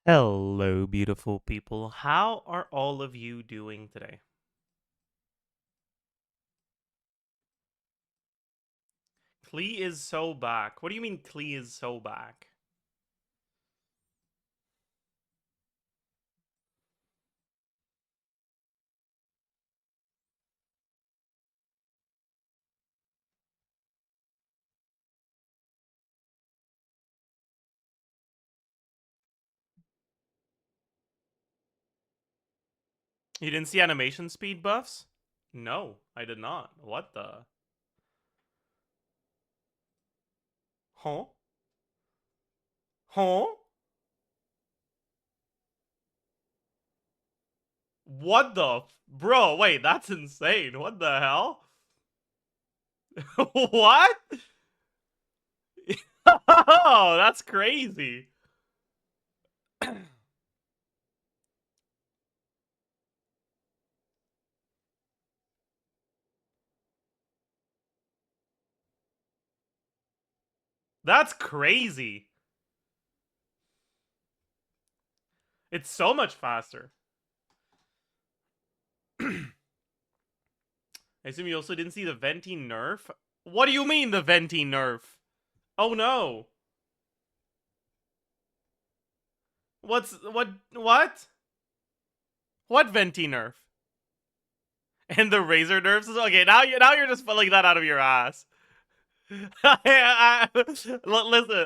Hello, beautiful people. How are all of you doing today? Klee is so back. What do you mean Klee is so back? You didn't see animation speed buffs? No, I did not. What the? Huh? Huh? What the? Bro, wait, that's insane. What the hell? What? Oh, that's crazy. That's crazy. It's so much faster. I assume you also didn't see the Venti nerf? What do you mean the Venti nerf? Oh no. What? What Venti nerf? And the Razor nerfs is okay. Now you're just pulling that out of your ass. Listen,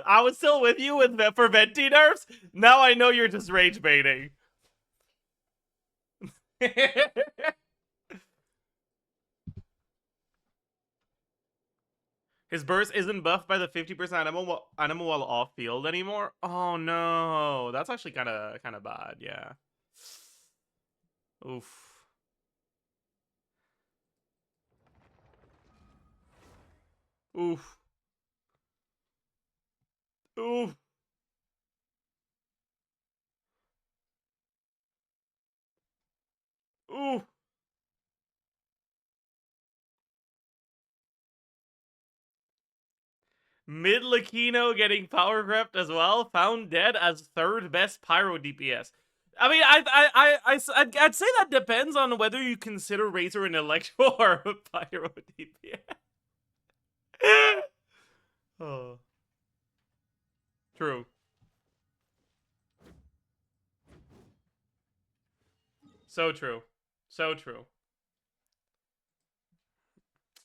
I was still with you for Venti nerfs. Now I know you're just rage baiting. His burst isn't buffed by the 50% animal while off field anymore. Oh no, that's actually kind of bad. Yeah. Oof. Oof. Oof. Oof. Mid Lakino getting power crept as well. Found dead as third best pyro DPS. I mean, I'd say that depends on whether you consider Razor an electro or a pyro DPS. Oh, true. So true. So true.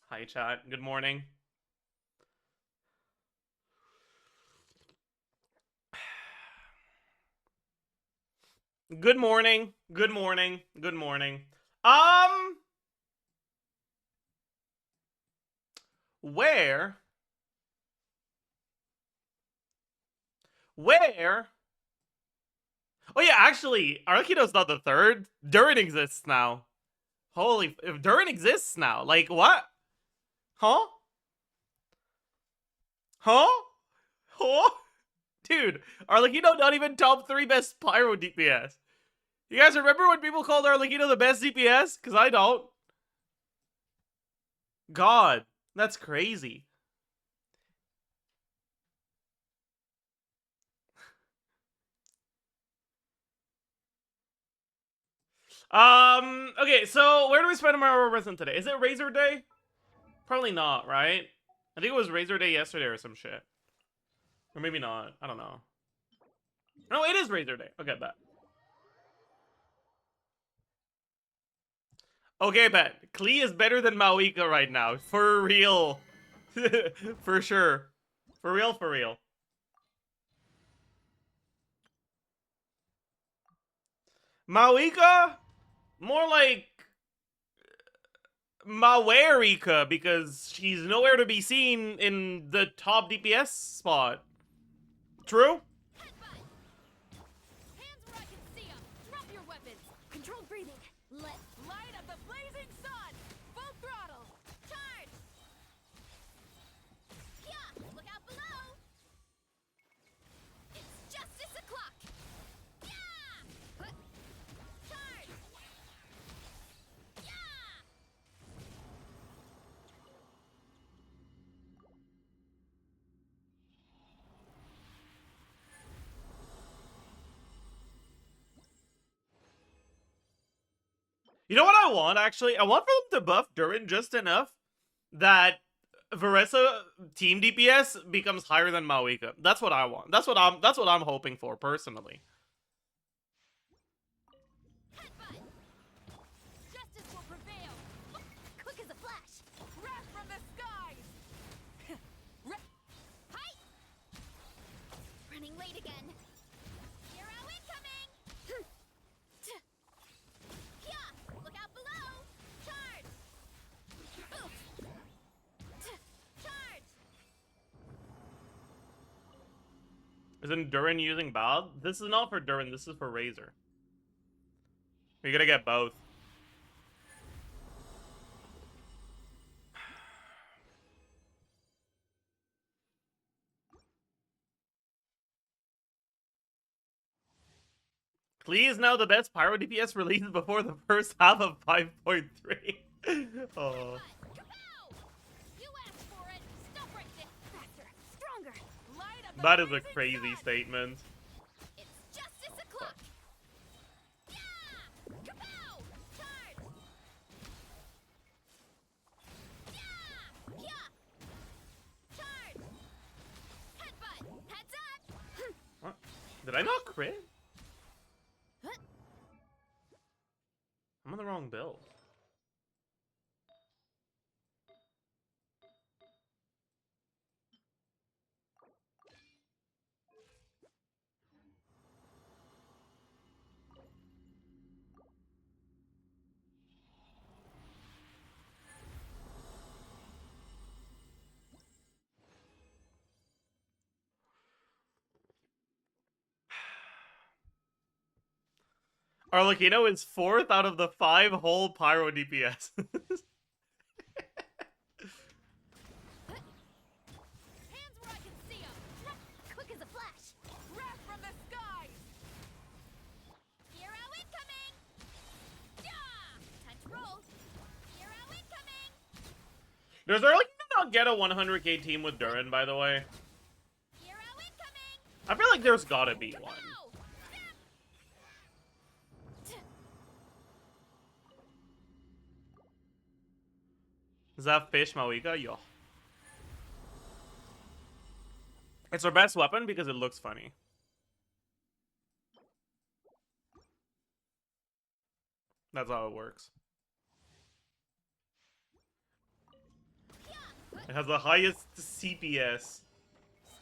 Hi, chat. Good morning. Good morning. Good morning. Good morning. Um, where? Where? Oh yeah, actually, Arkido's not the third. Durin exists now. Holy, if Durin exists now, like what? Huh? Huh? Huh? Dude, Arlecchino not even top 3 best pyro DPS. You guys remember when people called Arlecchino the best DPS? Because I don't. God, that's crazy. Okay, so where do we spend our resin today? Is it Razor Day? Probably not, right? I think it was Razor Day yesterday or some shit. Or maybe not. I don't know. No, it is Razor Day. Okay, bet. Okay, bet. Klee is better than Mauika right now. For real. For sure. For real, for real. Mauika? More like Mawerika, because she's nowhere to be seen in the top DPS spot. True? Hands where I can see 'em. Drop your weapons. Controlled breathing. Let's light up the blazing sun. Full throttle. Charge. Yeah, look out below. It's justice o'clock. Yeah. Charge. Yeah. You know what I want, actually? I want for them to buff Durin just enough that Varesa team DPS becomes higher than Mawika. That's what I want. That's what I'm hoping for, personally. Headbutt. Justice will prevail. Quick as a flash. Wrath from the skies. Hi. Running late again. Hero incoming. Yeah. Look out below. Charge. Oof. Charge. Isn't Durin using Bald? This is not for Durin, this is for Razor. You're gonna get both. Klee is now the best Pyro DPS released before the first half of 5.3. Oh. You asked for it. Stop right there. Faster. Stronger. Light up the That is a blazing crazy sun. statement. It's justice o'clock. Yeah! Kapow! Charge! Yeah! Yeah! Charge! Headbutt! Heads up! What? Did I not crit? I'm on the wrong build. Arlecchino is 4th out of the 5 whole Pyro DPS. Hands where I can see 'em. Quick as a flash. Wrath from the skies. Hero incoming. Yeah! Time to roll. Hero incoming. Does Arlecchino not get a 100k team with Durin, by the way? Hero incoming. I feel like there's gotta be one. Kapow! Is that fish Mawika? Yo. It's her best weapon because it looks funny. That's how it works. It has the highest CPS.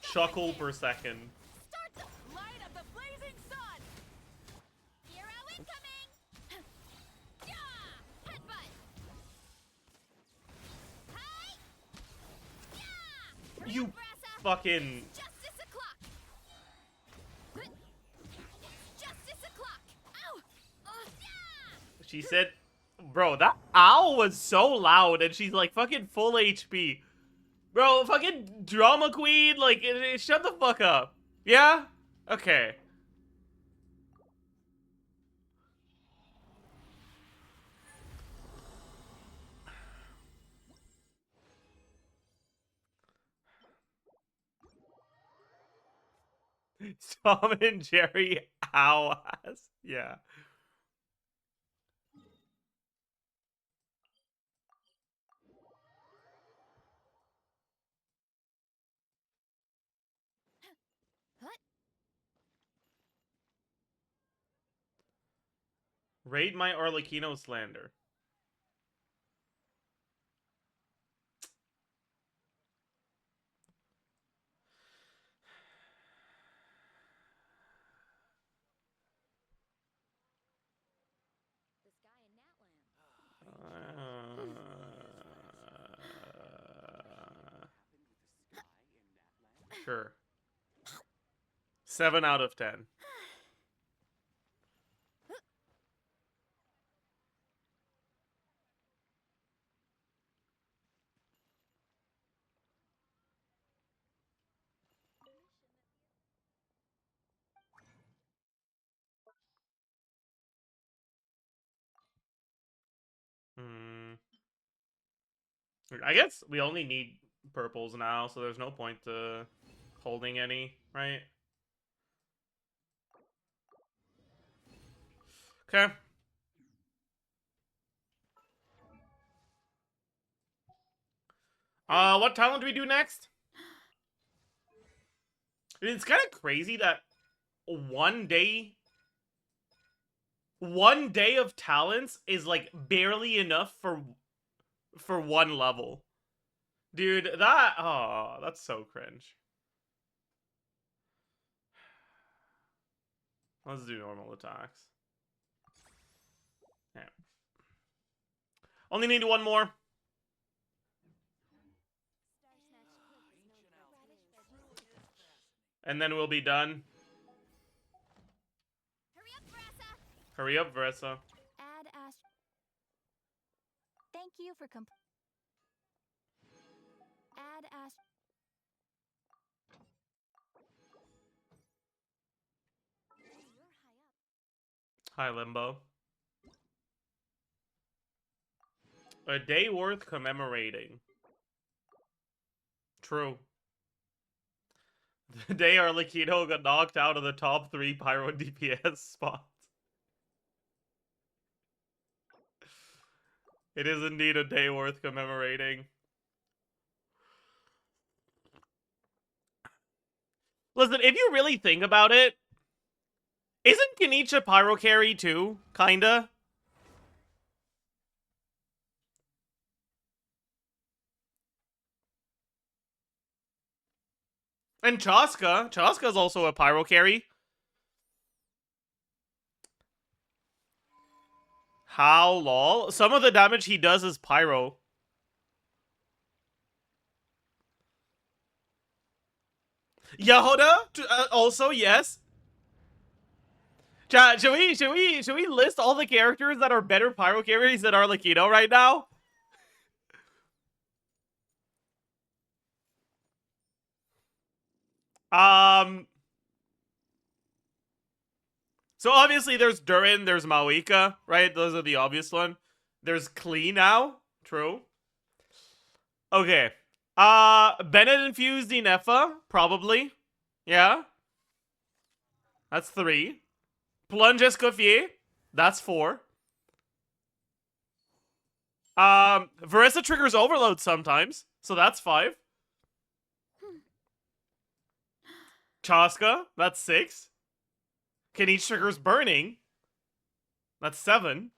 Chuckle per second. Start the light of the blazing sun. Hero incoming. Yeah! Headbutt. Hi. Yeah! You fucking... Justice o'clock. Justice o'clock. Ow! Yeah! She said... Bro, that owl was so loud and she's like fucking full HP. Bro, fucking drama queen, like, shut the fuck up. Yeah? Okay. Tom and Jerry owl ass. Yeah. What? Raid my Arlecchino slander. This guy in Natland. Sure. 7 out of 10. Hmm. I guess we only need purples now, so there's no point to holding any, right? Okay. What talent do we do next? I mean, it's kind of crazy that one day of talents is like barely enough for one level. Dude, that's so cringe. Let's do normal attacks. Yeah. Only need one more. And then we'll be done. Hurry up, Brassa! Hurry up, Vressa. Add Ash. Thank you for Add Ash. Hi, Limbo. A day worth commemorating. True. The day Arlecchino got knocked out of the top 3 Pyro DPS spots. It is indeed a day worth commemorating. Listen, if you really think about it, isn't Kenicha Pyro carry too? Kinda? And Chaska. Chaska's also a Pyro carry. How lol? Some of the damage he does is Pyro. Yahoda? Also, yes. Chat, should we list all the characters that are better Pyro carries than Arlecchino right now? So obviously there's Durin, there's Maoika, right? Those are the obvious one. There's Klee now. True. Okay. Bennett infused Inefa, probably. Yeah. That's 3. Plunge Escoffier. That's 4. Verissa triggers Overload sometimes, so that's 5. Chaska, that's 6. Kenichi triggers Burning. That's 7.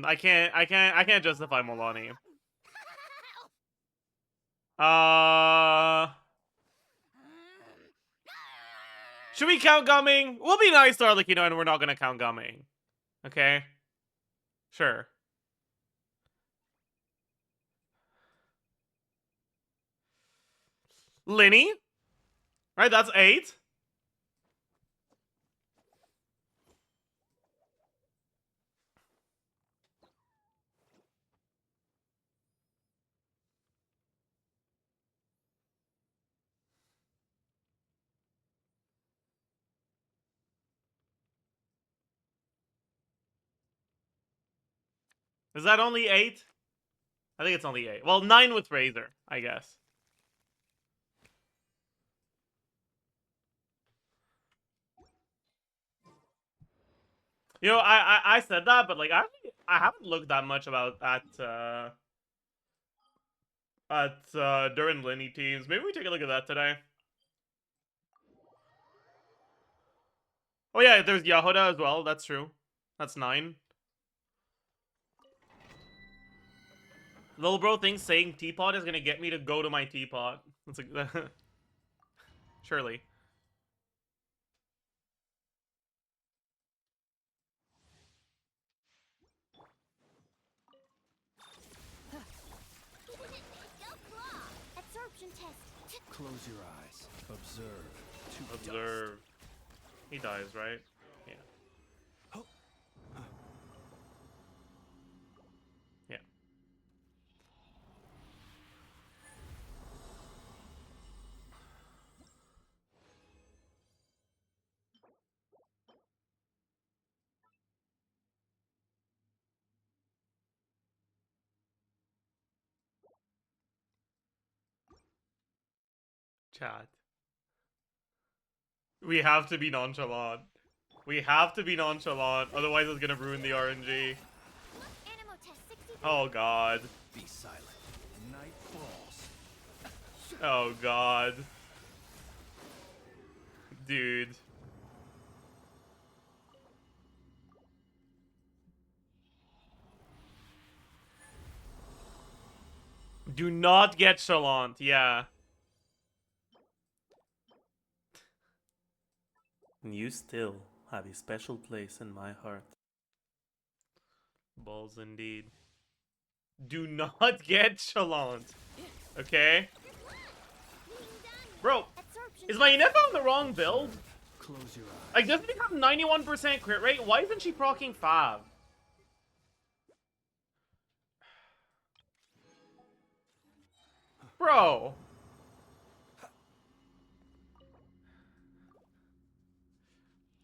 I can't justify Milani. Should we count Gumming? We'll be nice to Arlecchino and we're not gonna count Gumming. Okay? Sure. Linny? Right, that's 8. Is that only 8? I think it's only 8. Well, 9 with Razor, I guess. You know, I said that, but like I haven't looked that much about during Linny teams. Maybe we take a look at that today. Oh yeah, there's Yahoda as well. That's true. That's 9. Little bro thinks saying teapot is gonna get me to go to my teapot. That's like surely. Absorption test. Close your eyes. Observe. To Observe. He dies, right? Yeah. Yeah. Chat. We have to be nonchalant. We have to be nonchalant, otherwise it's gonna ruin the RNG. Oh god. Be silent. Night falls. Oh god. Dude. Do not get chalant, yeah. You still have a special place in my heart. Balls indeed. Do not get chalant. Okay? Bro, is my Inef on the wrong build? Close your eyes. Like, doesn't he have 91% crit rate? Why isn't she proccing 5? Bro.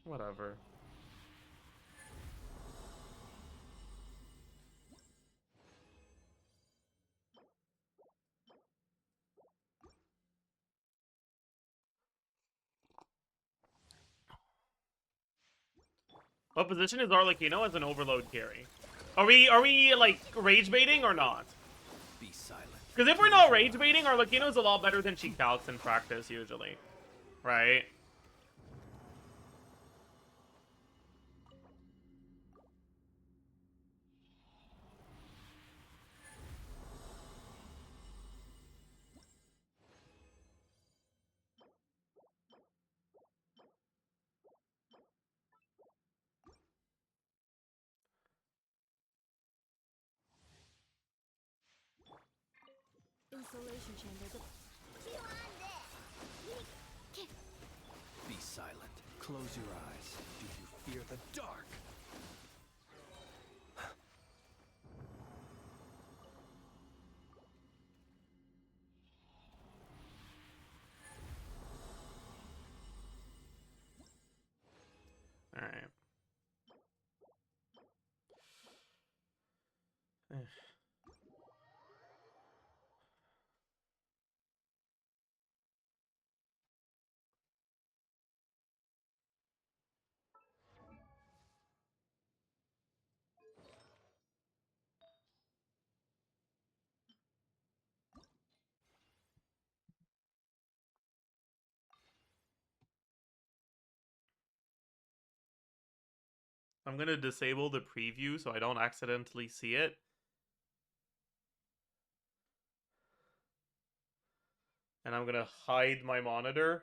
Whatever. What position is Arlecchino as an overload carry? Are we like rage baiting or not? Be silent. Because if we're not rage baiting, Arlecchino's a lot better than she calcs in practice usually, right? Insulation chamber. Be silent. Close your eyes. Do you fear the dark? All right. I'm gonna disable the preview so I don't accidentally see it. And I'm gonna hide my monitor.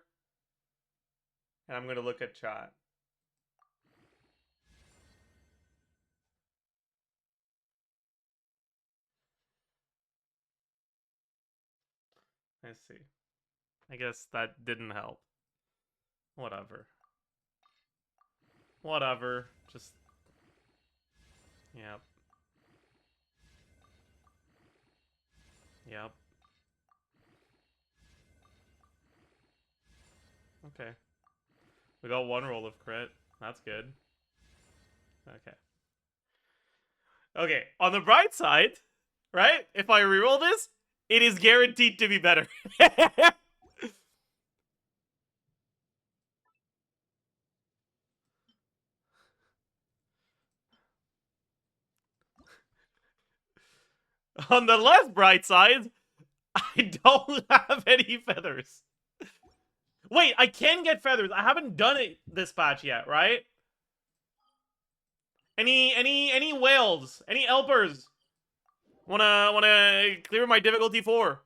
And I'm gonna look at chat. I see. I guess that didn't help. Whatever. Whatever. Just... Yep. Yep. Okay. We got one roll of crit. That's good. Okay. Okay, on the bright side, right? If I reroll this, it is guaranteed to be better. On the less bright side, I don't have any feathers. Wait, I can get feathers. I haven't done it this patch yet, right? Any whales? Any elpers? Wanna clear my difficulty 4?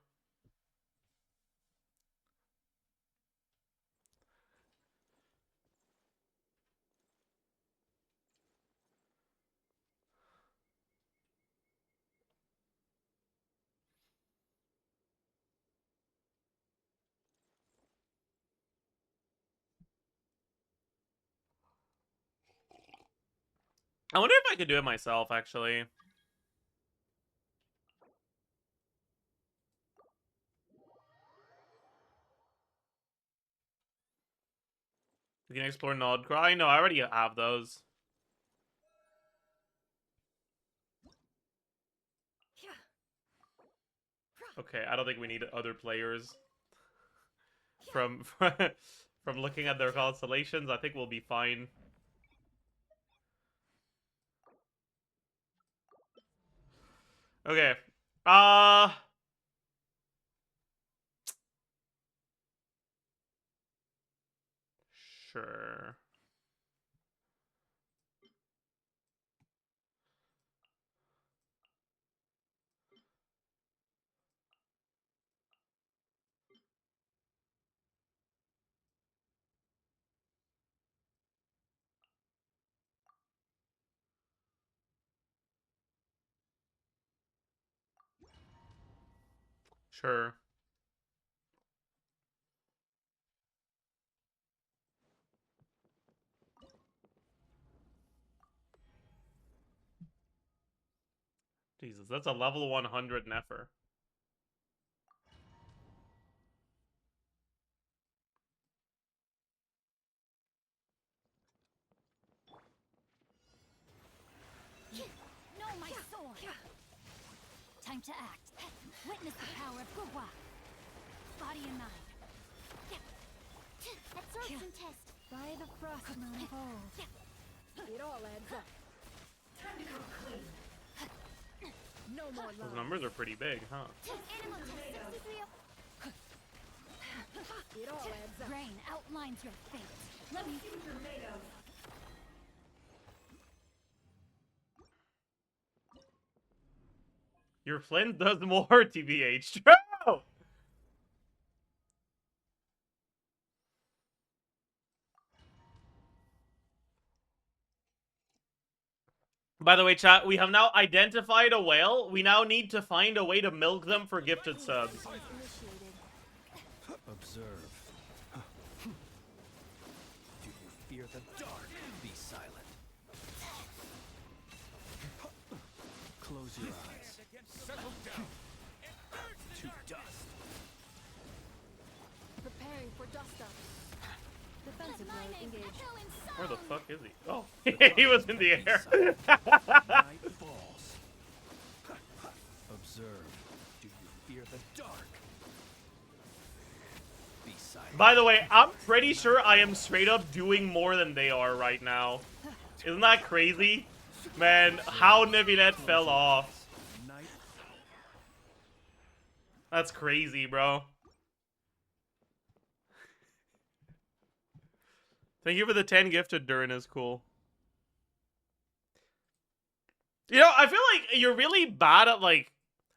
I wonder if I could do it myself, actually. You can explore Nod Cry? No, I already have those. Okay, I don't think we need other players. From from looking at their constellations, I think we'll be fine. Okay. Sure. Sure. Jesus, that's a level 100 Nefer. No, my sword! Time to act. Witness the power of Gugwa. Body and mind. Absorption test. By the frost moon of old. It all adds up. Time to go clean. No more love. Those numbers are pretty big, huh? Animal test 63. It all adds up. Rain outlines your fate. Let me see what you're made of. Your flint does more, TBH. True! By the way, chat, we have now identified a whale. We now need to find a way to milk them for gifted subs. Observe. Do you fear the dark? Be silent. Close your eyes. To dust. Preparing for dust up. Defensive mode engaged. Where the fuck is he? Oh, he was in the air. Night falls. Observe. Do you fear the dark? Be silent. By the way, I'm pretty sure I am straight up doing more than they are right now. Isn't that crazy? Man, how Nebinet fell off. Night. That's crazy, bro. Thank you for the 10 gifted, Durin is cool. You know, I feel like you're really bad at, like,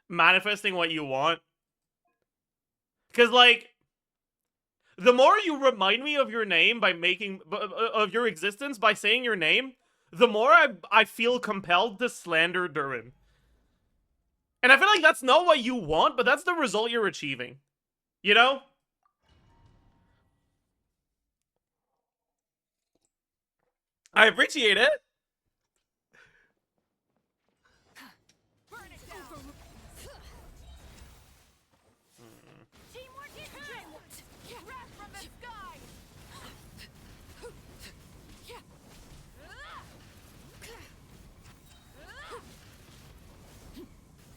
manifesting what you want. Because, like, the more you remind me of your name by making, of your existence by saying your name, the more I feel compelled to slander Durin. And I feel like that's not what you want, but that's the result you're achieving. You know? I appreciate it. Burn it down. Teamwork is teamwork. Wrath from the sky.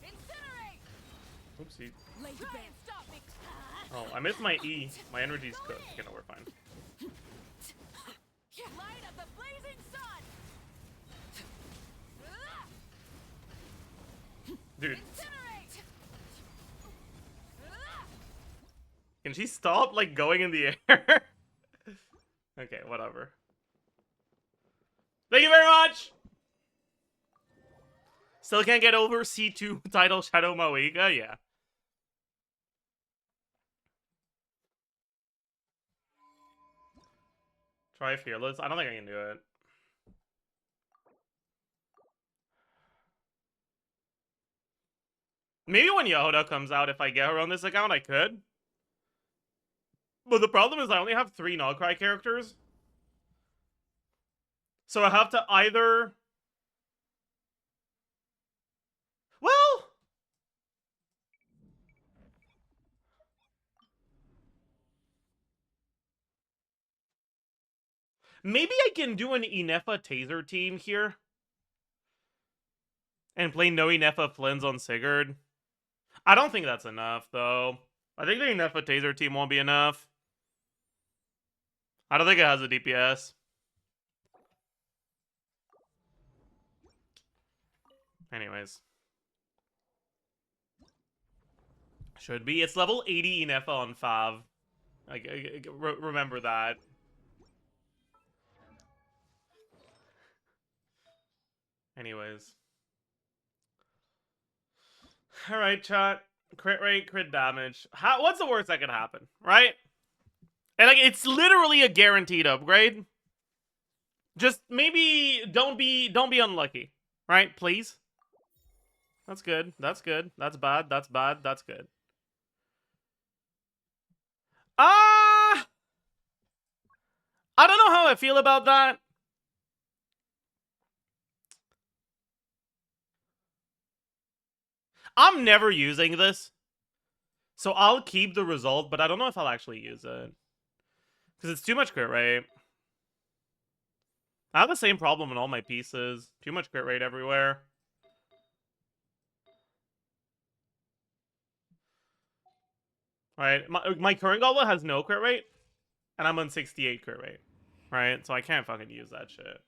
Incinerate. Oopsie. Try and stop me. Oh, I missed my E. My energy's cooked. Okay, no, we're fine. Light of the blazing sun. Dude, Incinerate. can she stop, like, going in the air? Okay, whatever. Thank you very much! Still can't get over C2 title Shadow Mawika? Yeah. Try Fearless. I don't think I can do it. Maybe when Yehuda comes out, if I get her on this account, I could. But the problem is I only have 3 Nogcry characters. So I have to either... Well... maybe I can do an Inefa Taser team here. And play no Inefa Flins on Sigurd. I don't think that's enough, though. I think the Inefa Taser team won't be enough. I don't think it has a DPS. Anyways. Should be. It's level 80 in FL on Fav. Remember that. Anyways. Alright, chat. Crit rate, crit damage. What's the worst that could happen, right? And like, it's literally a guaranteed upgrade. Just maybe don't be unlucky, right? Please. That's good. That's good. That's bad. That's bad. That's good. I don't know how I feel about that. I'm never using this. So I'll keep the result, but I don't know if I'll actually use it. Because it's too much crit rate. I have the same problem in all my pieces. Too much crit rate everywhere. Alright, my current goblet has no crit rate. And I'm on 68 crit rate. Right? So I can't fucking use that shit.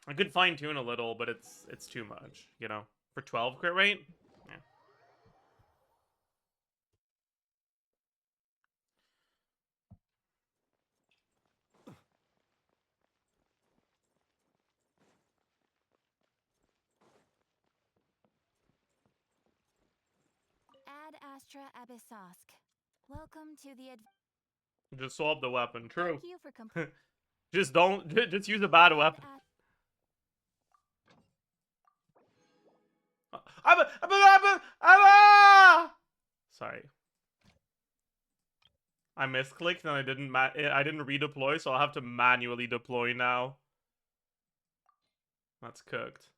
I could fine tune a little, but it's too much, you know? For 12 crit rate? Yeah. Ad Astra Abyssosk. Welcome to the Just swap the weapon. True. Thank you for completing. Just don't. Just use a bad weapon. Sorry. I misclicked and I didn't redeploy, so I'll have to manually deploy now. That's cooked.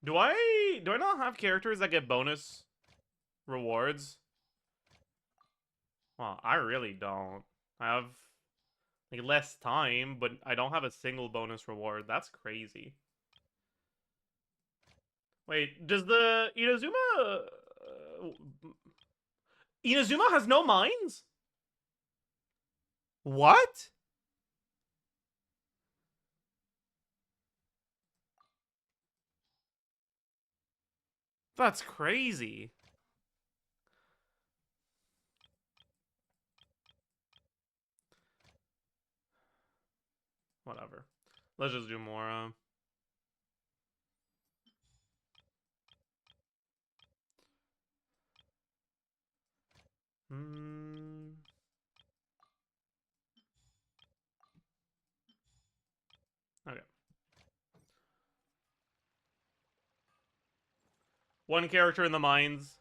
Do I not have characters that get bonus rewards? Well, I really don't. I have like less time, but I don't have a single bonus reward. That's crazy. Wait, does the Inazuma Inazuma has no mines? What? That's crazy. Whatever. Let's just do more. Okay. One character in the mines.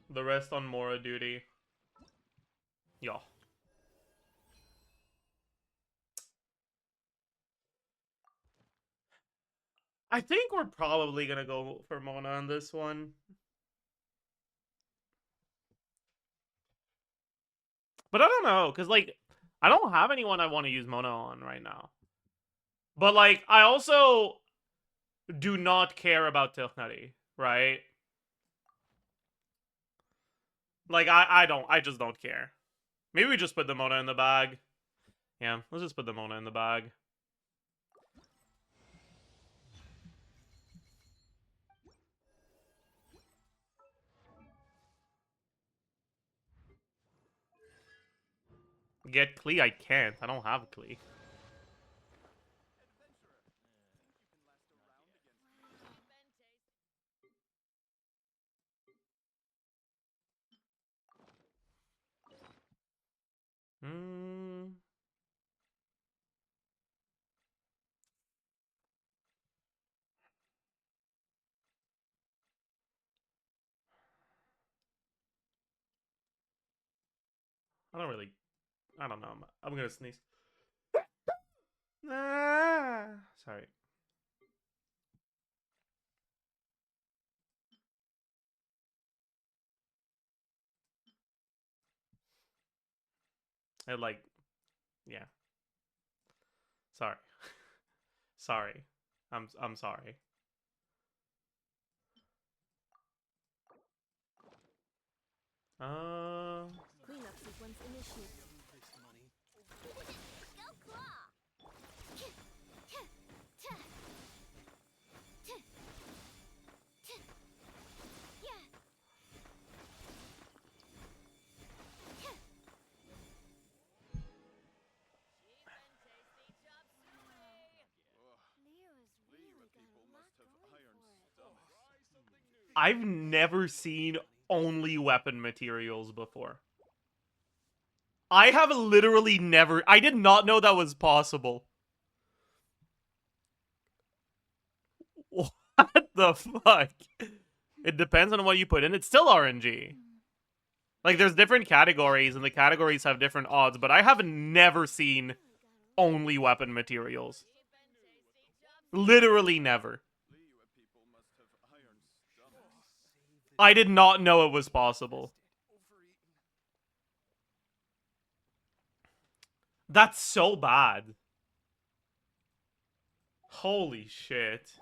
The rest on Mora duty. Yo. I think we're probably gonna go for Mona on this one. But I don't know, because, like, I don't have anyone I want to use Mona on right now. But, like, I also do not care about Tilknutty, right? Like, I just don't care. Maybe we just put the Mona in the bag. Yeah, let's just put the Mona in the bag. Get Klee? I can't. I don't have Klee. I don't know. I'm gonna sneeze. Sorry. Yeah. Sorry. Sorry. I'm sorry. Cleanup sequence initiated. Go claw! I've never seen only weapon materials before. I have literally never... I did not know that was possible. What the fuck? It depends on what you put in. It's still RNG. Like, there's different categories, and the categories have different odds, but I have never seen only weapon materials. Literally never. I did not know it was possible. That's so bad. Holy shit.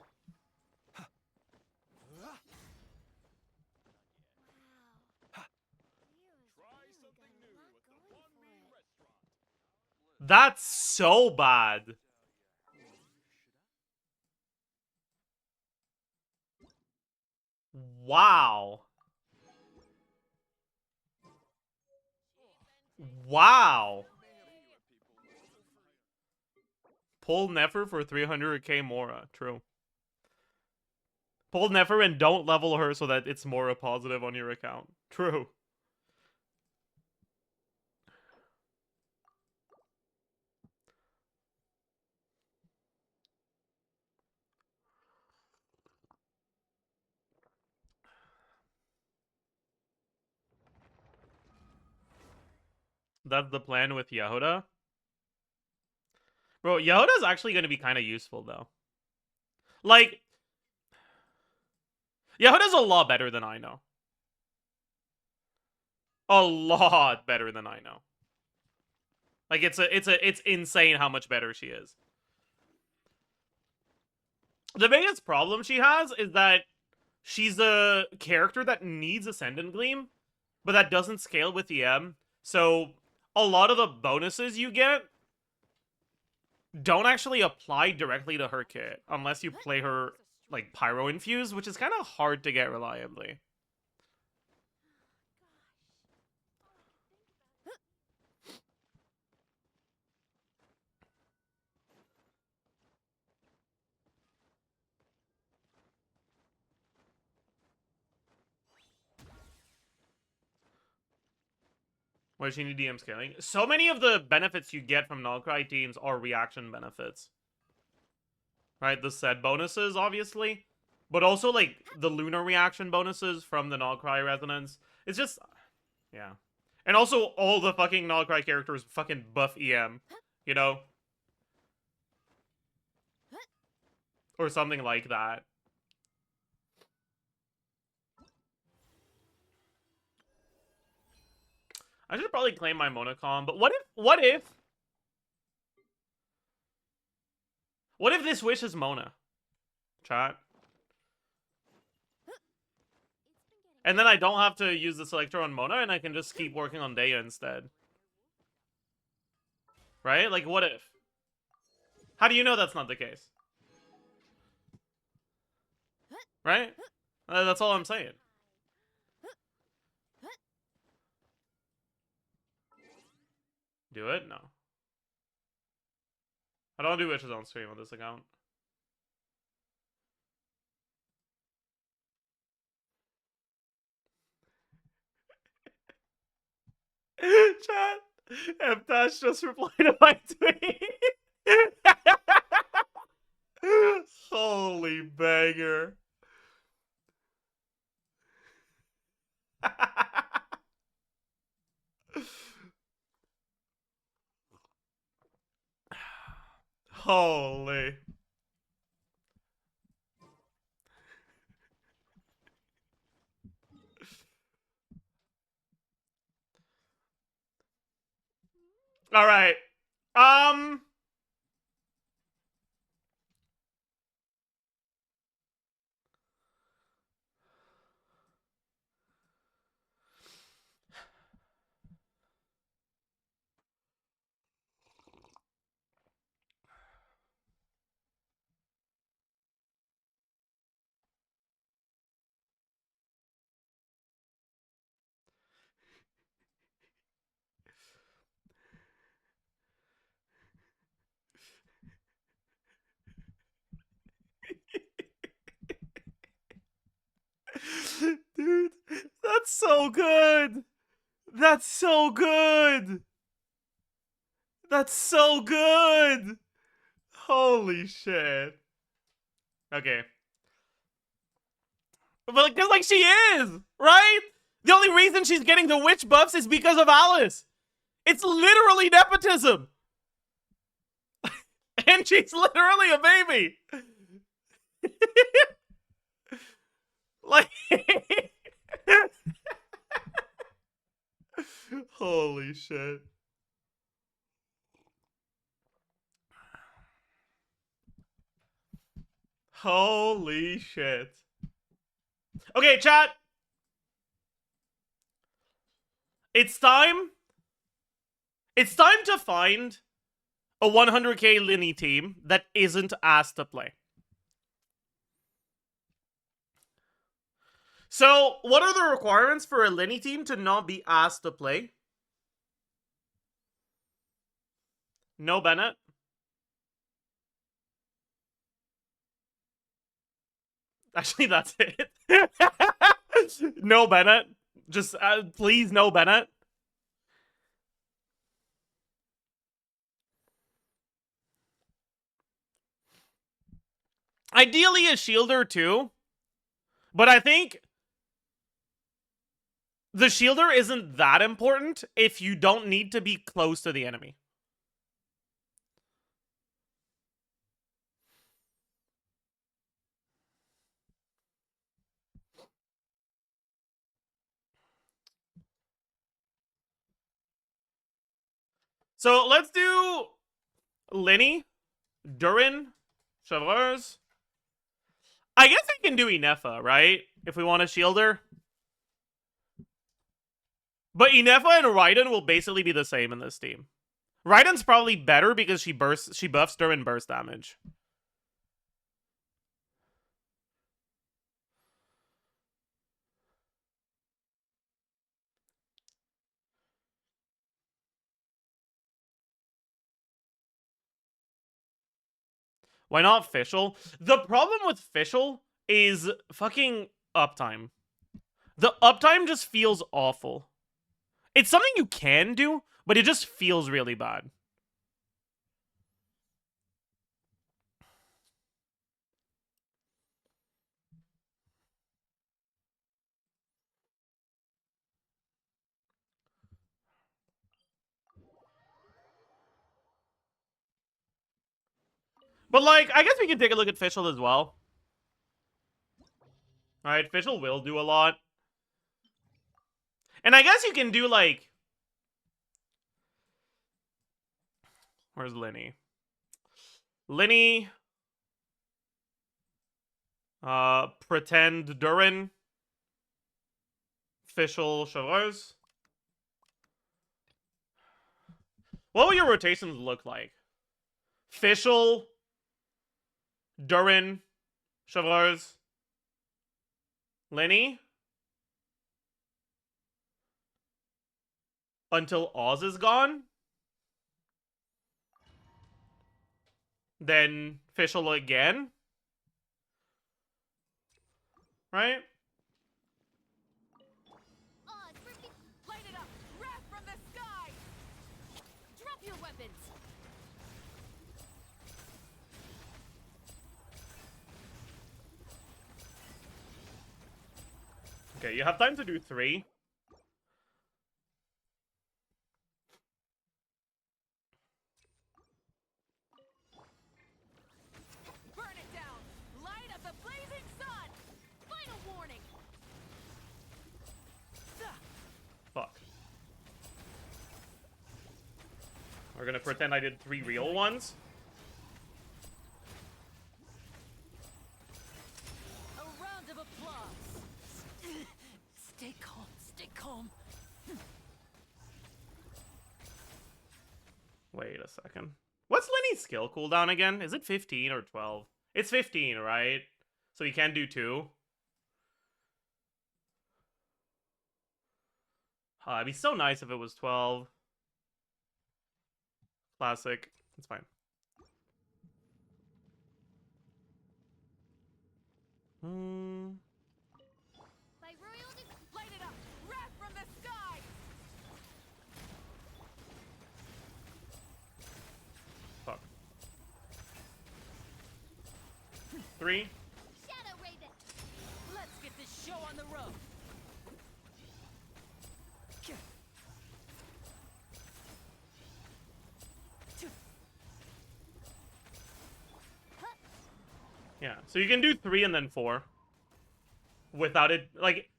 That's so bad. Wow. Wow. Pull Nefer for 300k Mora. True. Pull Nefer and don't level her so that it's Mora positive on your account. True. That's the plan with Yehuda. Bro, Yehuda's actually going to be kind of useful, though. Like, Yehuda's a lot better than I know. A lot better than I know. Like, it's insane how much better she is. The biggest problem she has is that she's a character that needs Ascendant Gleam, but that doesn't scale with EM. So, a lot of the bonuses you get don't actually apply directly to her kit unless you play her, like, Pyro Infused, which is kind of hard to get reliably. Why does she need DM scaling? So many of the benefits you get from Nullcry teams are reaction benefits. Right? The said bonuses, obviously. But also, like, the lunar reaction bonuses from the Nullcry resonance. It's just... yeah. And also, all the fucking Nullcry characters fucking buff EM. You know? Or something like that. I should probably claim my Monocom, but what if this wish is Mona? Chat. And then I don't have to use the selector on Mona, and I can just keep working on Daya instead. Right? Like, what if? How do you know that's not the case? Right? That's all I'm saying. Do it? No. I don't do witches on stream on this account. Chat. Mtash just replied to my tweet. Holy banger. Holy. All right. so good. That's so good. That's so good. Holy shit. Okay. But because, like, she is, right? The only reason she's getting the witch buffs is because of Alice. It's literally nepotism. And she's literally a baby. Like, holy shit. Holy shit. Okay, chat. It's time. It's time to find a 100k Linny team that isn't asked to play. So, what are the requirements for a Linny team to not be asked to play? No Bennett. Actually, that's it. No Bennett. Just, please, no Bennett. Ideally, a shielder too. But I think the shielder isn't that important if you don't need to be close to the enemy. So let's do Linny, Durin, Chevreuse. I guess I can do Inefa, right? If we want a shielder. But Inefa and Raiden will basically be the same in this team. Raiden's probably better because she buffs Durin burst damage. Why not Fischl? The problem with Fischl is fucking uptime. The uptime just feels awful. It's something you can do, but it just feels really bad. But, like, I guess we can take a look at Fischl as well. Alright, Fischl will do a lot. And I guess you can do, like... Where's Linny? Linny... Pretend Durin. Fischl Chevreuse. What will your rotations look like? Fischl... Durin... Chevreuse... Linny... Until Oz is gone? Then Fischl again? Right? Oz, light it up! Wrath from the sky! Drop your weapons! Okay, you have time to do 3. Burn it down! Light of the blazing sun! Final warning! Fuck. We're gonna pretend I did 3 real ones. A round of applause! Stay calm, stay calm. Wait a second. What's Lenny's skill cooldown again? Is it 15 or 12? It's 15, right? So he can do 2. It'd be so nice if it was 12. Classic. It's fine. By royal light it up! Wrath 3. Shadow Raven. Let's get this show on the road. Yeah, so you can do 3 and then 4. Without it, like,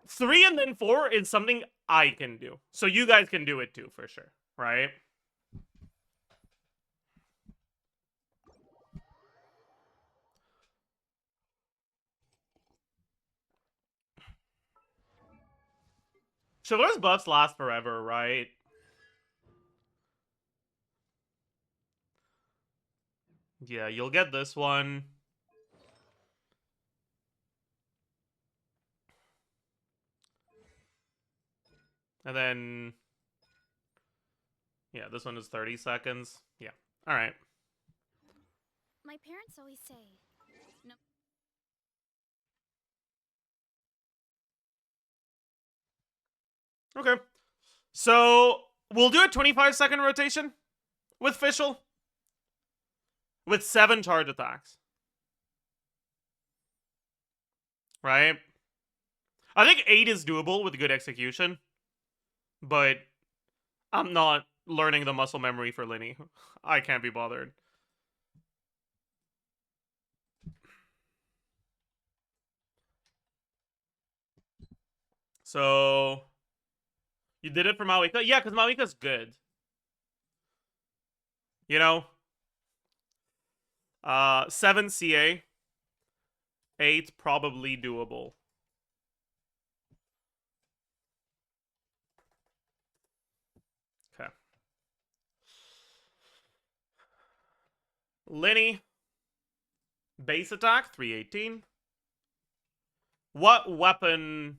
3 and then 4 is something I can do. So you guys can do it too, for sure, right? Chivalrous buffs last forever, right? Yeah, you'll get this one. And then... yeah, this one is 30 seconds. Yeah, alright. My parents always say, no. Okay. So, we'll do a 25-second rotation with Fischl. With 7 charge attacks. Right? I think 8 is doable with good execution. But I'm not learning the muscle memory for Linny. I can't be bothered. So... you did it for Mawika? Yeah, because Mawika's good. You know? 7 CA. 8 probably doable. Okay. Linny. Base attack, 318. What weapon...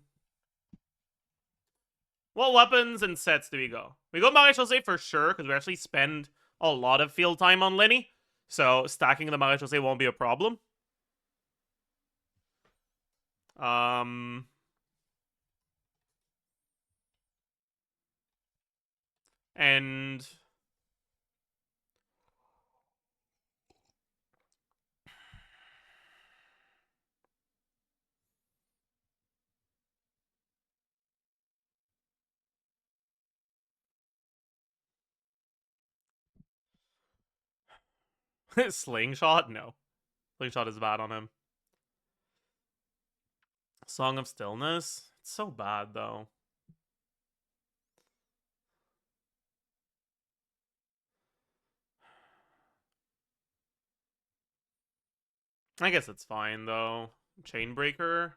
what weapons and sets do we go? We go Maréchaussée for sure, because we actually spend a lot of field time on Linny. So stacking the Maréchaussée won't be a problem. And... Slingshot? No. Slingshot is bad on him. Song of Stillness? It's so bad, though. I guess it's fine, though. Chainbreaker?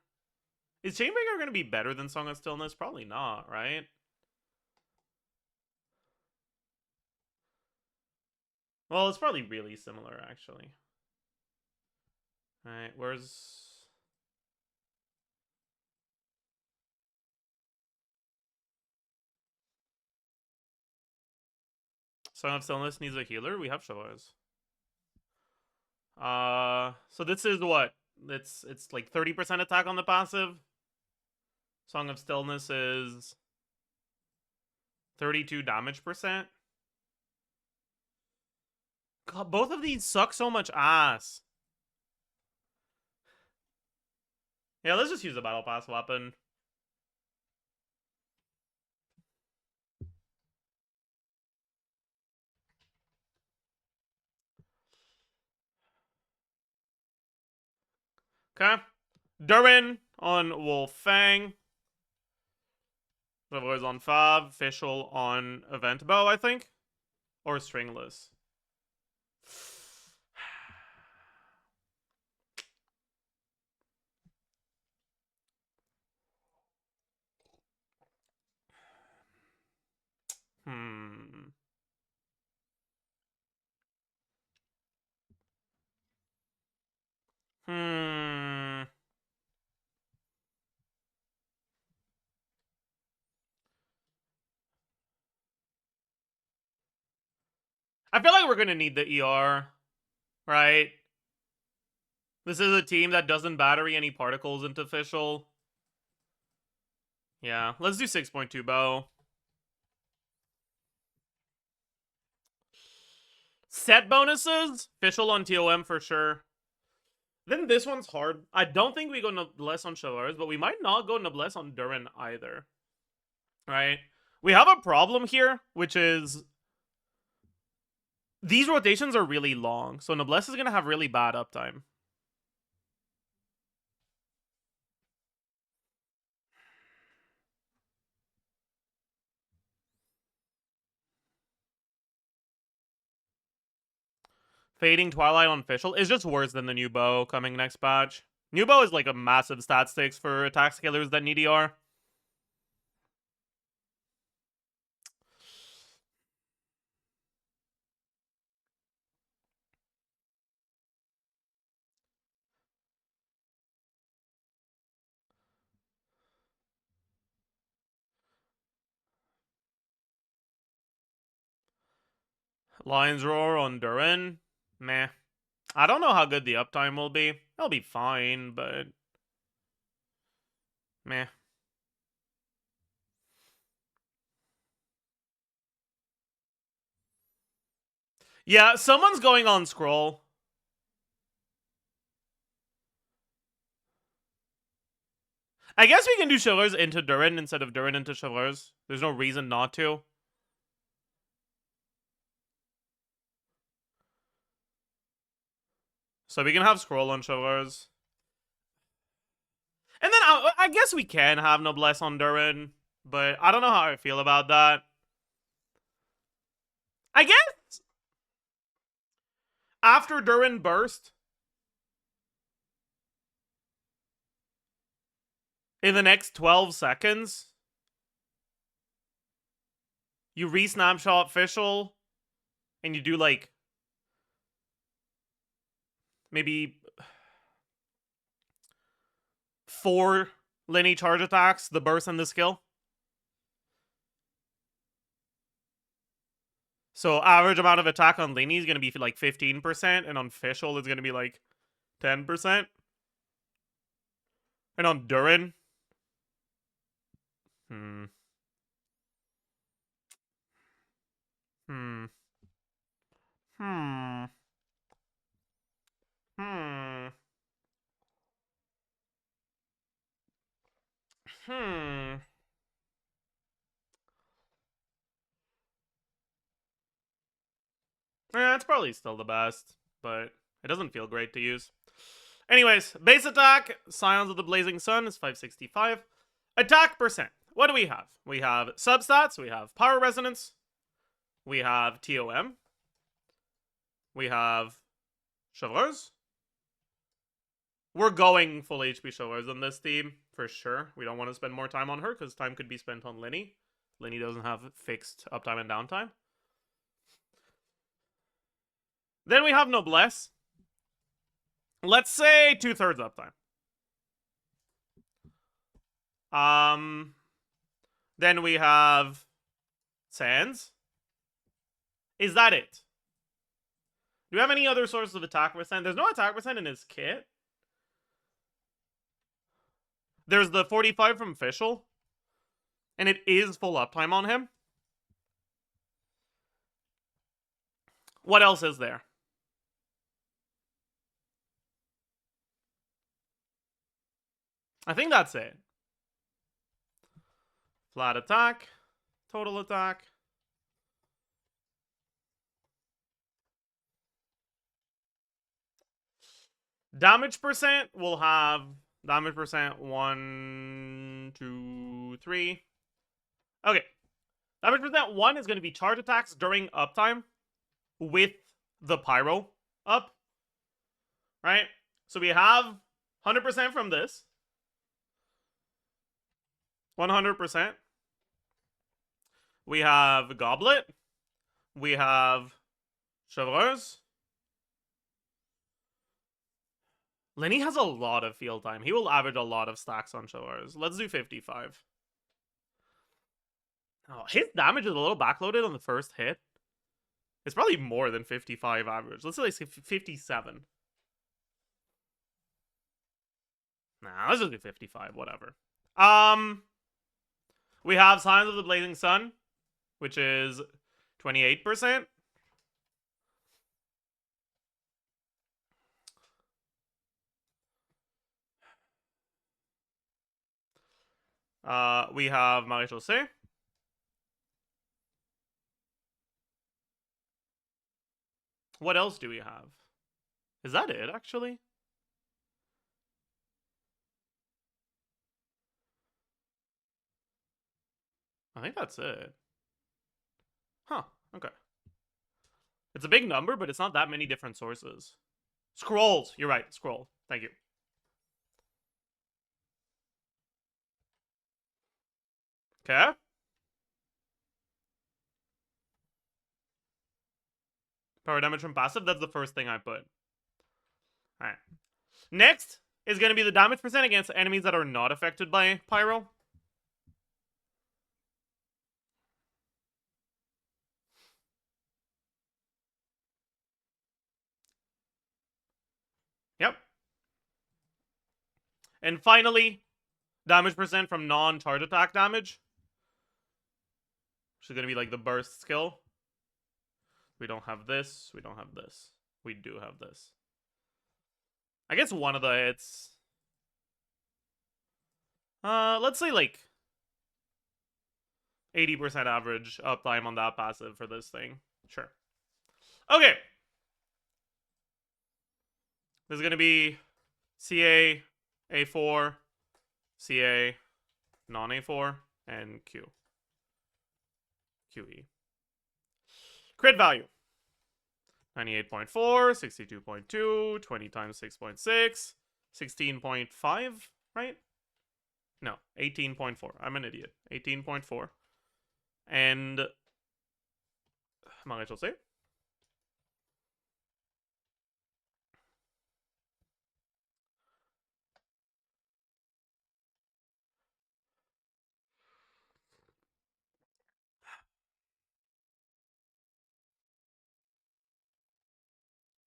Is Chainbreaker going to be better than Song of Stillness? Probably not, right? Well, it's probably really similar, actually. Alright, where's... Song of Stillness needs a healer? We have Chivalrous. So this is what? It's like 30% attack on the passive. Song of Stillness is 32 damage percent. God, both of these suck so much ass. Yeah, let's just use a battle pass weapon. Okay. Durin on Wolf Fang. Chivalrous on Fab. Fischl on Event Bow, I think. Or Stringless. Hmm. I feel like we're gonna need the ER, right? This is a team that doesn't battery any particles into Fischl. Yeah, let's do 6.2 bow. Set bonuses? Fischl on TOM for sure. Then this one's hard. I don't think we go Noblesse on Chivalrous, but we might not go Noblesse on Durin either. Right? We have a problem here, which is these rotations are really long, so Noblesse is going to have really bad uptime. Fading Twilight on Fischl is just worse than the new bow coming next patch. New bow is like a massive stat sticks for attack scalers that need ER. Lion's Roar on Durin. Meh. I don't know how good the uptime will be. It'll be fine, but meh. Yeah, someone's going on scroll. I guess we can do Chivalrous into Durin instead of Durin into Chivalrous. There's no reason not to. So we can have scroll on Chivalrous. And then I guess we can have Noblesse on Durin, but I don't know how I feel about that. I guess after Durin burst, in the next 12 seconds, you re-snapshot Fischl, and you do like maybe 4 Lenny charge attacks, the burst and the skill. So average amount of attack on Lenny is going to be like 15%, and on Fischl it's going to be like 10%. And on Durin, Hmm. Yeah, it's probably still the best, but it doesn't feel great to use. Anyways, base attack, Scions of the Blazing Sun is 565. Attack percent. What do we have? We have substats, we have power resonance, we have TOM, we have Chivalrous. We're going full HP Chivalrous on this team, for sure. We don't want to spend more time on her, because time could be spent on Lenny. Lenny doesn't have fixed uptime and downtime. Then we have Noblesse. Let's say 2/3 uptime. Then we have Sands. Is that it? Do we have any other sources of attack percent? There's no attack percent in his kit. There's the 45 from Fischl. And it is full uptime on him. What else is there? I think that's it. Flat attack. Total attack. Damage percent, we'll have damage percent 1, 2, 3. Okay. Damage percent 1 is going to be charge attacks during uptime with the pyro up. Right? So we have 100% from this. 100%. We have Goblet. We have Chivalrous. Lenny has a lot of field time. He will average a lot of stacks on Chivalrous. Let's do 55. Oh, his damage is a little backloaded on the first hit. It's probably more than 55 average. Let's say like 57. Nah, let's just do 55. Whatever. We have Signs of the Blazing Sun, which is 28%. We have Marie-José. What else do we have? Is that it, actually? I think that's it. Huh, okay. It's a big number, but it's not that many different sources. Scrolls! You're right, scroll. Thank you. Okay. Power damage from passive, that's the first thing I put. Alright. Next is going to be the damage percent against enemies that are not affected by Pyro. Yep. And finally, damage percent from non-charge attack damage. Which is going to be like the burst skill. We don't have this. We don't have this. We do have this. I guess one of the hits. Let's say like 80% average uptime on that passive for this thing. Sure. Okay. This is going to be CA, A4, CA, non-A4, and Q. QE. Crit value. 98.4, 62.2, 20 times 6.6, 16.5, right? No, 18.4. I'm an idiot. 18.4. And Marie-José.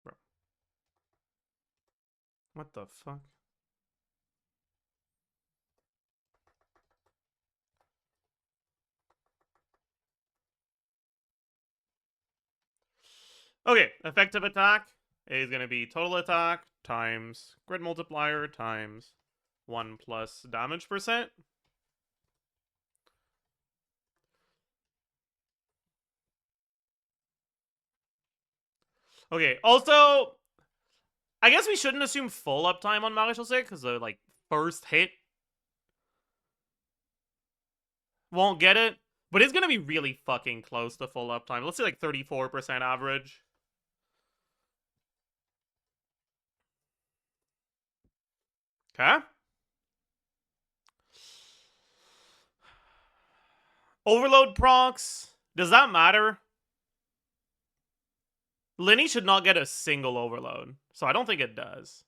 Bro. What the fuck? Okay, effective attack is going to be total attack times grid multiplier times 1 plus damage percent. Okay, also, I guess we shouldn't assume full uptime on Marie-José because the, like, first hit won't get it. But it's going to be really fucking close to full uptime. Let's say, like, 34% average. Okay. Overload procs. Does that matter? Linny should not get a single overload, so I don't think it does.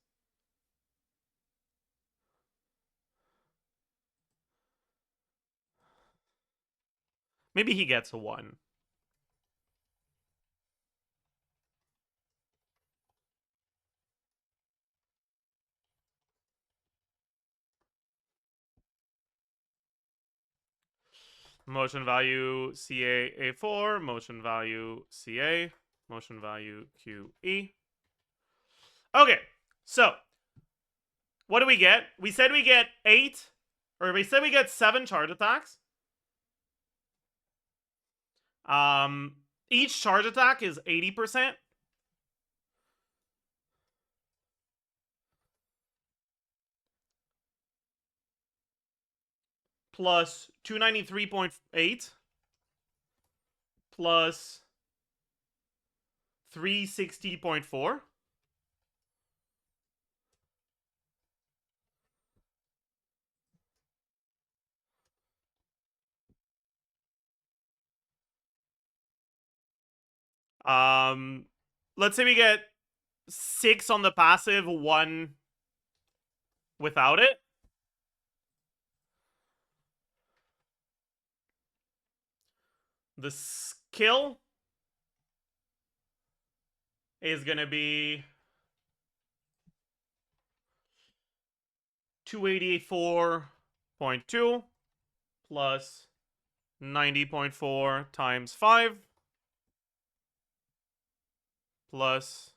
Maybe he gets one. Motion value CA A4, motion value CA, motion value QE. Okay, so what do we get? We said we get 8, or we said we get 7 charge attacks. Each charge attack is 80%. Plus 293.8 plus 360.4. Let's say we get 6 on the passive, 1 without it. The skill is going to be 284.2 plus 90.4 times 5 plus...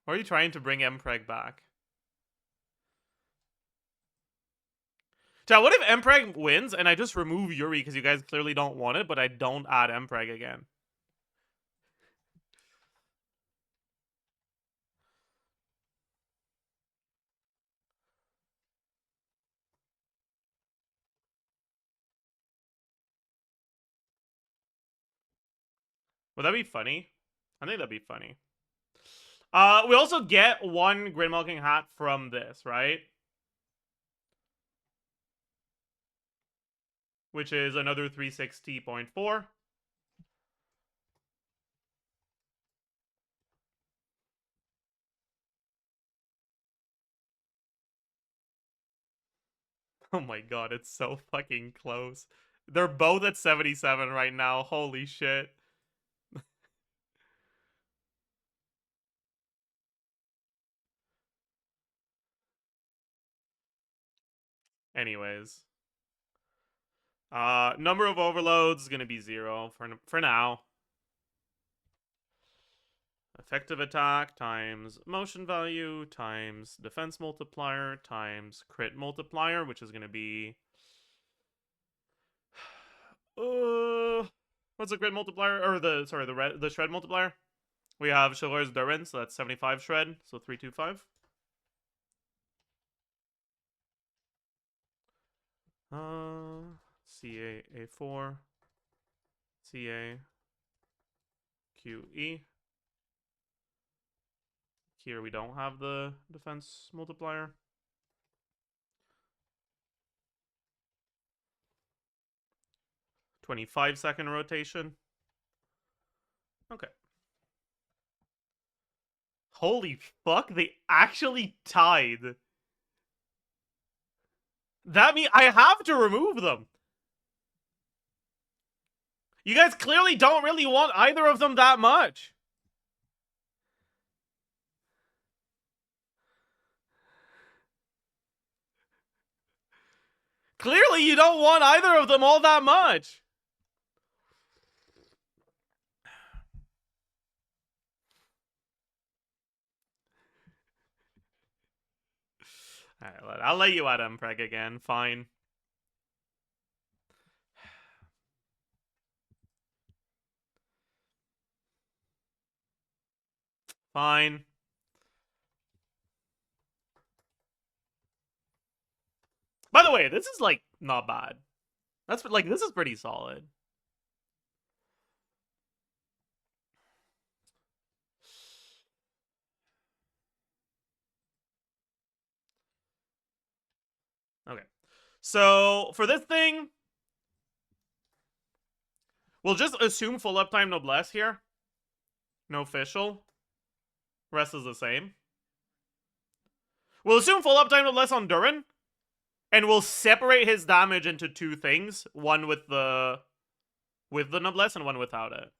Why are you trying to bring Mpreg back? Chat, what if Mpreg wins and I just remove Yuri because you guys clearly don't want it, but I don't add Mpreg again? Would that be funny? I think that'd be funny. We also get one Gridmalking hat from this, right? Which is another 360.4. Oh my god, it's so fucking close. They're both at 77 right now. Holy shit. Anyways. Number of overloads is gonna be 0 for now. Effective attack times motion value times defense multiplier times crit multiplier, which is gonna be what's the crit multiplier? Or the shred multiplier? We have Chivalry's Durin, so that's 75 shred, so 325. CA A4 CA QE. Here we don't have the defense multiplier. "25-second rotation." Okay. Holy fuck, they actually tied. That means I have to remove them. You guys clearly don't really want either of them that much. Clearly you don't want either of them all that much. Alright, I'll let you add Mpreg again. Fine. Fine. By the way, this is, like, not bad. That's, like, this is pretty solid. Okay. So, for this thing, we'll just assume full uptime noblesse here. No official. Rest is the same. We'll assume full uptime noblesse on Durin. And we'll separate his damage into two things. One with the noblesse and one without it.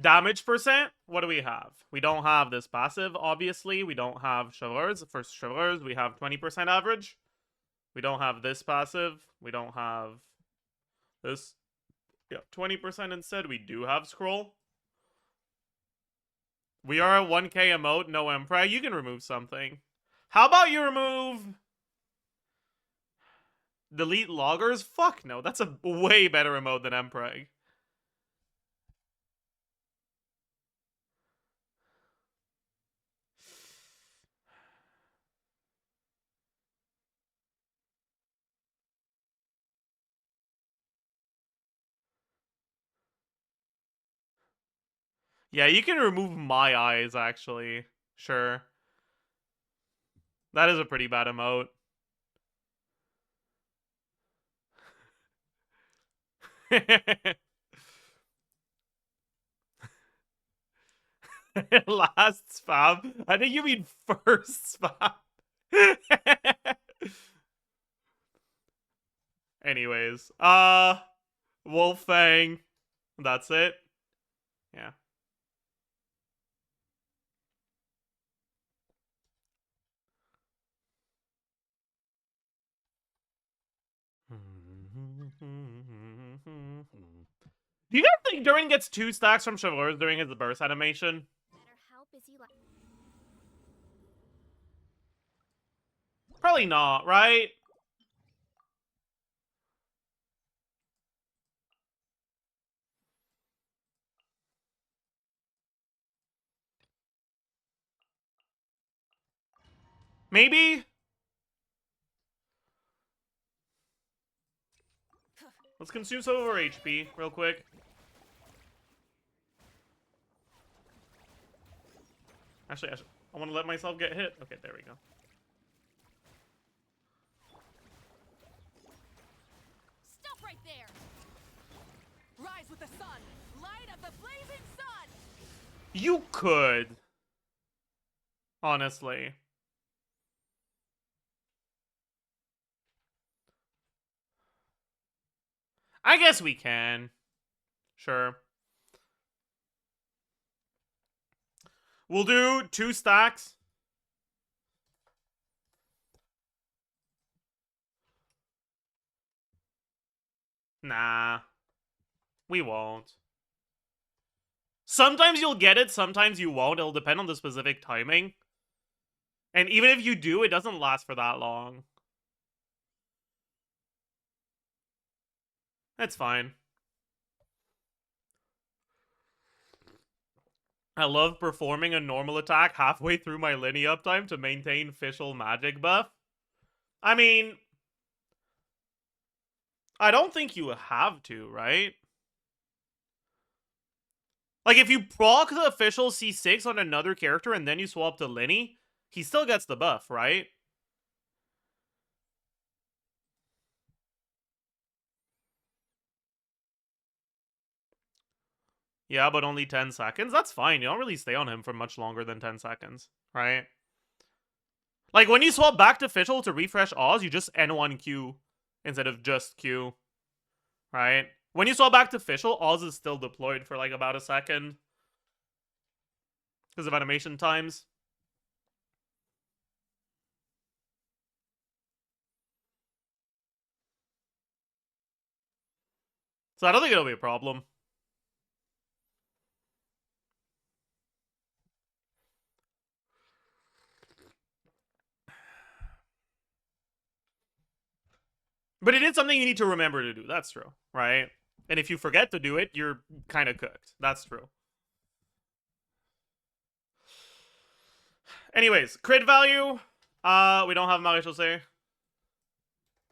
Damage percent, what do we have? We don't have this passive, obviously. We don't have Chevaliers. For Chevaliers, we have 20% average. We don't have this passive. We don't have this. Yeah, 20% instead. We do have Scroll. We are at 1k emote, no Mpreg. You can remove something. How about you remove... Delete Loggers? Fuck no, that's a way better emote than Mpreg. Yeah, you can remove my eyes, actually. Sure. That is a pretty bad emote. Last spam? I think you mean first spam. Anyways, Wolfang. That's it. Yeah. Do you guys think Durin gets 2 stacks from Chevaliers during his burst animation? No matter how busy life. Probably not, right? Maybe? Let's consume some of our HP real quick. Actually, I want to let myself get hit. Okay, there we go. Stop right there! Rise with the sun! Light of the blazing sun! You could. Honestly. I guess we can. Sure. We'll do 2 stacks. Nah. We won't. Sometimes you'll get it, sometimes you won't. It'll depend on the specific timing. And even if you do, it doesn't last for that long. That's fine. I love performing a normal attack halfway through my Linny uptime to maintain official magic buff. I mean, I don't think you have to, right? Like, if you proc the official C6 on another character and then you swap to Linny, he still gets the buff, right? Yeah, but only 10 seconds? That's fine. You don't really stay on him for much longer than 10 seconds, right? Like, when you swap back to official to refresh Oz, you just N1Q instead of just Q, right? When you swap back to official, Oz is still deployed for, like, about a second. Because of animation times. So I don't think it'll be a problem. But it is something you need to remember to do. That's true, right? And if you forget to do it, you're kind of cooked. That's true. Anyways, crit value. We don't have Maréchaussée.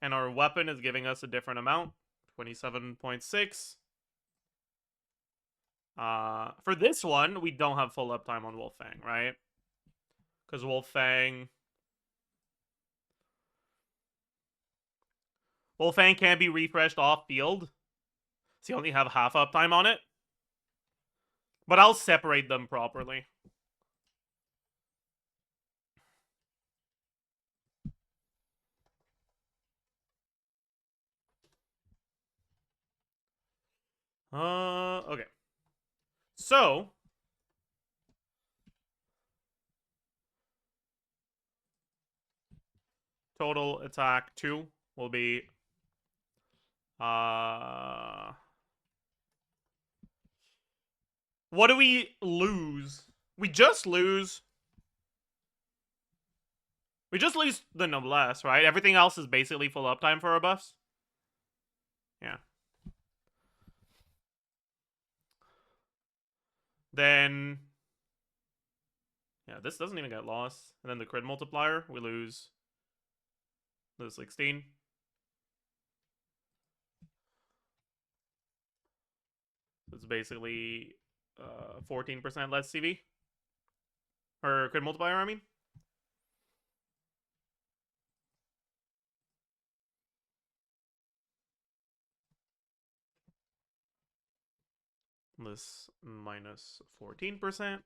And our weapon is giving us a different amount. 27.6. For this one, we don't have full uptime on Wolfang, right? Because Wolfang can't be refreshed off field. So you only have half uptime on it. But I'll separate them properly. Okay. So total attack 2 will be what do we lose? We just lose the noblesse, right? Everything else is basically full uptime for our buffs. Yeah. Then yeah, this doesn't even get lost. And then the crit multiplier, we lose the 16. So it's basically 14% less CV. Or crit multiplier, I mean. This minus 14%.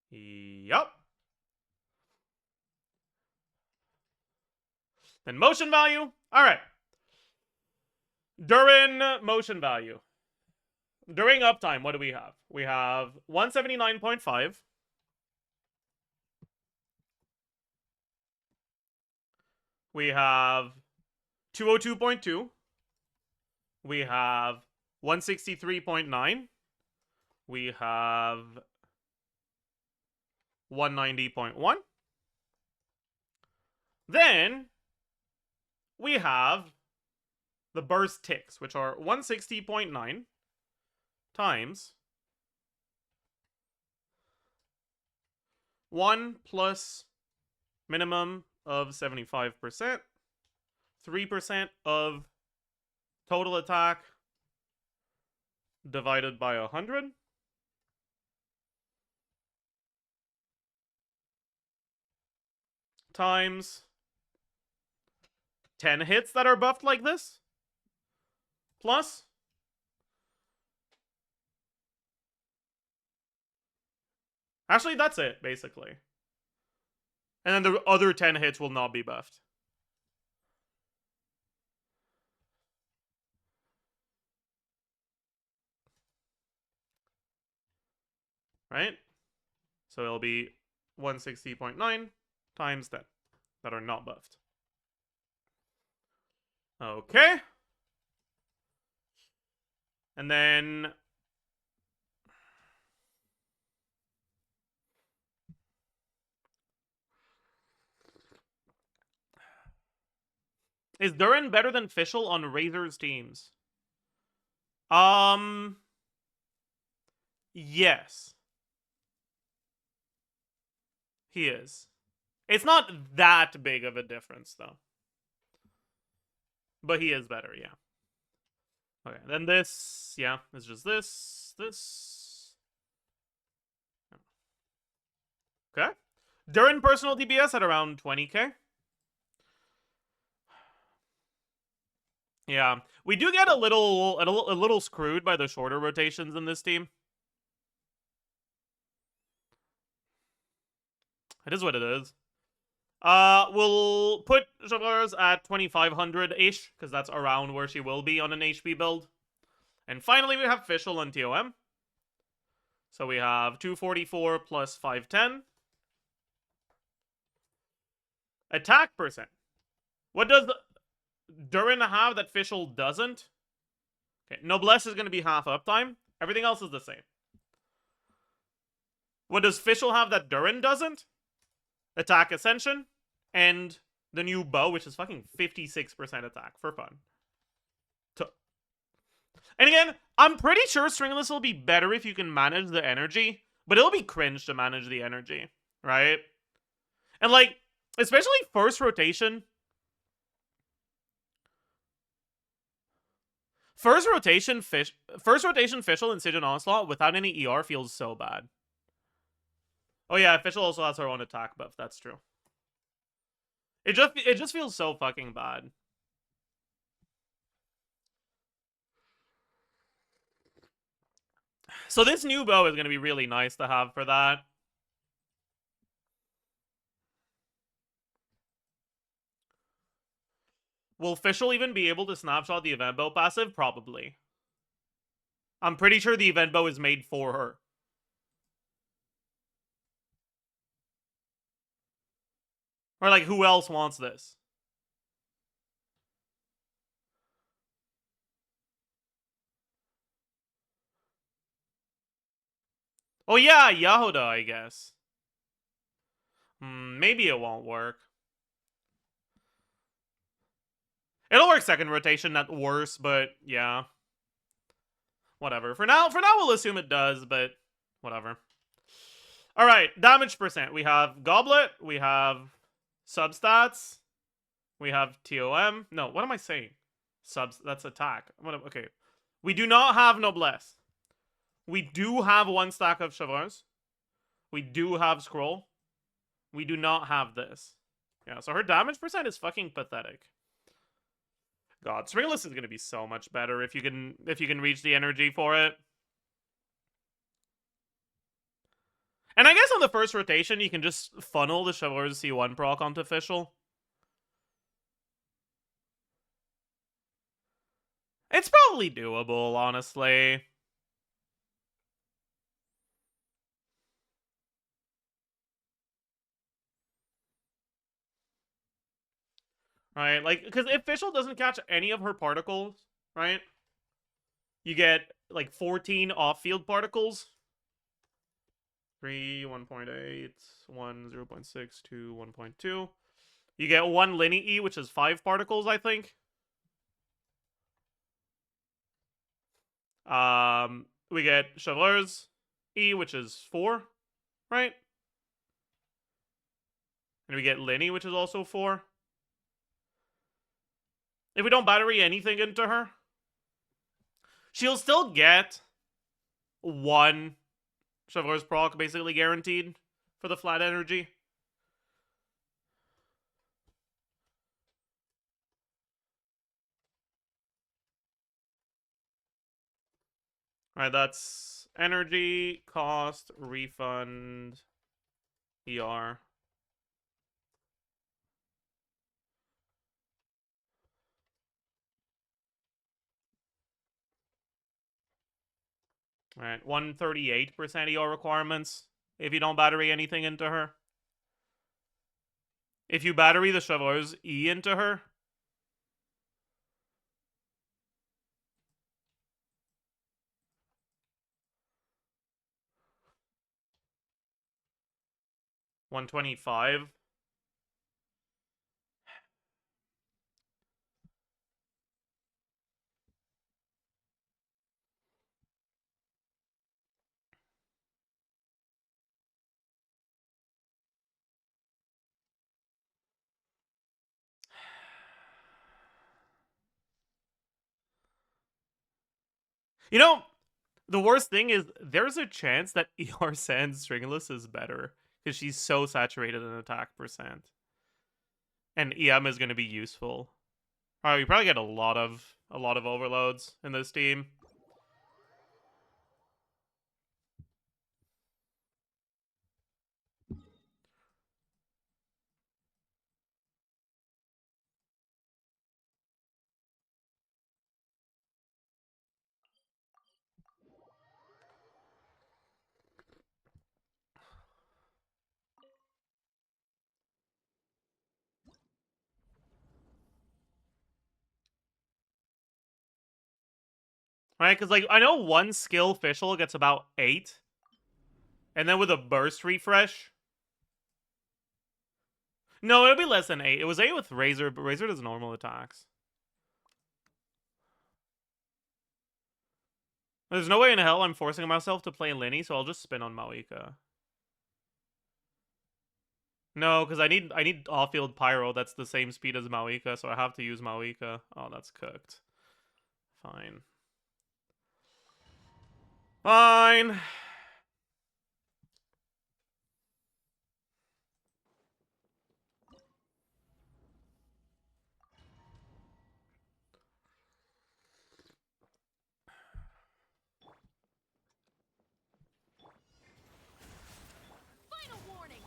Yup. Then motion value. All right. During motion value. During uptime, what do we have? We have 179.5. We have 202.2. We have 163.9. We have 190.1. Then we have the burst ticks, which are 160.9 times 1 plus minimum of 75%, 3% of total attack divided by 100. Times 10 hits that are buffed like this. Plus actually, that's it, basically. And then the other 10 hits will not be buffed. Right? So it'll be 160.9 times 10 that are not buffed. Okay. And then is Durin better than Fischl on Razor's teams? Yes. He is. It's not that big of a difference, though. But he is better, yeah. Okay, then this, yeah, it's just this. Okay. Durin personal DPS at around 20k. Yeah, we do get a little screwed by the shorter rotations in this team. It is what it is. We'll put Javar's at 2500-ish, because that's around where she will be on an HP build. And finally, we have Fischl on TOM. So we have 244 plus 510. Attack percent. What does Durin have that Fischl doesn't? Okay, Noblesse is going to be half uptime. Everything else is the same. What does Fischl have that Durin doesn't? Attack Ascension, and the new bow, which is fucking 56% attack, for fun. And again, I'm pretty sure Stringless will be better if you can manage the energy, but it'll be cringe to manage the energy, right? And like, especially first rotation. First rotation Fischl and Sigil Onslaught without any ER feels so bad. Oh yeah, Fischl also has her own attack buff, that's true. It just feels so fucking bad. So this new bow is going to be really nice to have for that. Will Fischl even be able to snapshot the event bow passive? Probably. I'm pretty sure the event bow is made for her. Or like, who else wants this? Oh yeah, Yahoda, I guess. Maybe it won't work. It'll work second rotation at worst, but yeah. Whatever. For now we'll assume it does, but whatever. Alright, damage percent. We have Goblet, we have substats, we have TOM. No, what am I saying? That's attack. Okay. We do not have Noblesse. We do have one stack of Chavars. We do have Scroll. We do not have this. Yeah, so her damage percent is fucking pathetic. God, Stringless is gonna be so much better if you can reach the energy for it. And I guess on the first rotation, you can just funnel the Chavar's C1 proc onto Fischl. It's probably doable, honestly. Right, like, because if Fischl doesn't catch any of her particles, right, you get, like, 14 off-field particles. 3, 1.8, 1, 0.6, 2, 1.2. You get 1 Linny E, which is 5 particles, I think. We get Chevreur's E, which is 4, right? And we get Linny, which is also 4. If we don't battery anything into her, she'll still get 1 Chevreur's proc, basically guaranteed, for the flat energy. Alright, that's energy, cost, refund, ER. Alright, 138% ER requirements if you don't battery anything into her. If you battery the Chevreur's E into her, $125. You know, the worst thing is there's a chance that ER Sans Stringless is better because she's so saturated in attack percent. And EM is going to be useful. All right, we probably get a lot of overloads in this team. Right, because like I know 1 skill Fischl gets about 8. And then with a burst refresh. No, it'll be less than 8. It was 8 with Razor, but Razor does normal attacks. There's no way in hell I'm forcing myself to play Linny, so I'll just spin on Mawika. No, because I need off-field Pyro that's the same speed as Mawika, so I have to use Mawika. Oh, that's cooked. Fine. Fine. Final warning.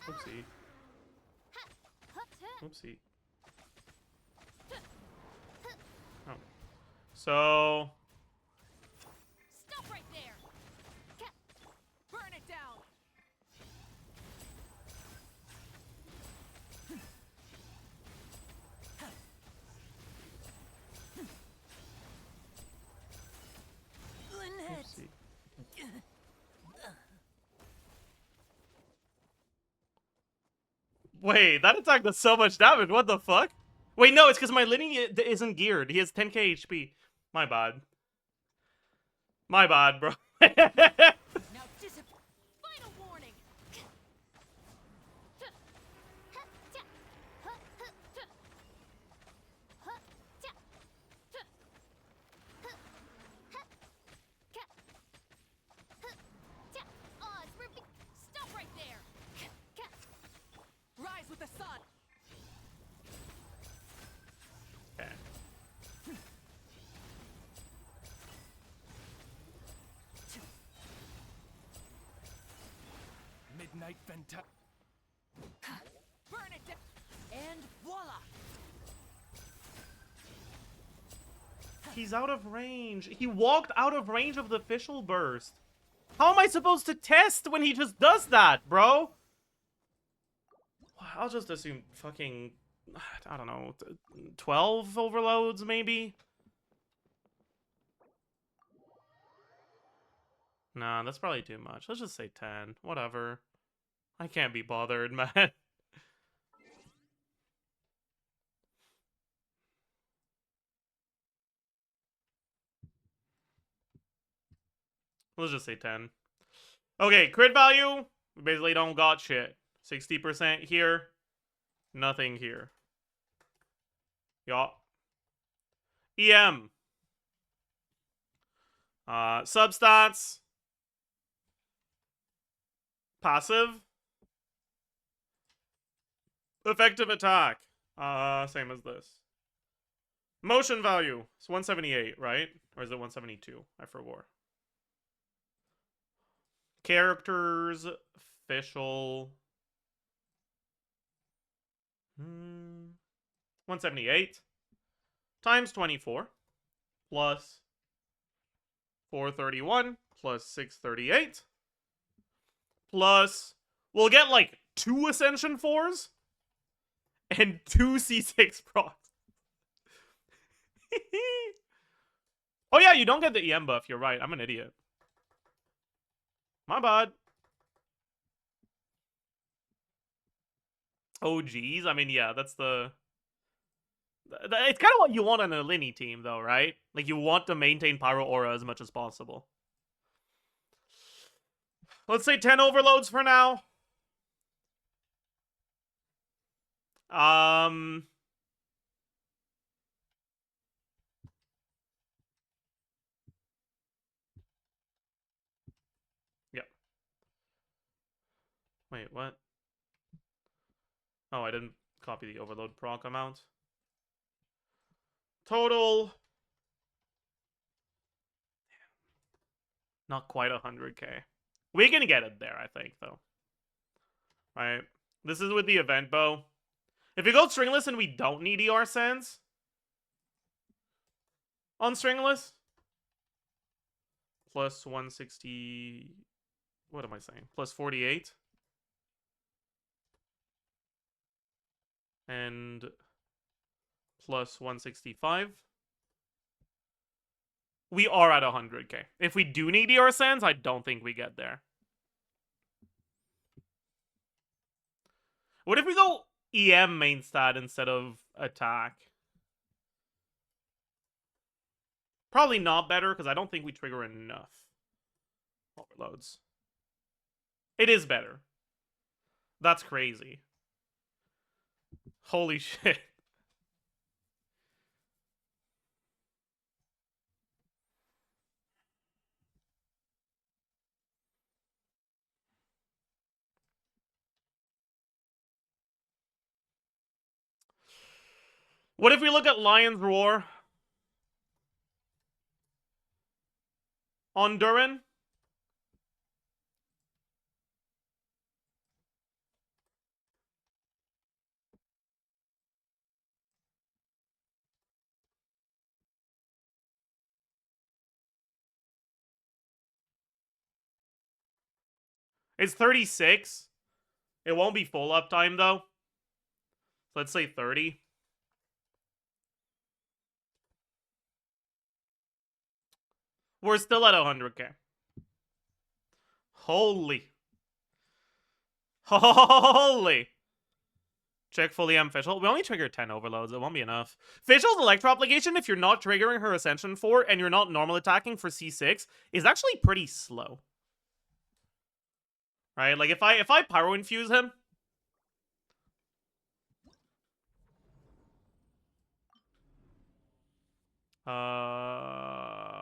Oopsie. Oopsie. Oh. So... Stop right there. Burn it down. Oopsie. Wait, that attack does so much damage. What the fuck? Wait, no, it's because my Linny isn't geared. He has 10k HP. My bad. My bad, bro. Now final warning. Stop right there. Rise with the sun. Okay. Midnight Venta. Burn it down. And voila. He's out of range. He walked out of range of the official burst. How am I supposed to test when he just does that, bro? I'll just assume fucking, I don't know, 12 overloads maybe? Nah, that's probably too much. Let's just say 10. Whatever. I can't be bothered, man. Let's just say 10. Okay, crit value. We basically don't got shit. 60% here. Nothing here. Yup. EM. Substats. Passive. Effective attack. Same as this. Motion value. It's 178, right? Or is it 172? I forgot. Characters. Official. 178 times 24 plus 431 plus 638 plus we'll get like 2 Ascension 4s and 2 C6 procs. Oh yeah, you don't get the EM buff. You're right. I'm an idiot. My bad. Oh geez. I mean, yeah, that's the... It's kind of what you want on a Linny team, though, right? Like, you want to maintain Pyro Aura as much as possible. Let's say 10 overloads for now. Yep. Wait, what? Oh, I didn't copy the overload proc amount. Total. Not quite 100k. We can get it there, I think, though. Right? This is with the event bow. If we go stringless and we don't need ER Sands on stringless, plus 160... What am I saying? Plus 48. And plus 165. We are at 100k. If we do need ER Sands, I don't think we get there. What if we go EM main stat instead of attack? Probably not better, because I don't think we trigger enough overloads. It is better. That's crazy. Holy shit. What if we look at Lion's Roar on Durin? It's 36. It won't be full uptime, though. Let's say 30. We're still at 100k. Holy. Holy. Check fully M Fischl. We only trigger 10 overloads. It won't be enough. Fischl's Electro Obligation, if you're not triggering her Ascension 4 and you're not normal attacking for C6, is actually pretty slow. Right? Like, if I Pyro Infuse him...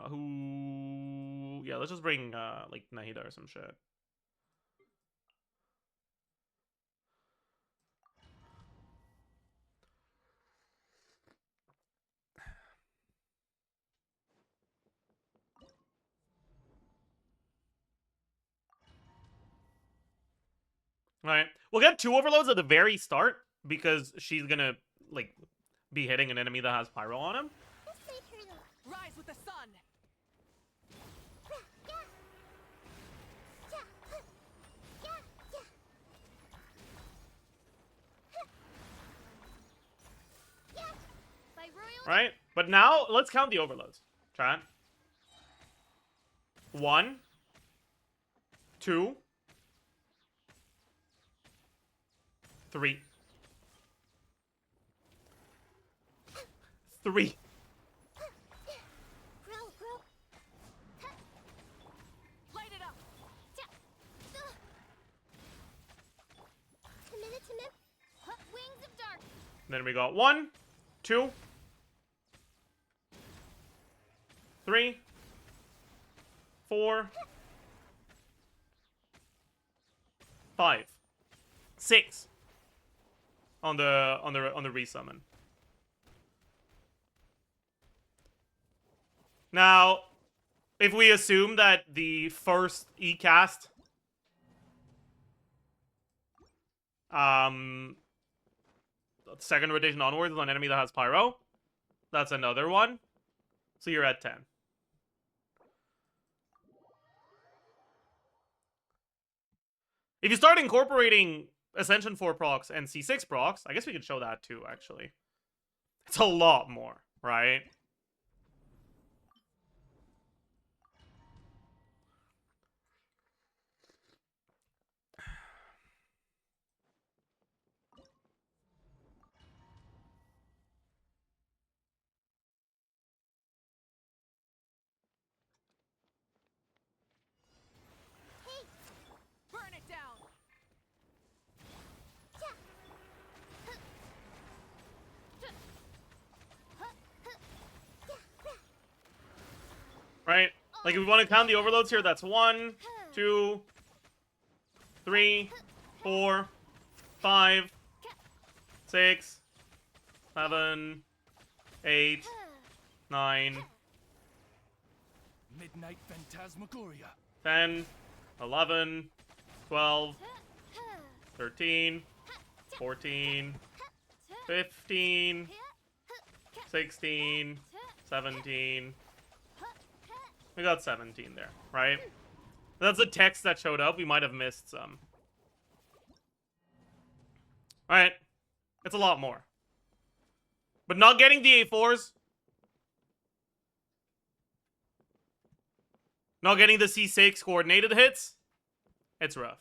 Who... Yeah, let's just bring, like, Nahida or some shit. Alright. We'll get 2 overloads at the very start, because she's gonna, like, be hitting an enemy that has Pyro on him. Rise with the sun. Right? But now, let's count the overloads. Chat. 1, 2, 3. 3. Grow, grow. Light it up. Timid. Wings of dark. Then we got 1, 2, 3, 4, 5, 6 on the resummon. Now, if we assume that the first E-cast second rotation onwards is an enemy that has pyro, that's another one. So you're at 10. If you start incorporating Ascension 4 procs and C6 procs, I guess we could show that too, actually. It's a lot more, right? Burn it down. Right? Like, if we want to count the overloads here, that's 1, 2, 3, 4, 5, 6, 7, 8, 9, Midnight Phantasmagoria. 10, 11, 12, 13, 14, 15, 16, 17. We got 17 there, right? That's the text that showed up. We might have missed some. Alright. It's a lot more. But not getting the A4s. Not getting the C6 coordinated hits. It's rough.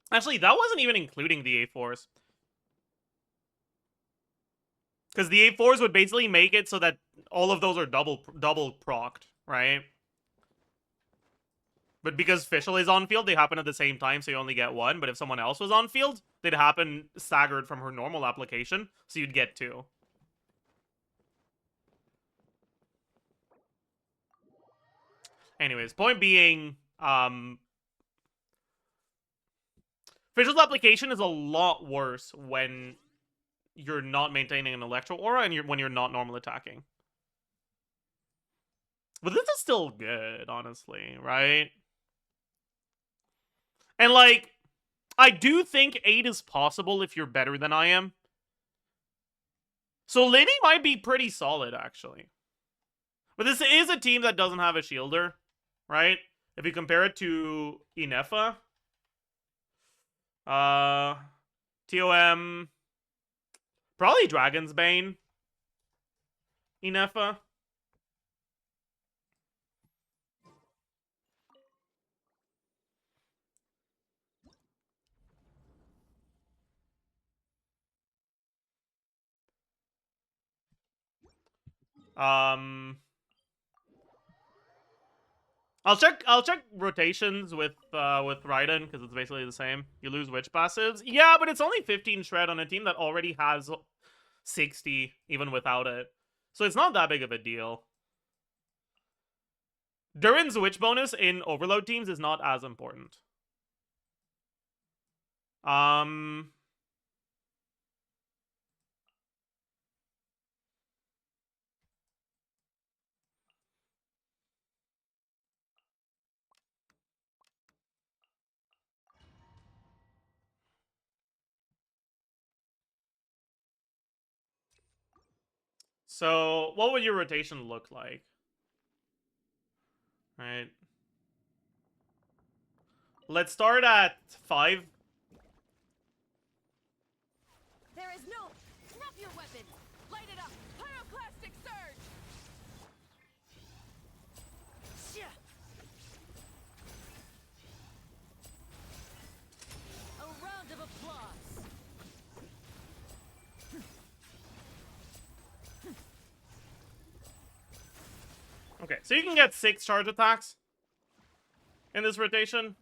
Actually, that wasn't even including the A4s. Because the A4s would basically make it so that all of those are double procced, right? But because Fischl is on field, they happen at the same time, so you only get 1. But if someone else was on field, they'd happen staggered from her normal application, so you'd get 2. Anyways, point being, Fischl's application is a lot worse when you're not maintaining an Electro Aura and when you're not normal attacking. But this is still good, honestly, right? And, like, I do think 8 is possible if you're better than I am. So Liddy might be pretty solid, actually. But this is a team that doesn't have a shielder, right? If you compare it to Inefa. TOM. Probably Dragon's Bane. Inefa. I'll check rotations with Raiden, because it's basically the same. You lose witch passives. Yeah, but it's only 15 shred on a team that already has 60, even without it. So it's not that big of a deal. Durin's witch bonus in overload teams is not as important. So, what would your rotation look like? Right. Let's start at 5. There's no... Drop your weapon! Light it up! Pyroclastic surge! Shia. A round of applause! Okay, so you can get 6 charge attacks in this rotation.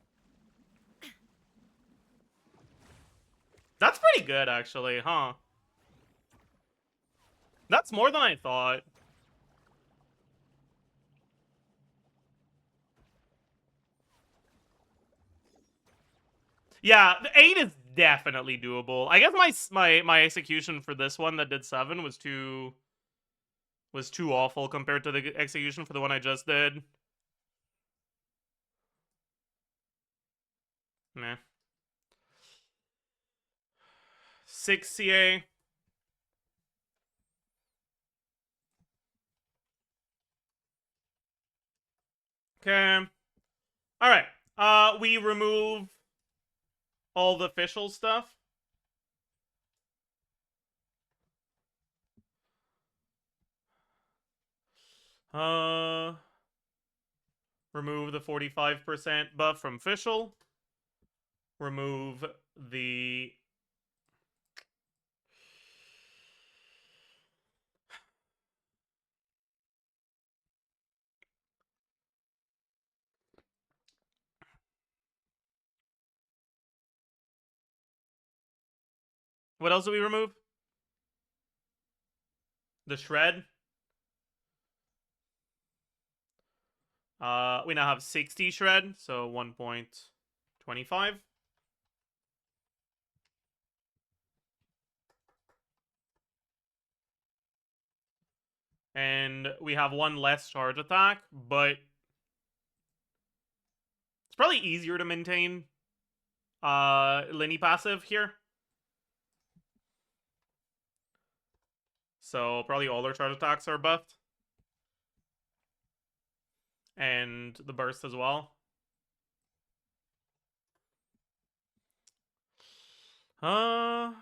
That's pretty good, actually, huh? That's more than I thought. Yeah, the 8 is definitely doable. I guess my execution for this one that did 7 was too awful compared to the execution for the one I just did. Meh. 6 CA. Okay. Alright. We remove all the official stuff. Remove the 45% buff from official. Remove the... What else do we remove? The shred. We now have 60 shred, so 1.25. And we have 1 less charge attack, but it's probably easier to maintain Linny passive here. So probably all our charge attacks are buffed. And the burst as well. Yeah,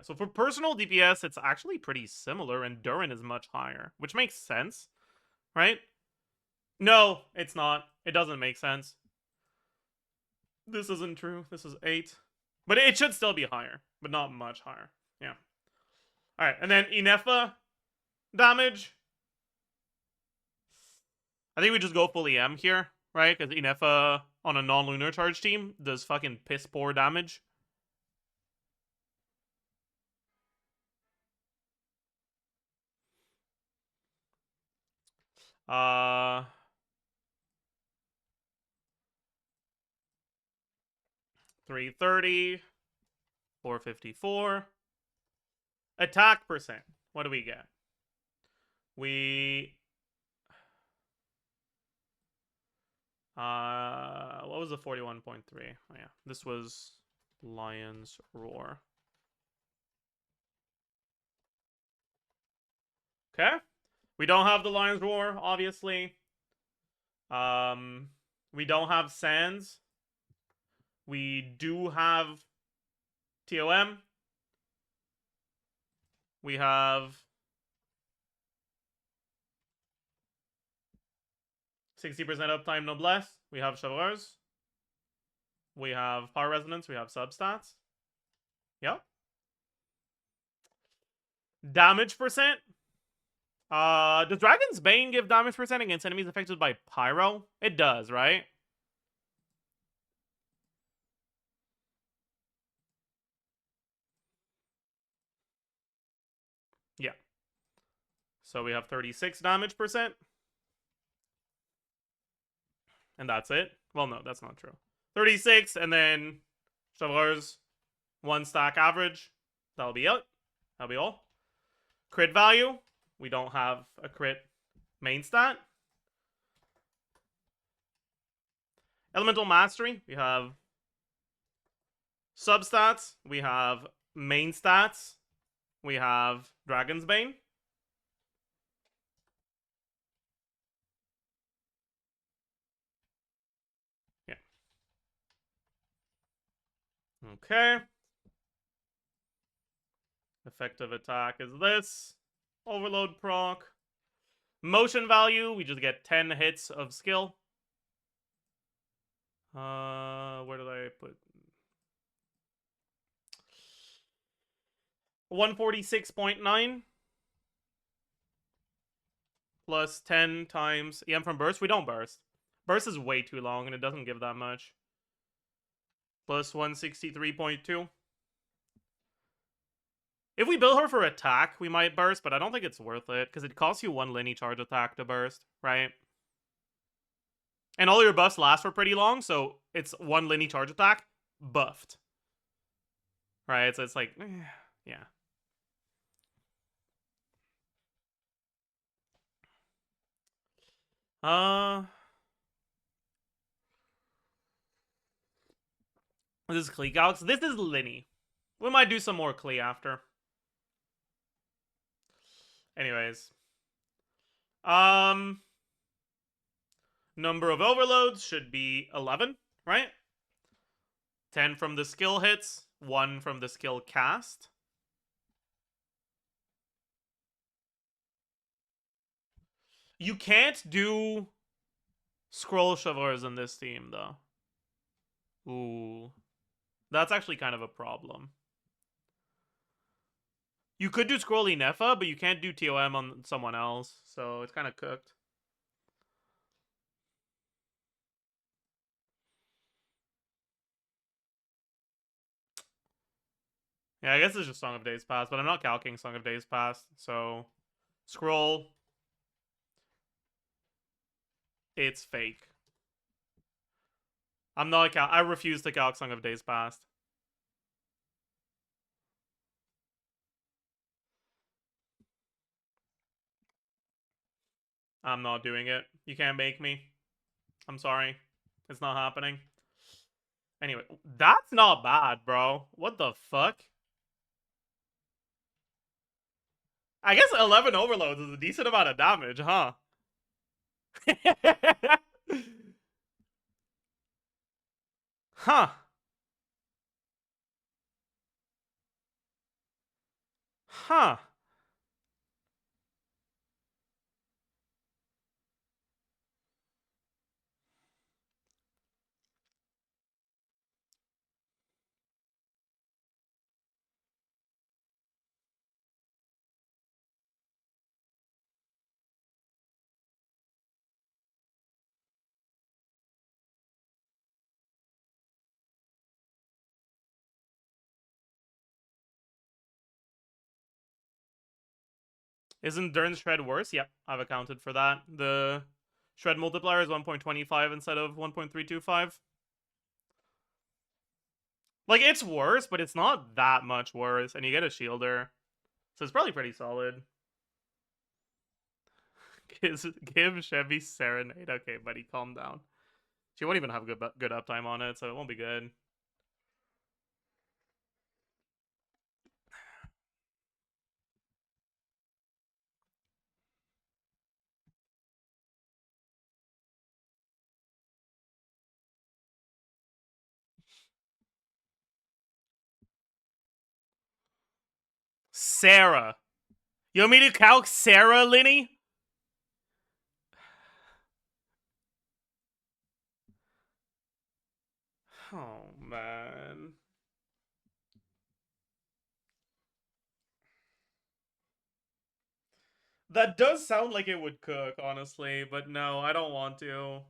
so for personal DPS, it's actually pretty similar, and Durin is much higher, which makes sense, right? No, it's not. It doesn't make sense. This isn't true. This is 8. But it should still be higher, but not much higher. Yeah. Alright, and then Inefa damage. I think we just go full EM here, right? Because Inefa on a non-lunar charge team does fucking piss poor damage. Uh... 330. 454. Attack percent. What do we get? We... what was the 41.3? Oh, yeah. This was Lion's Roar. Okay. We don't have the Lion's Roar, obviously. We don't have Sands. We do have TOM. We have 60% uptime noblesse. We have Chevreuse. We have Power Resonance. We have Substats. Yep. Damage percent. Does Dragon's Bane give damage percent against enemies affected by Pyro? It does, right? Yeah. So we have 36 damage percent. And that's it. Well, no, that's not true. 36, and then Chevreuse 1 stack average. That'll be it. That'll be all. Crit value. We don't have a crit main stat. Elemental Mastery. We have substats. We have main stats. We have Dragon's Bane. Okay. Effective attack is this. Overload proc. Motion value, we just get 10 hits of skill. Where did I put? 146.9 plus 10 times EM from burst. We don't burst. Burst is way too long and it doesn't give that much. Plus 163.2. If we build her for attack, we might burst, but I don't think it's worth it because it costs you 1 linear charge attack to burst, right? And all your buffs last for pretty long, so it's 1 linear charge attack buffed. Right? So it's like, yeah. This is Klee Galax. This is Linny. We might do some more Klee after. Anyways. Number of overloads should be 11, right? 10 from the skill hits, 1 from the skill cast. You can't do scroll shovers in this team, though. Ooh. That's actually kind of a problem. You could do Scrolly Nefa, but you can't do TOM on someone else, so it's kind of cooked. Yeah, I guess it's just Song of Days Past, but I'm not calcing Song of Days Past, so scroll. It's fake. I'm not I refuse to calc Song of Days Past. I'm not doing it. You can't make me. I'm sorry. It's not happening. Anyway, that's not bad, bro. What the fuck? I guess 11 overloads is a decent amount of damage, huh? Huh. Huh. Isn't Dern's Shred worse? Yep, I've accounted for that. The Shred multiplier is 1.25 instead of 1.325. Like, it's worse, but it's not that much worse, and you get a shielder. So it's probably pretty solid. Give Chevy Serenade. Okay, buddy, calm down. She won't even have good uptime on it, so it won't be good. Sarah. You want me to calc Sarah, Linny? Oh, man. That does sound like it would cook, honestly, but no, I don't want to.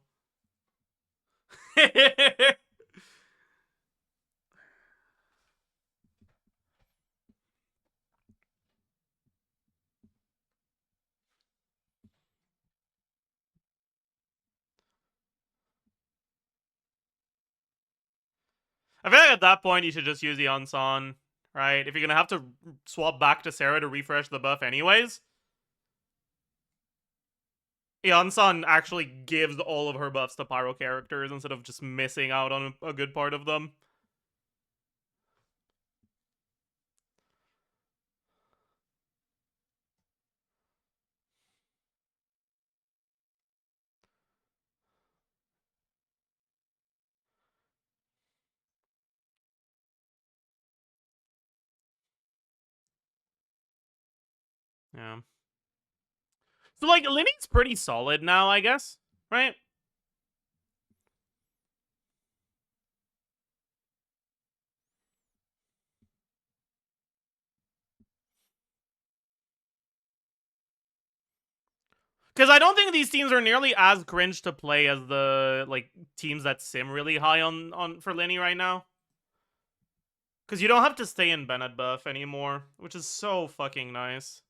I feel like at that point you should just use the Unson, right? If you're gonna have to swap back to Sarah to refresh the buff anyways, Yansan actually gives all of her buffs to Pyro characters instead of just missing out on a good part of them. Yeah. So, like, Linny's pretty solid now, I guess, right? Because I don't think these teams are nearly as cringe to play as the, like, teams that sim really high on for Linny right now. Because you don't have to stay in Bennett buff anymore, which is so fucking nice.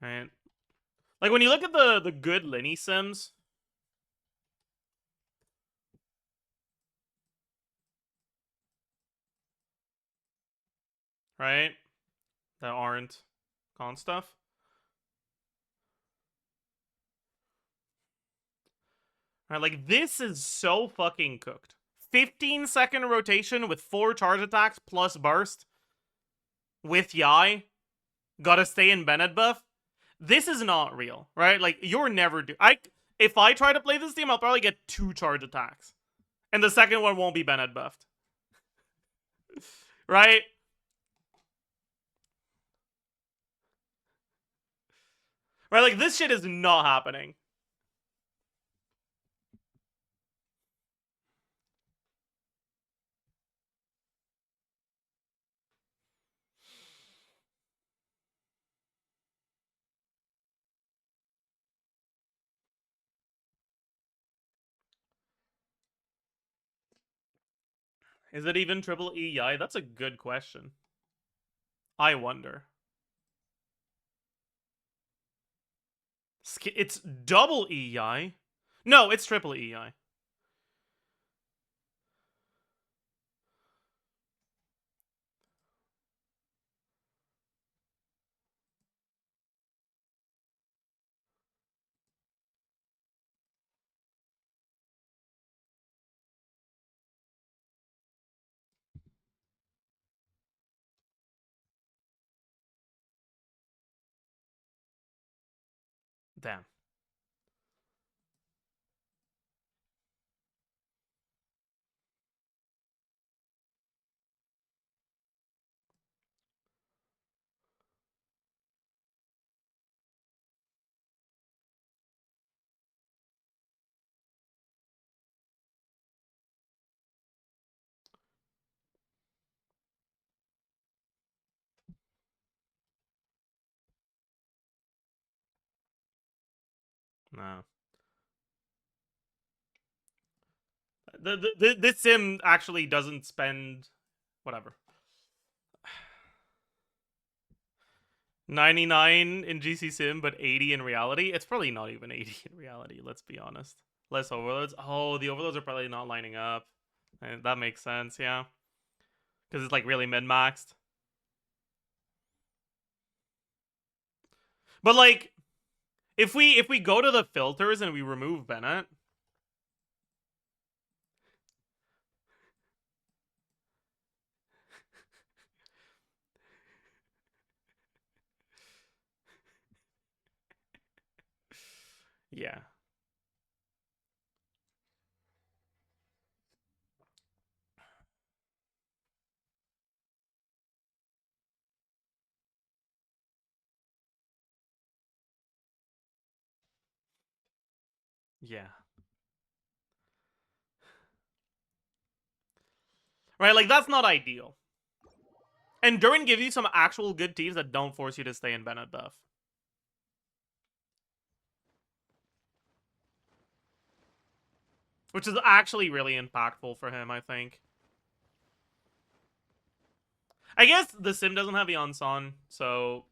Right? Like, when you look at the good Linny sims, right? That aren't con stuff. Right, like, this is so fucking cooked. 15-second rotation with 4 charge attacks plus burst with Yai. Gotta stay in Bennett buff. This is not real, right? Like, you're never if I try to play this team, I'll probably get 2 charge attacks. And the second one won't be Bennett buffed. Right? Right, like, this shit is not happening. Is it even triple EI? That's a good question. I wonder. It's double EI? No, it's triple EI. Damn. No. This sim actually doesn't spend whatever 99 in GC sim, but 80 in reality. It's probably not even 80 in reality. Let's be honest. Less overloads. Oh, the overloads are probably not lining up. And that makes sense. Yeah, because it's like really min maxed. But like, if we go to the filters and we remove Bennett. Yeah. Yeah. Right, like, that's not ideal. And Durin gives you some actual good teams that don't force you to stay in Bennett buff. Which is actually really impactful for him, I think. I guess the sim doesn't have Yonsan, so...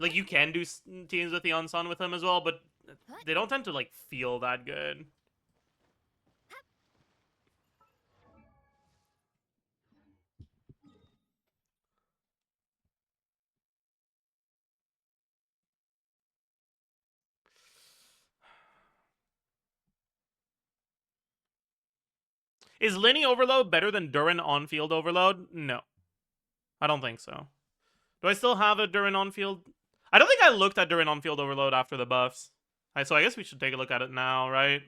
Like, you can do teams with Yonsan with him as well, but they don't tend to, like, feel that good. Is Linny Overload better than Durin on-field Overload? No. I don't think so. Do I still have a Durin on-field? I don't think I looked at Durin on-field Overload after the buffs. So I guess we should take a look at it now, right?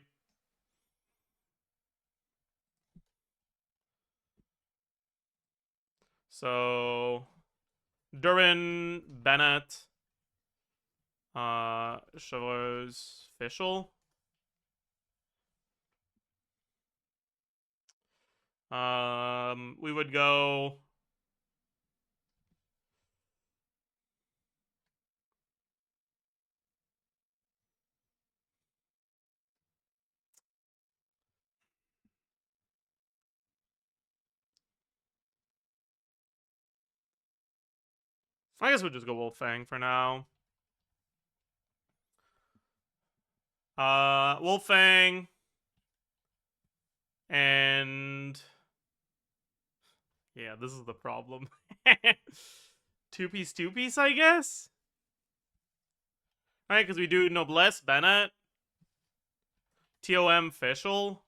So Durin, Bennett, Chevaliers, Fischl. We would go. I guess we'll just go Wolfang for now. Wolfang. And yeah, this is the problem. Two-piece, I guess? Alright, because we do Noblesse, Bennett. TOM, Fischl.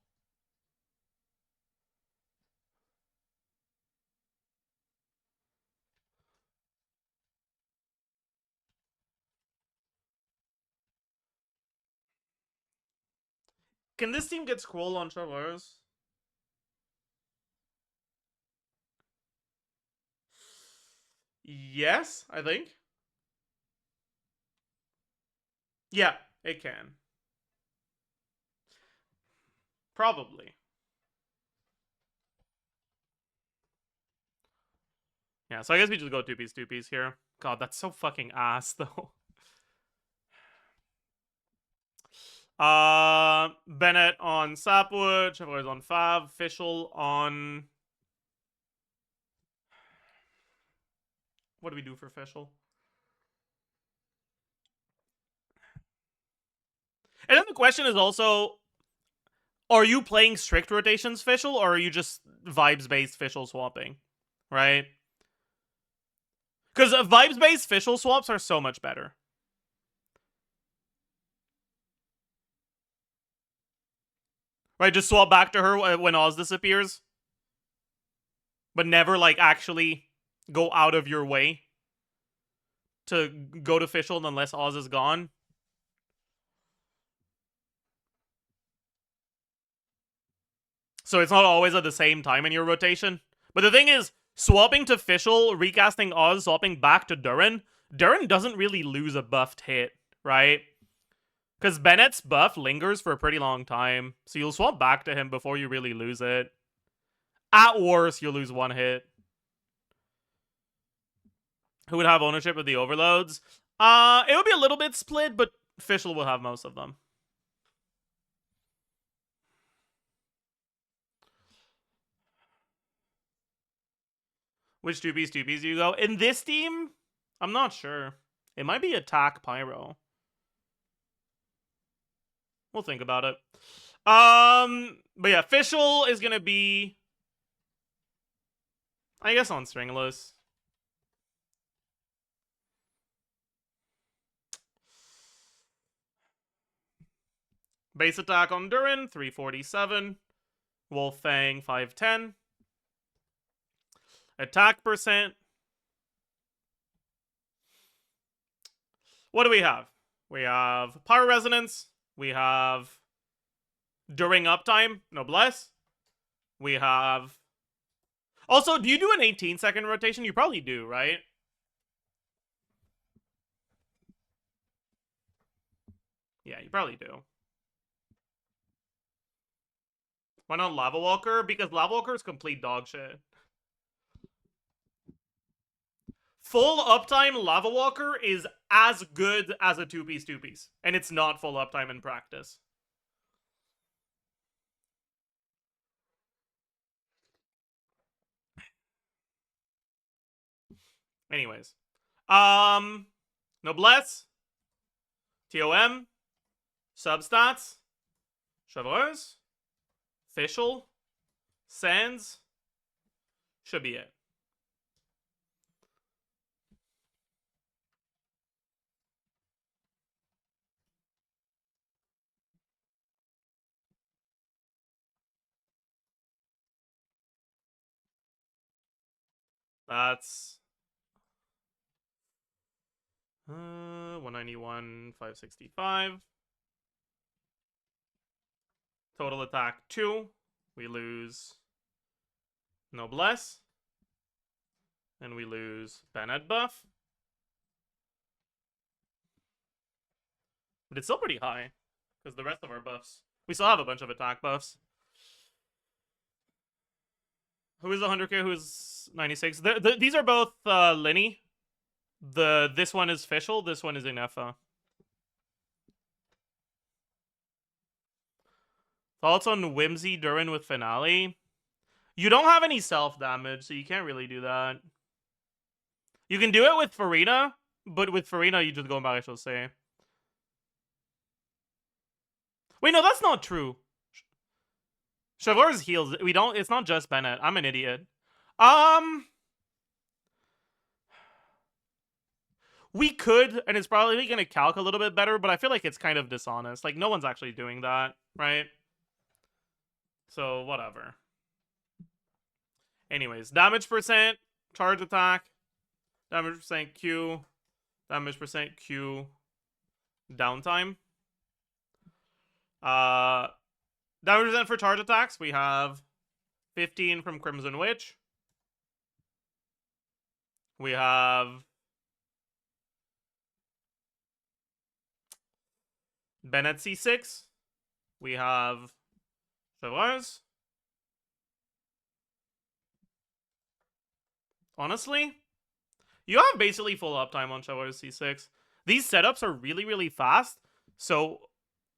Can this team get scroll on Traverse? Yes, I think. Yeah, it can. Probably. Yeah, so I guess we just go two-piece here. God, that's so fucking ass, though. Bennett on Sapwood, Chevaliers on Fav, Fischl on... What do we do for Fischl? And then the question is also, are you playing strict rotations Fischl, or are you just vibes-based Fischl swapping? Right? Because vibes-based Fischl swaps are so much better. Right, just swap back to her when Oz disappears. But never, like, actually go out of your way to go to Fischl unless Oz is gone. So it's not always at the same time in your rotation. But the thing is, swapping to Fischl, recasting Oz, swapping back to Durin, Durin doesn't really lose a buffed hit, right? Because Bennett's buff lingers for a pretty long time, so you'll swap back to him before you really lose it. At worst, you'll lose one hit. Who would have ownership of the overloads? It would be a little bit split, but Fischl will have most of them. Which two-piece do you go? In this team, I'm not sure. It might be attack Pyro. We'll think about it. But yeah, Fischl is gonna be, I guess, on Stringless. Base attack on Durin, 347. Wolfang, 510. Attack percent. What do we have? We have Pyro Resonance. We have During Uptime, Noblesse. We have... Also, do you do an 18-second rotation? You probably do, right? Yeah, you probably do. Why not Lava Walker? Because Lava Walker is complete dog shit. Full uptime Lava Walker is as good as a two-piece. And it's not full uptime in practice. Anyways. Noblesse. TOM. Substats. Chevaliers. Fischl. Sands. Should be it. That's 191, 565. Total attack 2. We lose Noblesse. And we lose Bennett buff. But it's still pretty high. Because the rest of our buffs. We still have a bunch of attack buffs. Who is 100k? Who is 96? These are both Linny. This one is Fischl. This one is Inefa. Thoughts on Whimsy Durin with Finale? You don't have any self-damage, so you can't really do that. You can do it with Farina, but with Farina, you just go Maréchal say. Wait, no, that's not true. Chevreuse heals. We don't. It's not just Bennett. I'm an idiot. We could, and it's probably going to calc a little bit better, but I feel like it's kind of dishonest. Like, no one's actually doing that, right? So, whatever. Anyways, damage percent, charge attack, damage percent Q, damage percent Q, downtime. Damage percent for charge attacks, we have 15 from Crimson Witch. We have Bennett C6. We have Chevreuse. Honestly, you have basically full uptime on Chevreuse C6. These setups are really, really fast. So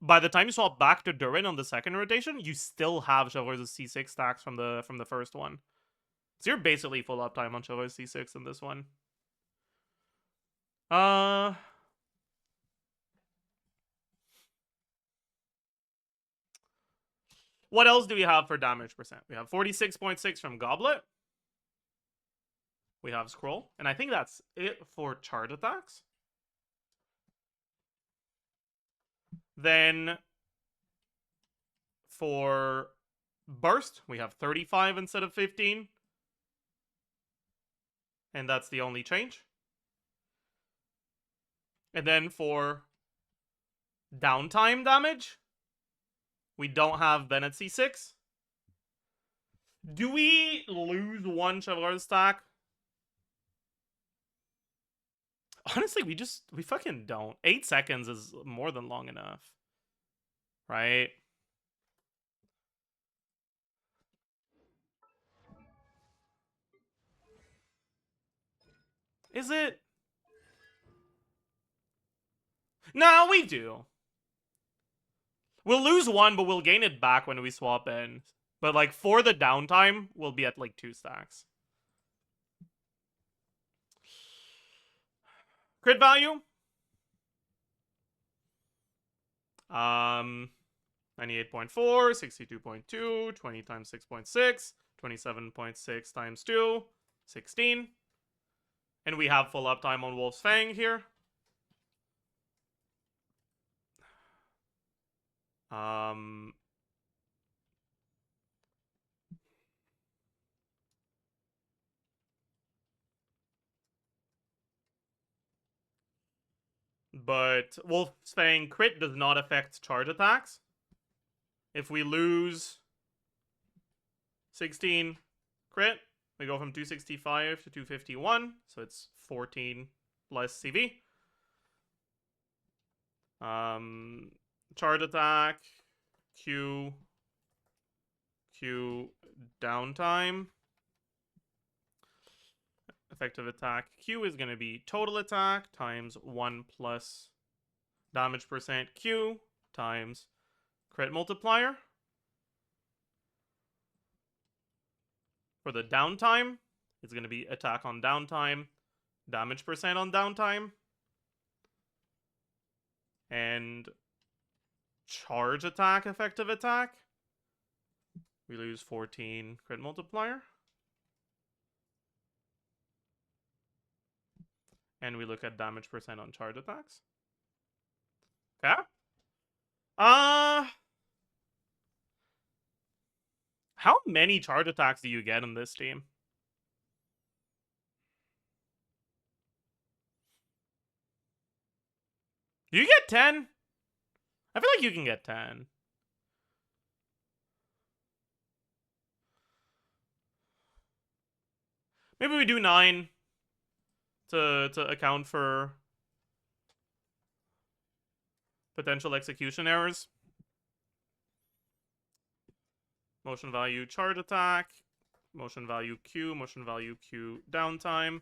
by the time you swap back to Durin on the second rotation, you still have Chevreuse C6 stacks from the first one. So you're basically full uptime on Chevreuse C6 in this one. What else do we have for damage percent? We have 46.6 from Goblet. We have Scroll. And I think that's it for charge attacks. Then for Burst, we have 35 instead of 15. And that's the only change. And then for downtime damage, we don't have Bennett C6. Do we lose one Chevreuse stack? Honestly, we fucking don't. 8 seconds is more than long enough. Right? Is it? No, we do. We'll lose one, but we'll gain it back when we swap in. But, like, for the downtime, we'll be at, like, 2 stacks. Crit value? 98.4, 62.2, 20 times 6.6, 27.6 times 2, 16. And we have full uptime on Wolf's Fang here. But Wolf's Fang crit does not affect charge attacks. If we lose 16 crit, we go from 265 to 251, so it's 14 less CV. Charge attack, Q downtime. Effective attack Q is going to be total attack times 1 plus damage percent Q times crit multiplier. For the downtime, it's going to be attack on downtime, damage percent on downtime, and charge attack effective attack. We lose 14 crit multiplier. And we look at damage percent on charge attacks. Okay. How many charge attacks do you get in this team? Do you get 10? I feel like you can get 10. Maybe we do 9 to account for potential execution errors. Motion value charge attack. Motion value Q. Motion value Q downtime.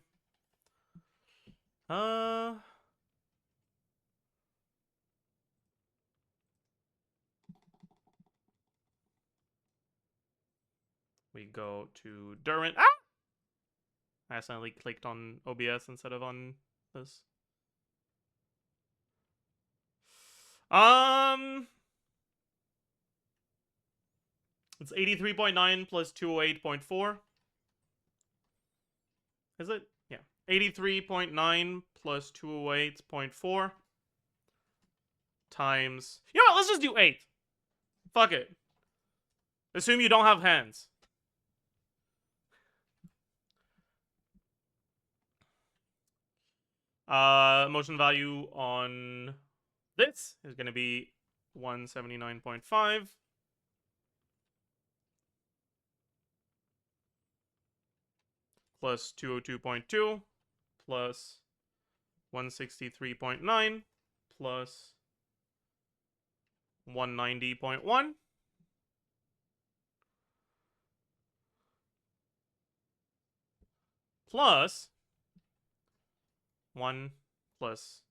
We go to Durant. Ah! I accidentally clicked on OBS instead of on this. It's 83.9 plus 208.4. Is it? Yeah. 83.9 plus 208.4 times... You know what? Let's just do 8. Fuck it. Assume you don't have hands. Motion value on this is going to be 179.5. Plus 202.2 plus 163.9 plus 190.1 plus 1 plus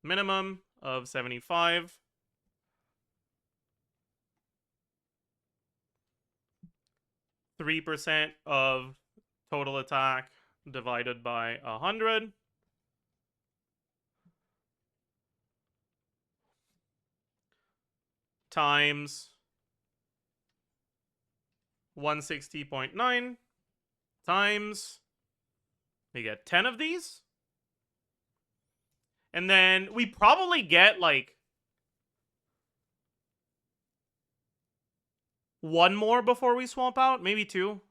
minimum of 75 3% of total attack divided by 100 times 160.9 times, we get 10 of these. And then we probably get like 1 more before we swap out, maybe 2.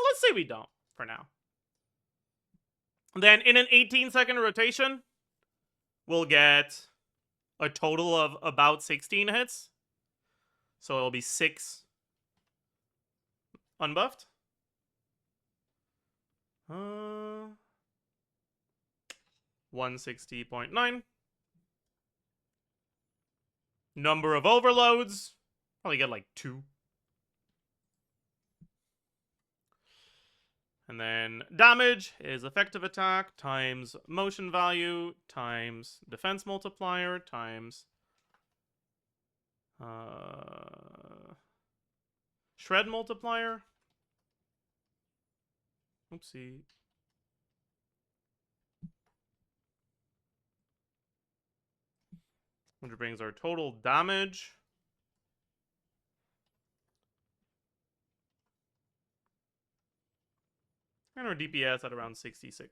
Let's say we don't for now. Then in an 18-second rotation, we'll get a total of about 16 hits. So it'll be 6 unbuffed. 160.9. Number of overloads. Probably get like 2. And then damage is effective attack times motion value times defense multiplier times shred multiplier. Oopsie. Which brings our total damage and our DPS at around 66k.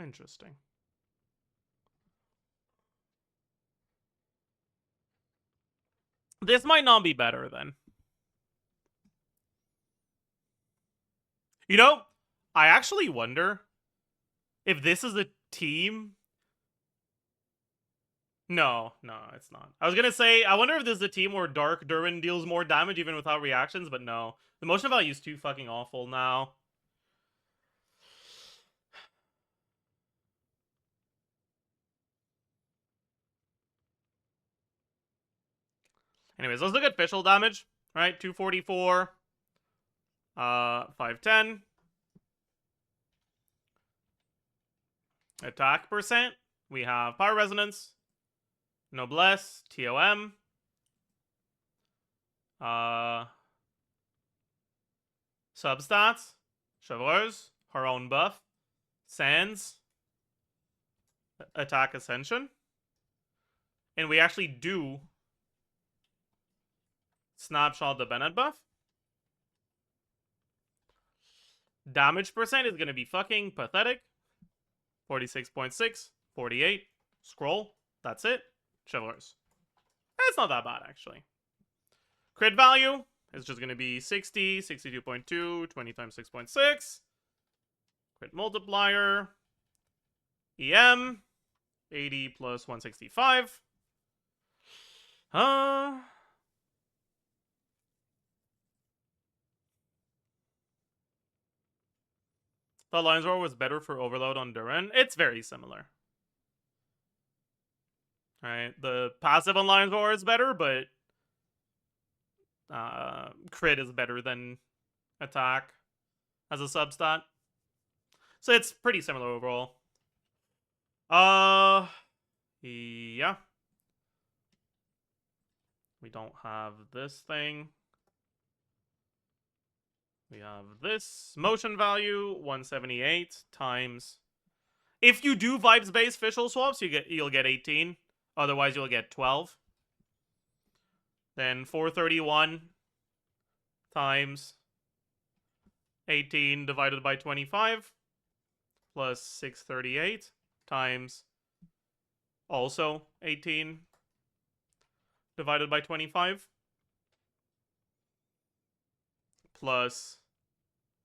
Interesting. This might not be better then. You know, I actually wonder if this is a team. No, it's not. I was gonna say, I wonder if this is a team where Dark Durin deals more damage even without reactions, but no. The motion value is too fucking awful now. Anyways, let's look at official damage. All right, 244. 510. Attack percent. We have Power Resonance, Noblesse, TOM. Substats. Chevreuse. Her own buff. Sands. Attack Ascension. And we actually do Snapshot the Bennett buff. Damage percent is going to be fucking pathetic. 46.6, 48. Scroll. That's it. Chivalrous. It's not that bad, actually. Crit value. is just going to be 60, 62.2, 20 times 6.6. Crit multiplier. EM. 80 plus 165. The Lion's Roar was better for Overload on Durin. It's very similar. Right, the passive on Lion's Roar is better, but crit is better than attack as a substat. So it's pretty similar overall. Yeah. We don't have this thing. We have this motion value, 178 times. If you do vibes-based official swaps, you'll get 18. Otherwise, you'll get 12. Then 431 times 18 divided by 25 plus 638 times also 18 divided by 25 plus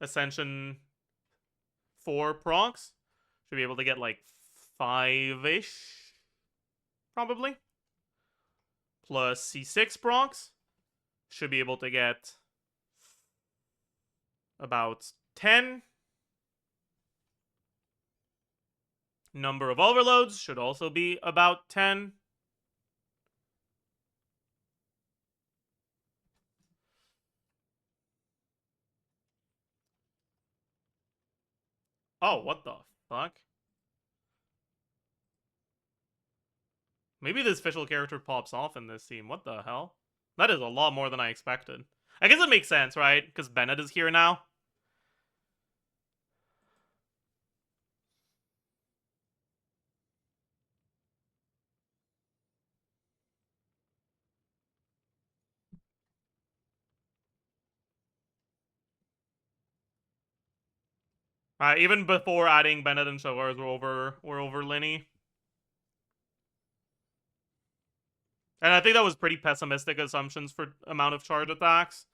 Ascension 4 procs. Should be able to get like 5-ish, probably. Plus C6 procs. Should be able to get about 10. Number of overloads should also be about 10. Oh, what the fuck? Maybe this official character pops off in this scene. What the hell? That is a lot more than I expected. I guess it makes sense, right? Because Bennett is here now. Even before adding Bennett and Showers, we're over Linny. And I think that was pretty pessimistic assumptions for amount of charge attacks.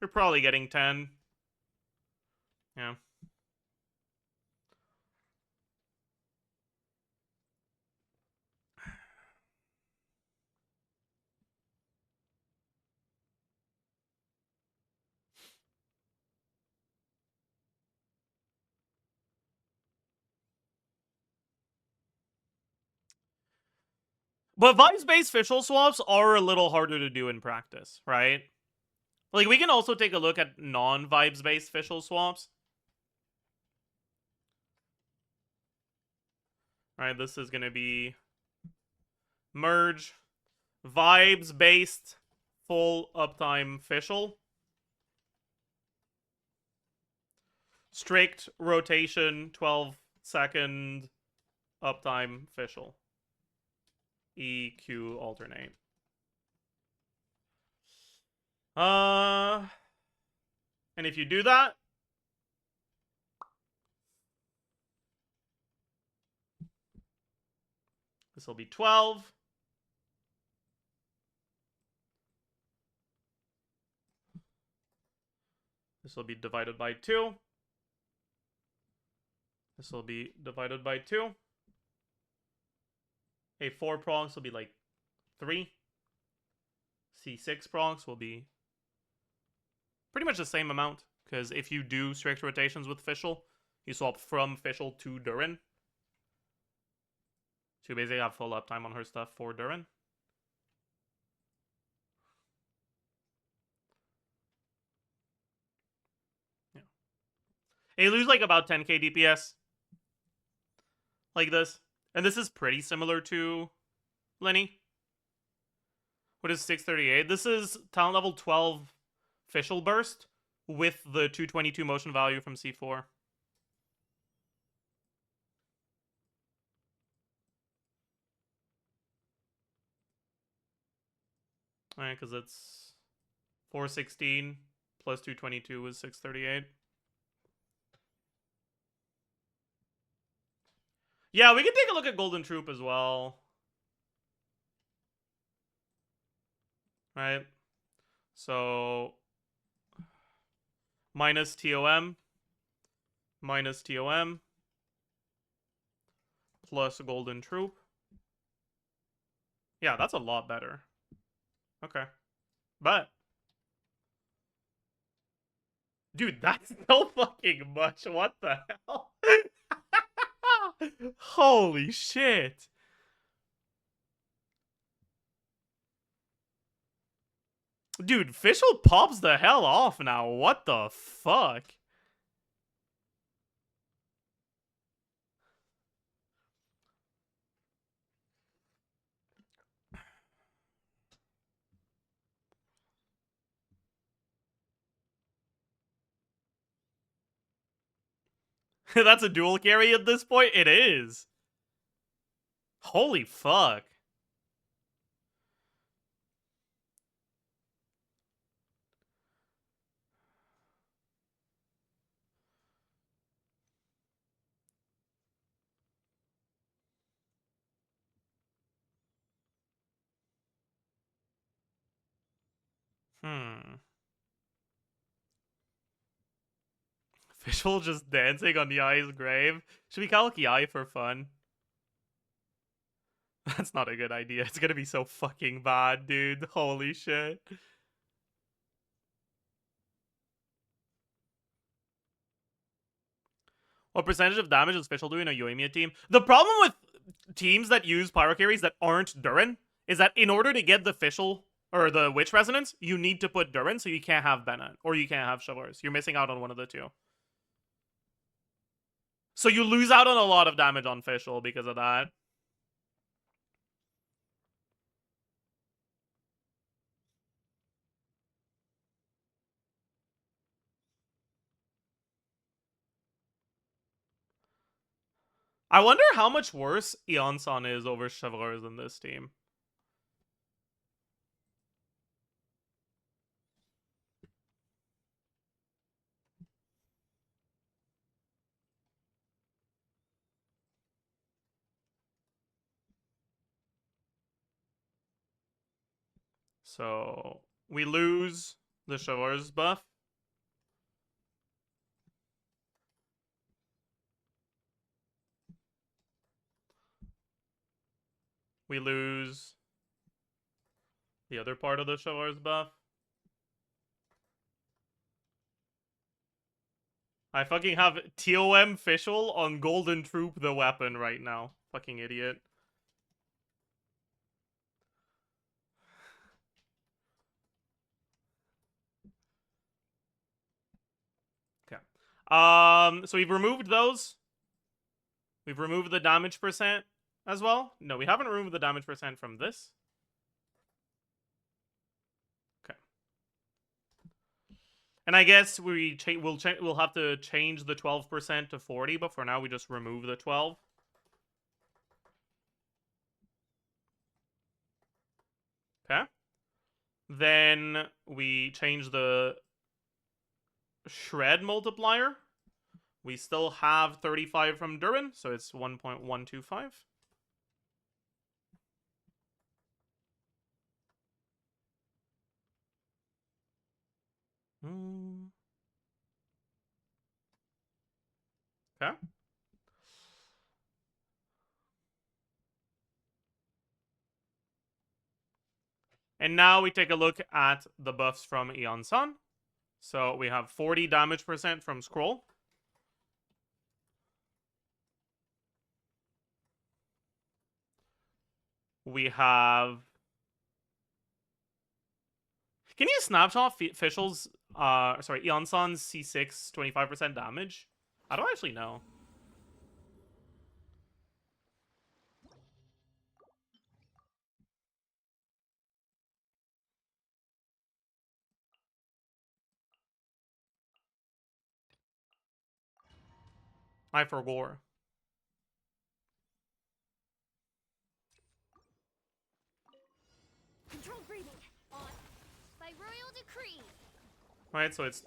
You're probably getting 10. Yeah. But vibes-based official swaps are a little harder to do in practice, right? Like, we can also take a look at non-vibes-based official swaps. Alright, this is going to be merge vibes-based full uptime official. Strict rotation 12-second uptime official. EQ alternate. And if you do that, this will be 12. This will be divided by 2. This will be divided by 2. A 4 prongs will be like 3. C6 prongs will be pretty much the same amount, because if you do strict rotations with official, you swap from official to Durin. So you basically have full uptime on her stuff for Durin. Yeah. And you lose like about 10k DPS. Like this. And this is pretty similar to Lenny. What is 638? This is talent level 12 official burst with the 222 motion value from C4. Alright, because it's 416 plus 222 is 638. Yeah, we can take a look at Golden Troop as well. Right? So, Minus TOM. Minus TOM. Plus Golden Troop. Yeah, that's a lot better. Okay. But... dude, that's so fucking much. What the hell? Holy shit. Dude, Fischl pops the hell off now. What the fuck? That's a dual carry at this point? It is. Holy fuck. Fischl just dancing on the eye's grave. Should we call the eye for fun? That's not a good idea. It's gonna be so fucking bad, dude. Holy shit. What percentage of damage is Fischl doing a Yoimiya team? The problem with teams that use pyro carries that aren't Durin is that in order to get the Fischl or the Witch Resonance, you need to put Durin, so you can't have Bennett or you can't have Chivalrous. You're missing out on one of the two. So you lose out on a lot of damage on Fischl because of that. I wonder how much worse Eonson is over Chivalrous in this team. So we lose the Chivalrous buff. We lose the other part of the Chivalrous buff. I fucking have TOM Fischl on Golden Troop the weapon right now. Fucking idiot. Okay. So we've removed those. We've removed the damage percent as well. No, we haven't removed the damage percent from this. Okay. And I guess we'll have to change the 12% to 40, but for now we just remove the 12. Okay. Then we change the shred multiplier. We still have 35 from Durin, so it's 1.125. Okay. And now we take a look at the buffs from Eonson. So we have 40 damage percent from Scroll. We have... Can you snapshot Fischl's, Eonson's C6 25% damage? I don't actually know. I forgot. Controlled breathing. On. By royal decree. Right, so it's...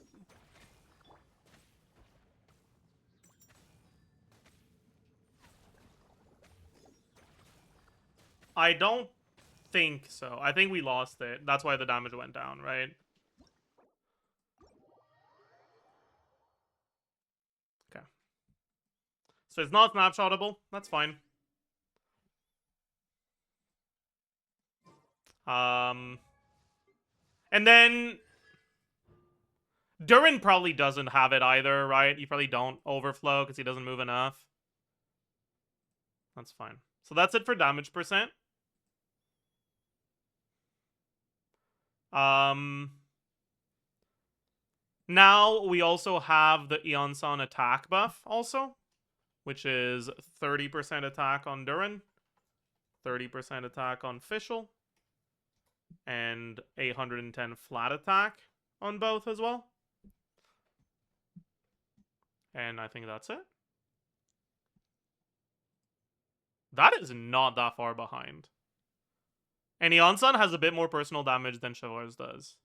I don't think so. I think we lost it. That's why the damage went down, right? So it's not snapshotable. That's fine. And then Durin probably doesn't have it either, right? You probably don't overflow because he doesn't move enough. That's fine. So that's it for damage percent. Now we also have the Eon-san attack buff also, which is 30% attack on Durin, 30% attack on Fischl, and 810 flat attack on both as well. And I think that's it. That is not that far behind. And Eon-san has a bit more personal damage than Chevaleur's does.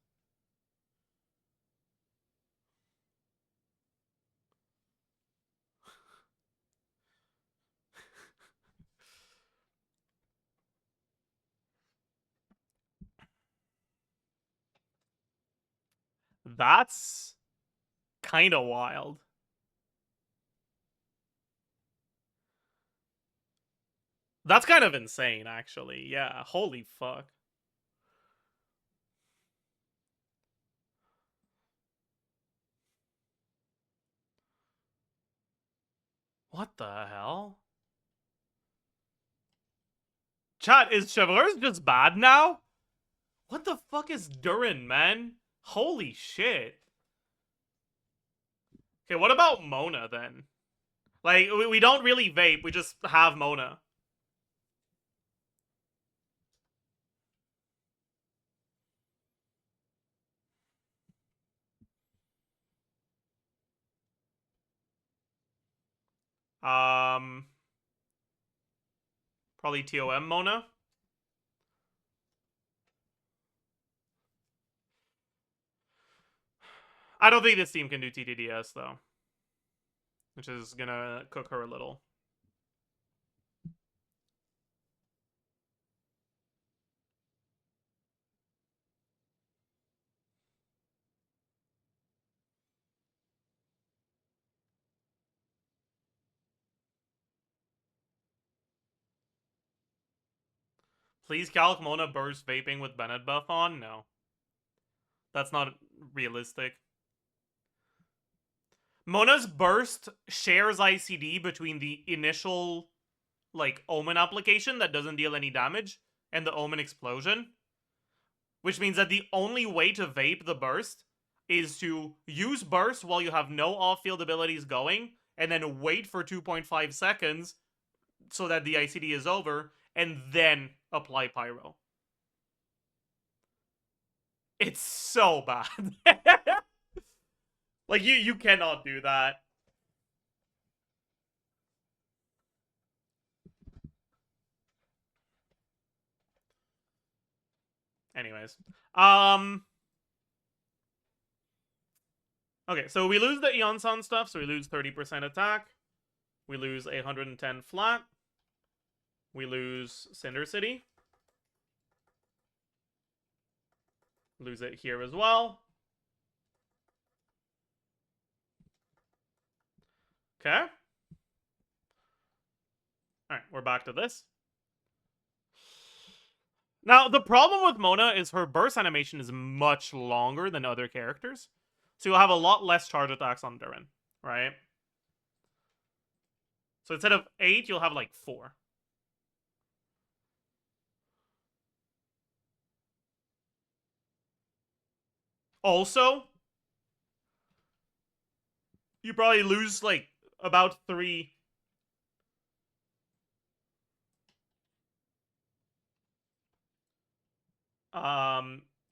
That's kind of wild. That's kind of insane, actually. Yeah, holy fuck. What the hell? Chat, is Chevaleur's just bad now? What the fuck is Durin, man? Holy shit. Okay, what about Mona, then? Like, we don't really vape, we just have Mona. Probably TOM Mona. I don't think this team can do TTDS, though. Which is gonna cook her a little. Please calc Mona burst vaping with Bennett buff on? No. That's not realistic. Mona's burst shares ICD between the initial, like, Omen application that doesn't deal any damage and the Omen explosion. Which means that the only way to vape the burst is to use burst while you have no off-field abilities going, and then wait for 2.5 seconds so that the ICD is over, and then apply pyro. It's so bad. Like, you cannot do that. Anyways. Okay, so we lose the Eon-san stuff, so we lose 30% attack. We lose 810 flat. We lose Cinder City. Lose it here as well. Okay. Alright, we're back to this. Now, the problem with Mona is her burst animation is much longer than other characters. So you'll have a lot less charge attacks on Durin, right? So instead of 8, you'll have like 4. Also, you probably lose like about 3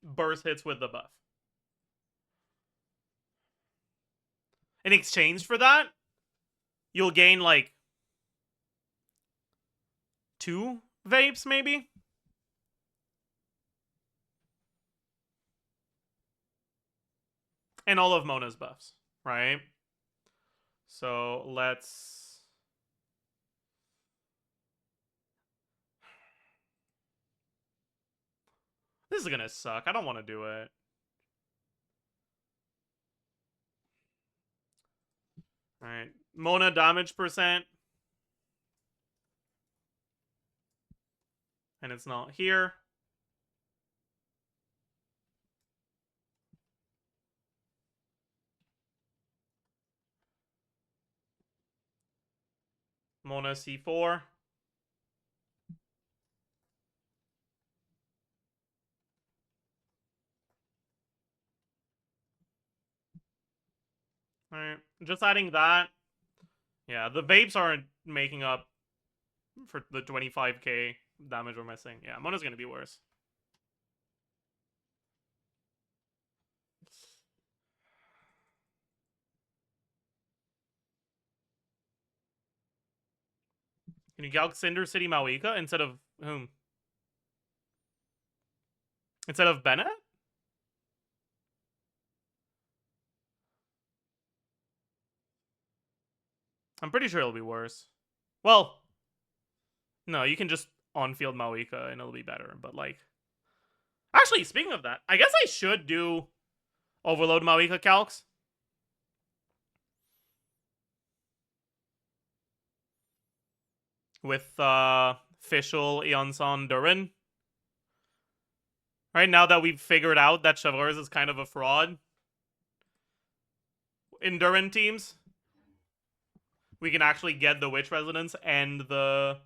burst hits with the buff. In exchange for that, you'll gain like 2 vapes maybe. And all of Mona's buffs, right? So let's... This is gonna suck. I don't want to do it. Alright. Mona damage percent. And it's not here. Mona C4. Alright, just adding that. Yeah, the vapes aren't making up for the 25k damage we're missing. Yeah, Mona's gonna be worse. Can you calc Cinder City Mawika instead of whom? Instead of Bennett? I'm pretty sure it'll be worse. Well, no, you can just on-field Mawika and it'll be better, but like... Actually, speaking of that, I guess I should do Overload Mawika calcs. With, Fischl, Eonson, Durin. Right, now that we've figured out that Chavez is kind of a fraud in Durin teams, we can actually get the Witch Resonance and the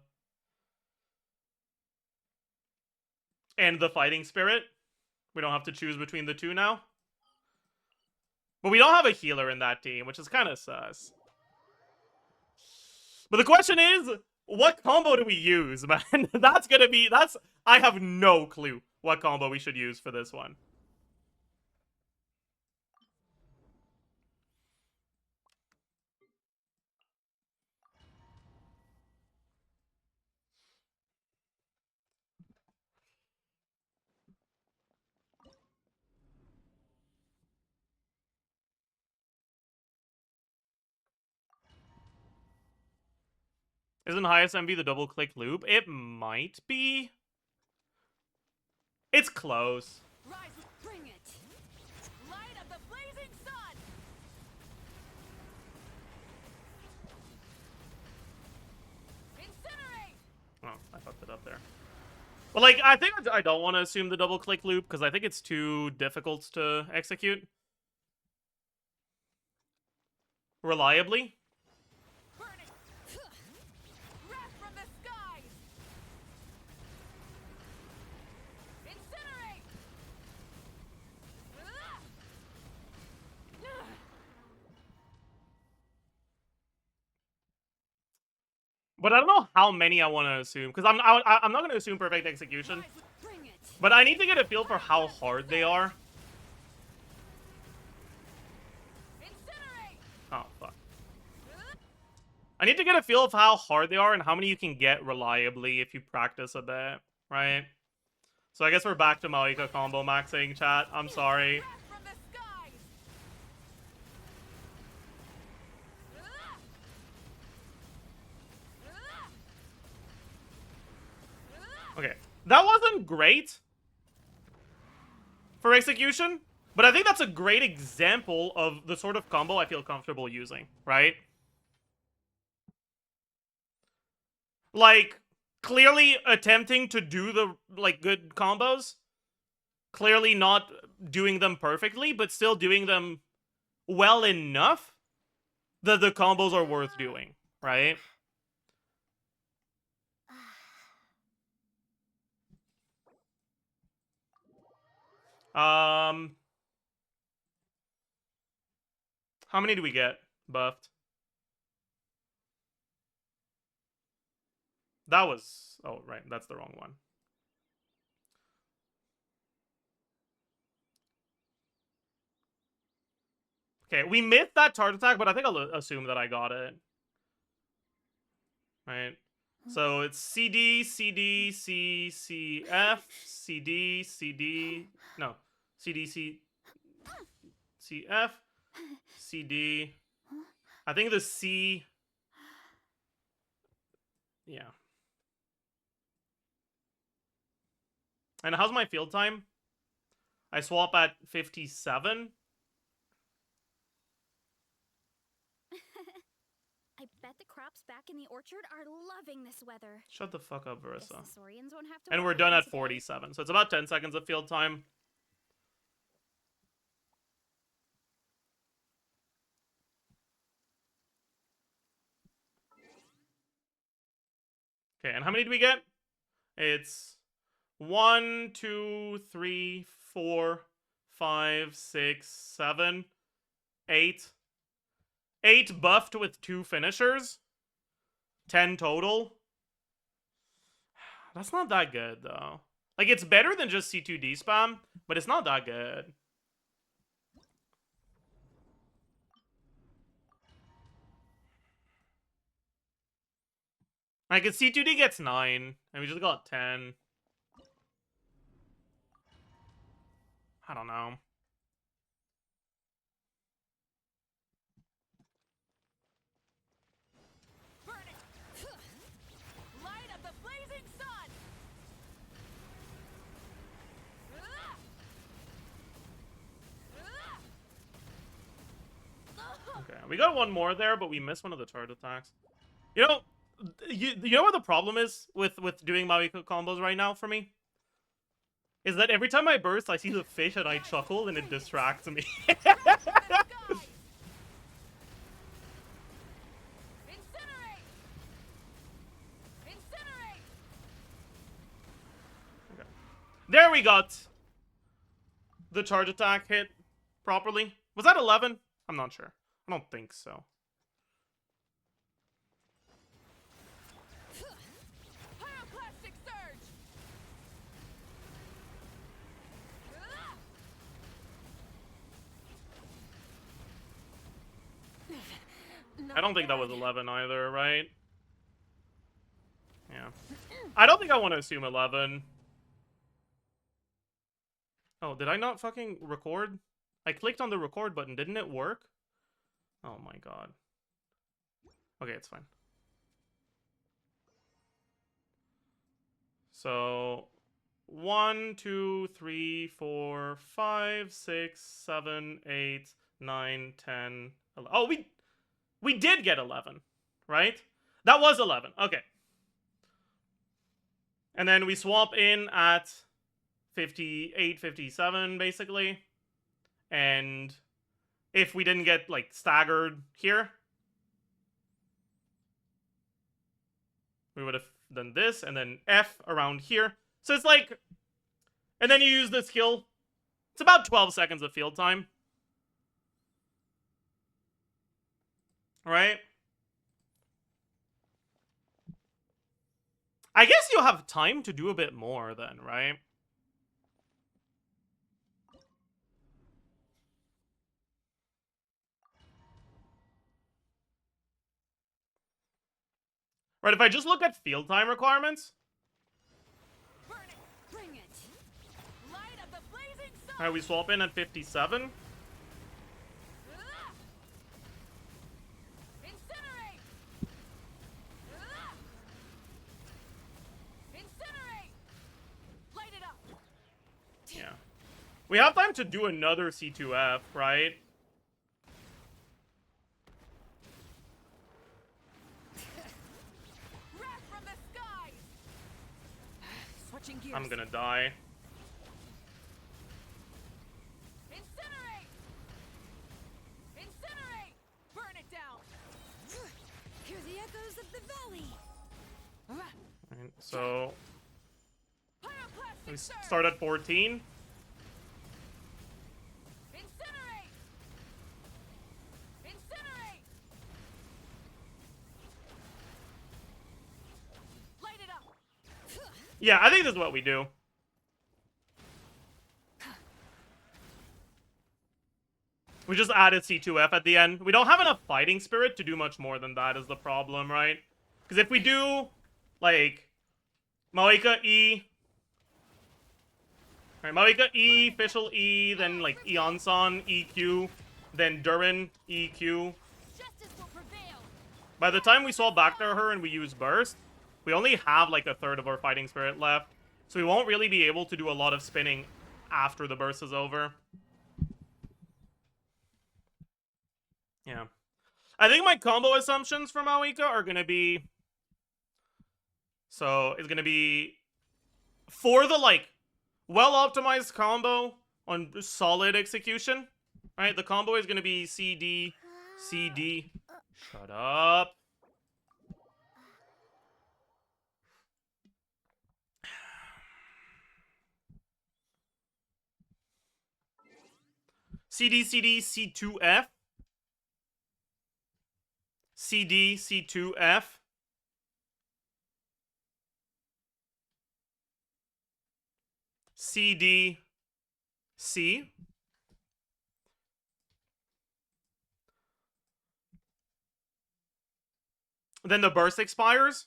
Fighting Spirit. We don't have to choose between the two now. But we don't have a healer in that team, which is kind of sus. But the question is, what combo do we use, man? I have no clue what combo we should use for this one. Isn't highest MV the double click loop? It might be. It's close. Rise, bring it. Light of the blazing sun. Incinerate. Oh, I fucked it up there. But like, I think I don't want to assume the double click loop because I think it's too difficult to execute reliably. But I don't know how many I want to assume, because I'm not going to assume perfect execution. But I need to get a feel for how hard they are. Oh, fuck. I need to get a feel of how hard they are and how many you can get reliably if you practice a bit, right? So I guess we're back to Mawika combo maxing, chat. I'm sorry. Okay, that wasn't great for execution, but I think that's a great example of the sort of combo I feel comfortable using, right? Like, clearly attempting to do the, like, good combos, clearly not doing them perfectly, but still doing them well enough that the combos are worth doing, right? How many do we get buffed? That was... Oh, right. That's the wrong one. Okay, we missed that charge attack, but I think I'll assume that I got it. Right? So it's CD, CD, C, C, F, CD, CD... No. CD, C... C, F, CD... I think the C... Yeah. And how's my field time? I swap at 57. I bet the crowd crops back in the orchard are loving this weather. Shut the fuck up, Guess Verissa. the Saurians won't have to And we're worry done at today. 47, so it's about 10 seconds of field time. Okay, and how many do we get? It's 1, 2, 3, 4, 5, 6, 7, 8. 8 buffed with 2 finishers. 10 total. That's not that good, though. Like, it's better than just C2D spam, but it's not that good. Like, C2D gets 9, and we just got 10. I don't know. Burn it! Light of the blazing sun! Okay, we got one more there, but we missed one of the charge attacks. You know, you know what the problem is with doing Maoika combos right now for me? Is that every time I burst, I see the fish and I chuckle and it distracts me. Incinerate! Incinerate! Okay. There we got the charge attack hit properly. Was that 11? I'm not sure. I don't think so. Pyroclastic surge! I don't think that was 11 either, right? Yeah. I don't think I want to assume 11. Oh, did I not fucking record? I clicked on the record button. Didn't it work? Oh my god. Okay, it's fine. So, 1, 2, 3, 4, 5, 6, 7, 8, 9, 10, 11. Oh, we did get 11, right? That was 11. Okay. And then we swap in at 58, 57, basically. And if we didn't get, like, staggered here, we would have done this, and then F around here. So it's like, and then you use the skill. It's about 12 seconds of field time. Right? I guess you'll have time to do a bit more then, right? Right, if I just look at field time requirements. Burn it! Bring it! Light of the blazing sun! Alright, we swap in at 57. Incinerate! Incinerate! Light it up! Yeah. We have time to do another C2F, right? Wrath from the skies! Switching gears. I'm gonna die. Incinerate! Incinerate! Burn it down! Hear the echoes of the valley. Right, so we Pyroclastic surge! start at 14. Incinerate! Incinerate! Light it up! Yeah, I think this is what we do. We just added C2F at the end. We don't have enough fighting spirit to do much more than that is the problem, right? Because if we do, like, Maoika E... Right, Maoika E, Fischl E, then, like, Eonson, EQ, then Durin, EQ. Justice will prevail! By the time we swap back to her and we use Burst, we only have, like, a third of our fighting spirit left. So we won't really be able to do a lot of spinning after the burst is over. Yeah. I think my combo assumptions for Maoika are gonna be... So, it's gonna be... For the, like, well-optimized combo on solid execution, right? The combo is gonna be CD, CD. Shut up. CD, CD, C2F. CD, C2F. CD, C. Then the burst expires.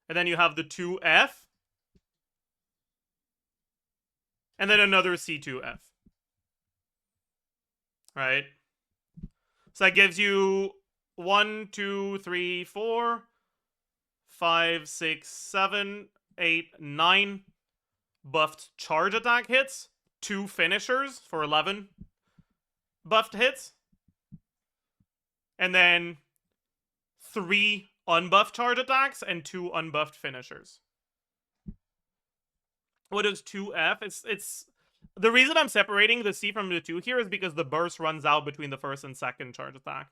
And then you have the 2F. And then another C2F. Right? So that gives you 1, 2, 3, 4, 5, 6, 7, 8, 9 buffed charge attack hits. 2 finishers for 11 buffed hits. And then 3 unbuffed charge attacks and 2 unbuffed finishers. What is 2F? It's the reason I'm separating the C from the 2 here is because the burst runs out between the first and second charge attack.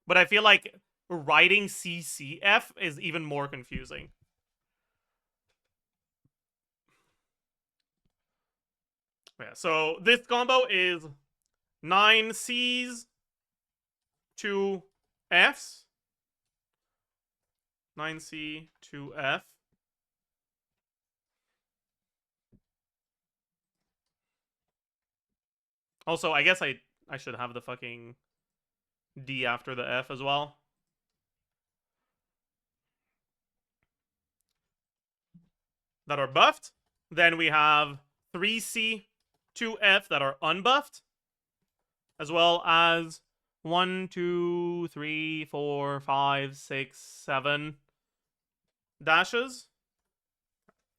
But I feel like writing CCF is even more confusing. Yeah, so this combo is 9 C's, 2 F's. 9C, 2F. Also, I guess I should have the fucking D after the F as well. That are buffed. Then we have 3C, 2F that are unbuffed. As well as 1, 2, 3, 4, 5, 6, 7 dashes.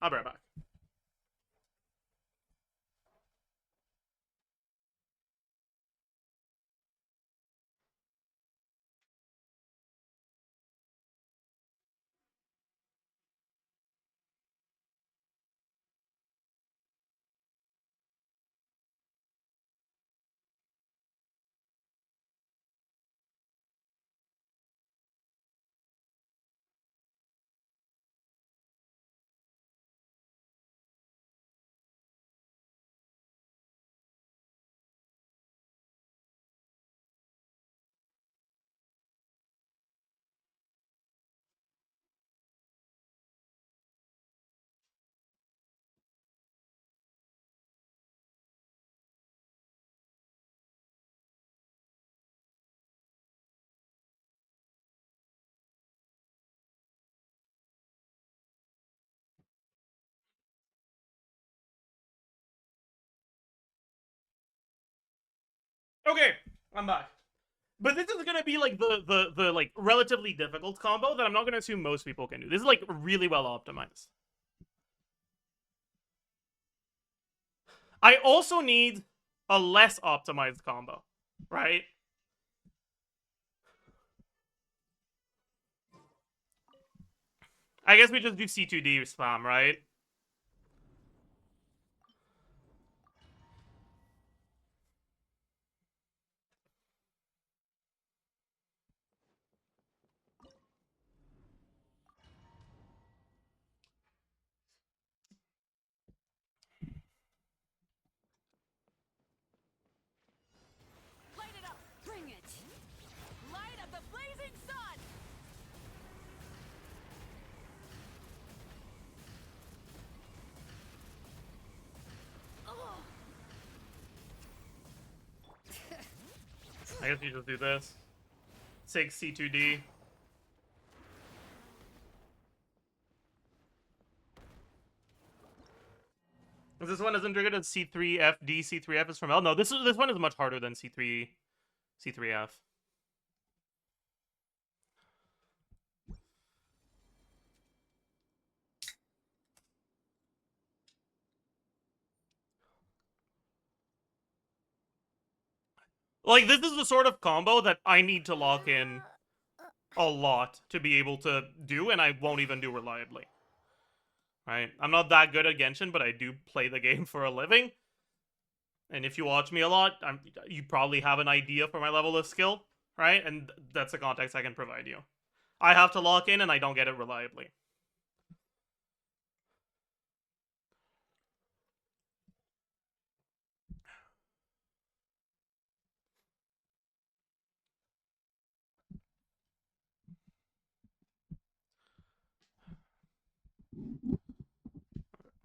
I'll be right back. Okay, I'm back. But this is gonna be like the like relatively difficult combo that I'm not gonna assume most people can do. This is like really well optimized. I also need a less optimized combo, right? I guess we just do C2D spam, right? Light it up! Bring it! Light of the blazing sun! I guess you just do this. 6 C2D. This one isn't triggered as C3FD. C3F is from L. No, this one is much harder than C3F. Like, this is the sort of combo that I need to lock in a lot to be able to do, and I won't even do reliably. Right? I'm not that good at Genshin, but I do play the game for a living. And if you watch me a lot, you probably have an idea for my level of skill, right? And that's the context I can provide you. I have to lock in, and I don't get it reliably.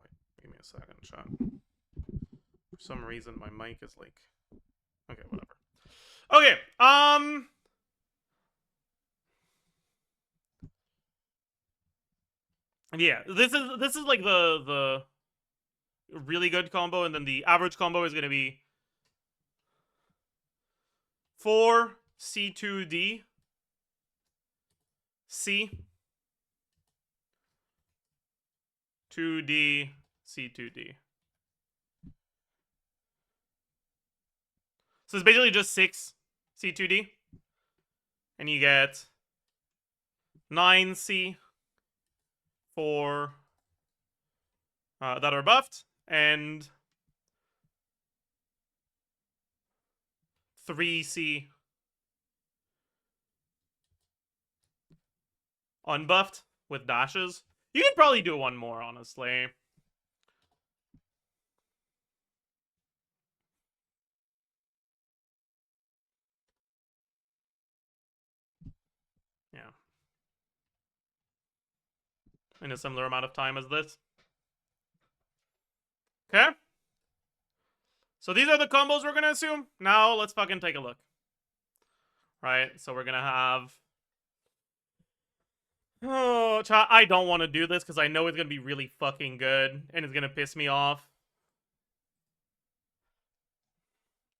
Wait, give me a second, chat. For some reason, my mic is like... Okay, whatever. Okay, yeah, this is like the really good combo, and then the average combo is gonna be 4 C2D C 2D C2D. So it's basically just 6 C2D, and you get 9 C for that are buffed, and 3 C unbuffed with dashes. You could probably do one more, honestly. Yeah. In a similar amount of time as this. Okay. So these are the combos we're gonna assume. Now let's fucking take a look. Right, so we're gonna have... Oh, I don't want to do this because I know it's gonna be really fucking good and it's gonna piss me off.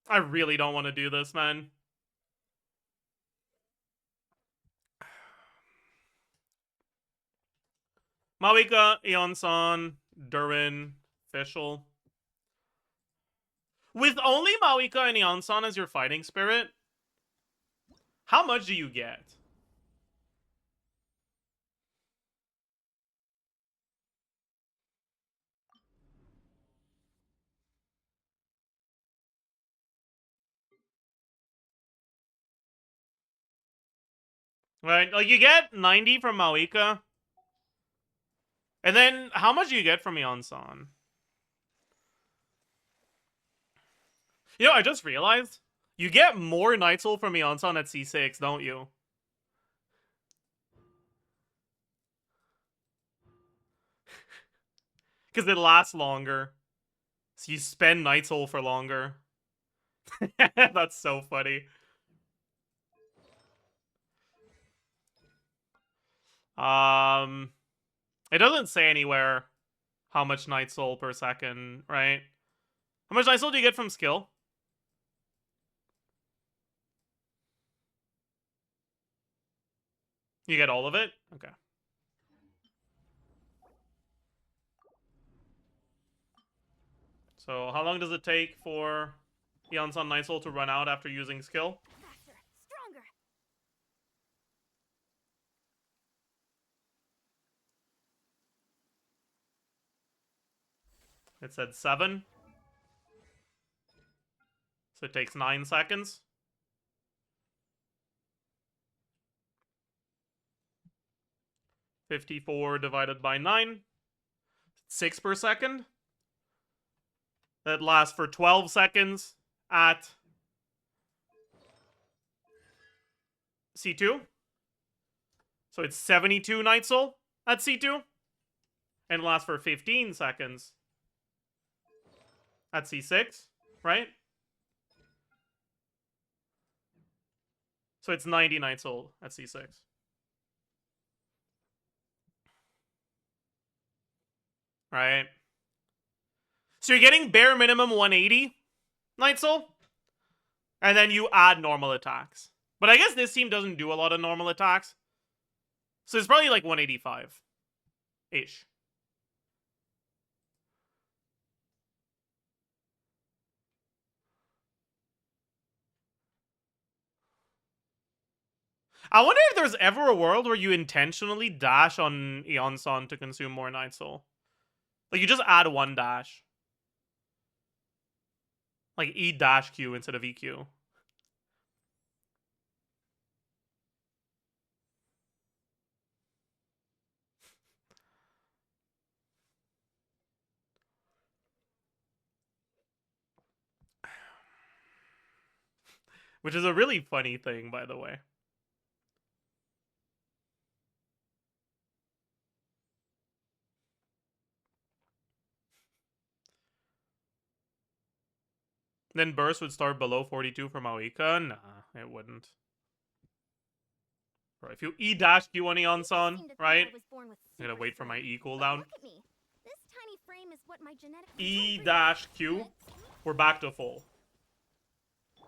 I really don't want to do this, man. Mawika, Eon-san, Durin, Fischl. With only Mawika and Eon-san as your fighting spirit, how much do you get? Right, like you get 90 from Mawika. And then how much do you get from Eon-san? You know, I just realized you get more Night Soul from Eon-san at C6, don't you? Because it lasts longer. So you spend Night Soul for longer. That's so funny. It doesn't say anywhere how much Night Soul per second, right? How much Night Soul do you get from skill? You get all of it? Okay. So how long does it take for Eon-san Night Soul to run out after using skill? Faster, stronger. It said 7. So it takes 9 seconds. 54 divided by 9. 6 per second. That lasts for 12 seconds at C2. So it's 72 Night Soul at C2. And lasts for 15 seconds at C6, right? So it's 90 Night Soul at C6. Right? So you're getting bare minimum 180 Night Soul. And then you add normal attacks. But I guess this team doesn't do a lot of normal attacks. So it's probably like 185-ish. I wonder if there's ever a world where you intentionally dash on Eon-san to consume more Night Soul. Like, you just add one dash. Like, E-Q instead of EQ. Which is a really funny thing, by the way. Then Burst would start below 42 for Maoika? Nah, it wouldn't. Bro, if you E-Q on Eon-san, right? I'm gonna wait for my E cooldown. Look at me. This tiny frame is what my genetic E-Q. We're back to full.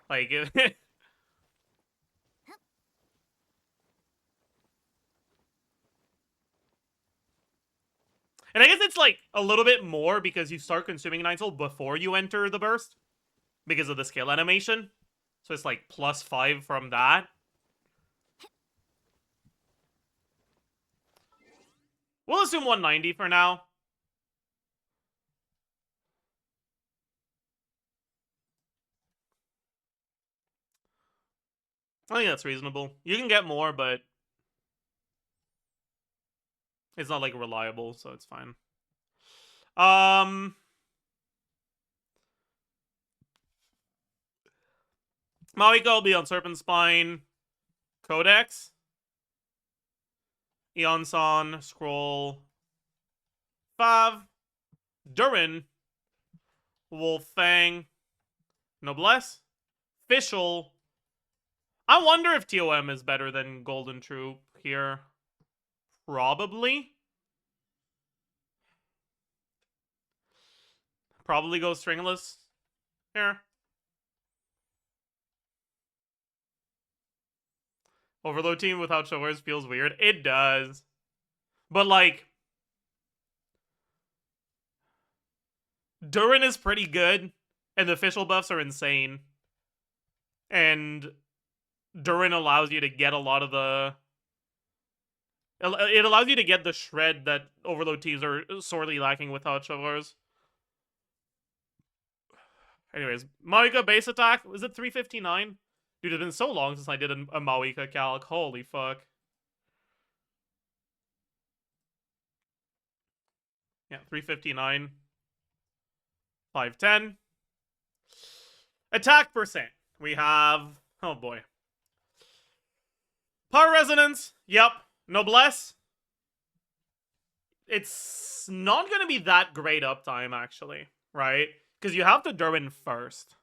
Like, and I guess it's like a little bit more because you start consuming Night Soul before you enter the burst because of the skill animation. So it's like +5 from that. We'll assume 190 for now. I think that's reasonable. You can get more, but it's not like reliable, so it's fine. Maoika will be on Serpent Spine, Codex, Eon-san, Scroll, Fav, Durin, Wolf Fang, Noblesse, Fischl. I wonder if TOM is better than Golden Troop here. Probably. Probably go Stringless here. Overload team without showers feels weird. It does. But, like, Durin is pretty good, and the official buffs are insane. And Durin allows you to get a lot of the... It allows you to get the shred that Overload teams are sorely lacking without showers. Anyways, Maoika base attack, was it 359? Dude, it's been so long since I did a Maoika calc. Holy fuck. Yeah, 359. 510. Attack percent. We have... Oh boy. Power Resonance. Yep. Noblesse. It's not going to be that great uptime, actually. Right? Because you have to Durin first.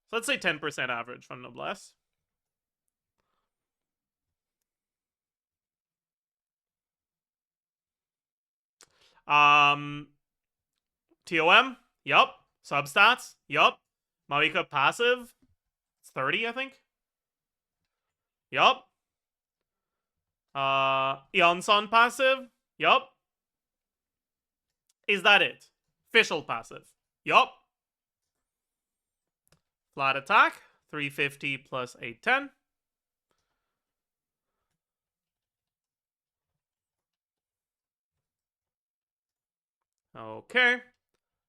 So let's say 10% average from Noblesse. TOM? Yup. Substats? Yup. Maoika passive? It's 30, I think. Yup. Eon-san passive? Yup. Is that it? Official passive? Yup. Flat attack, 350 plus 810. Okay.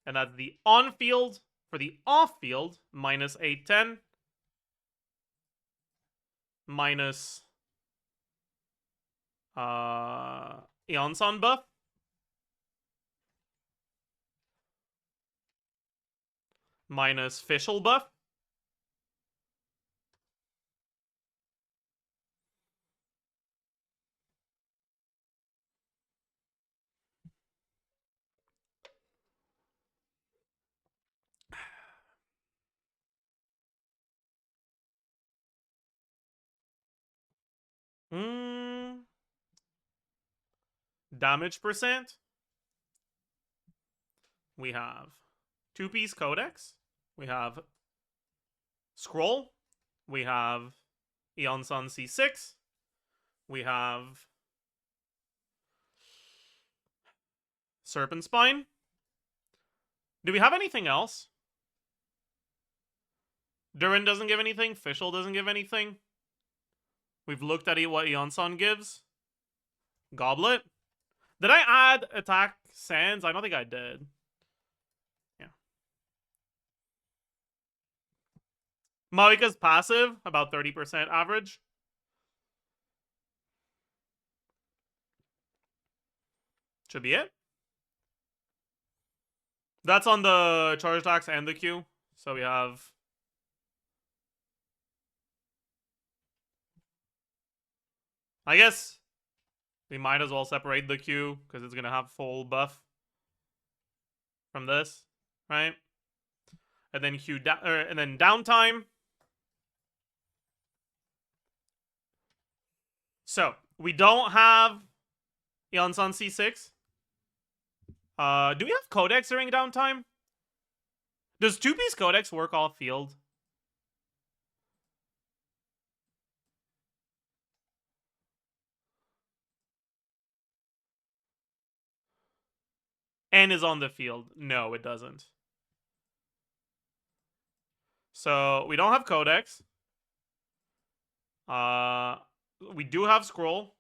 And that's the on-field. For the off-field, minus 810. Minus Eon-san buff. Minus Fischl buff. Damage percent. We have 2-piece Codex. We have Scroll. We have Eon-san C6. We have Serpent Spine. Do we have anything else? Durin doesn't give anything. Fischl doesn't give anything. We've looked at what Yonsan gives. Goblet. Did I add attack sands? I don't think I did. Yeah. Marika's passive, about 30% average. Should be it. That's on the charge attacks and the Q. So we have... I guess we might as well separate the Q, because it's going to have full buff from this, right? And then and then downtime. So, we don't have Yonsan C6. Do we have Codex during downtime? Does 2-piece Codex work off field? And is on the field. No, it doesn't. So, we don't have Codex. We do have Scroll.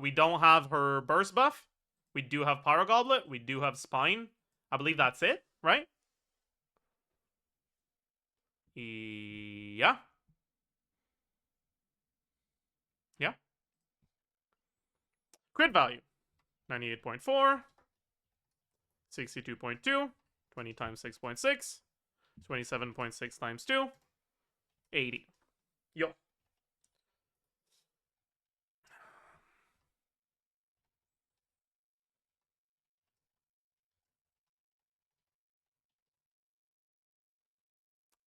We don't have her burst buff. We do have Pyro Goblet. We do have Spine. I believe that's it, right? Yeah. Yeah. Crit value. 98.4. 62.2. 20 times 6.6. 27.6 times 2. 80. Yo.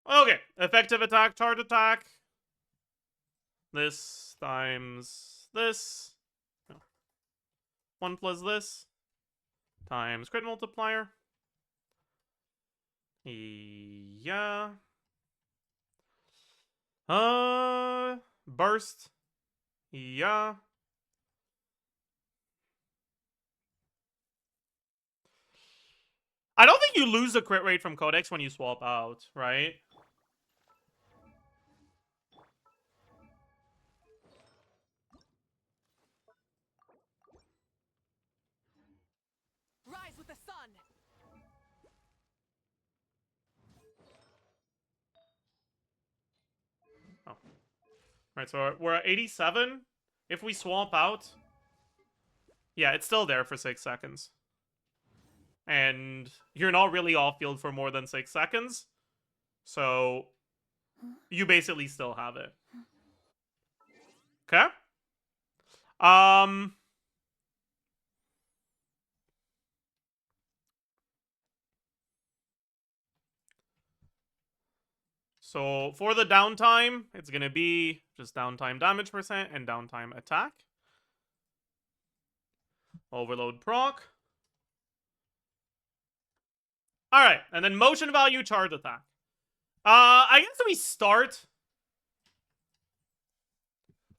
Okay. Effective attack, charge attack. This times this. No. 1 plus this. Times crit multiplier. Yeah. Burst. Yeah. I don't think you lose the crit rate from Codex when you swap out, right? Rise with the sun. Oh. Right, so we're at 87. If we swap out... Yeah, it's still there for 6 seconds. And you're not really off-field for more than 6 seconds. So, you basically still have it. Okay? So, for the downtime, it's gonna be just downtime damage percent and downtime attack. Overload proc. Alright, and then motion value charge attack. I guess we start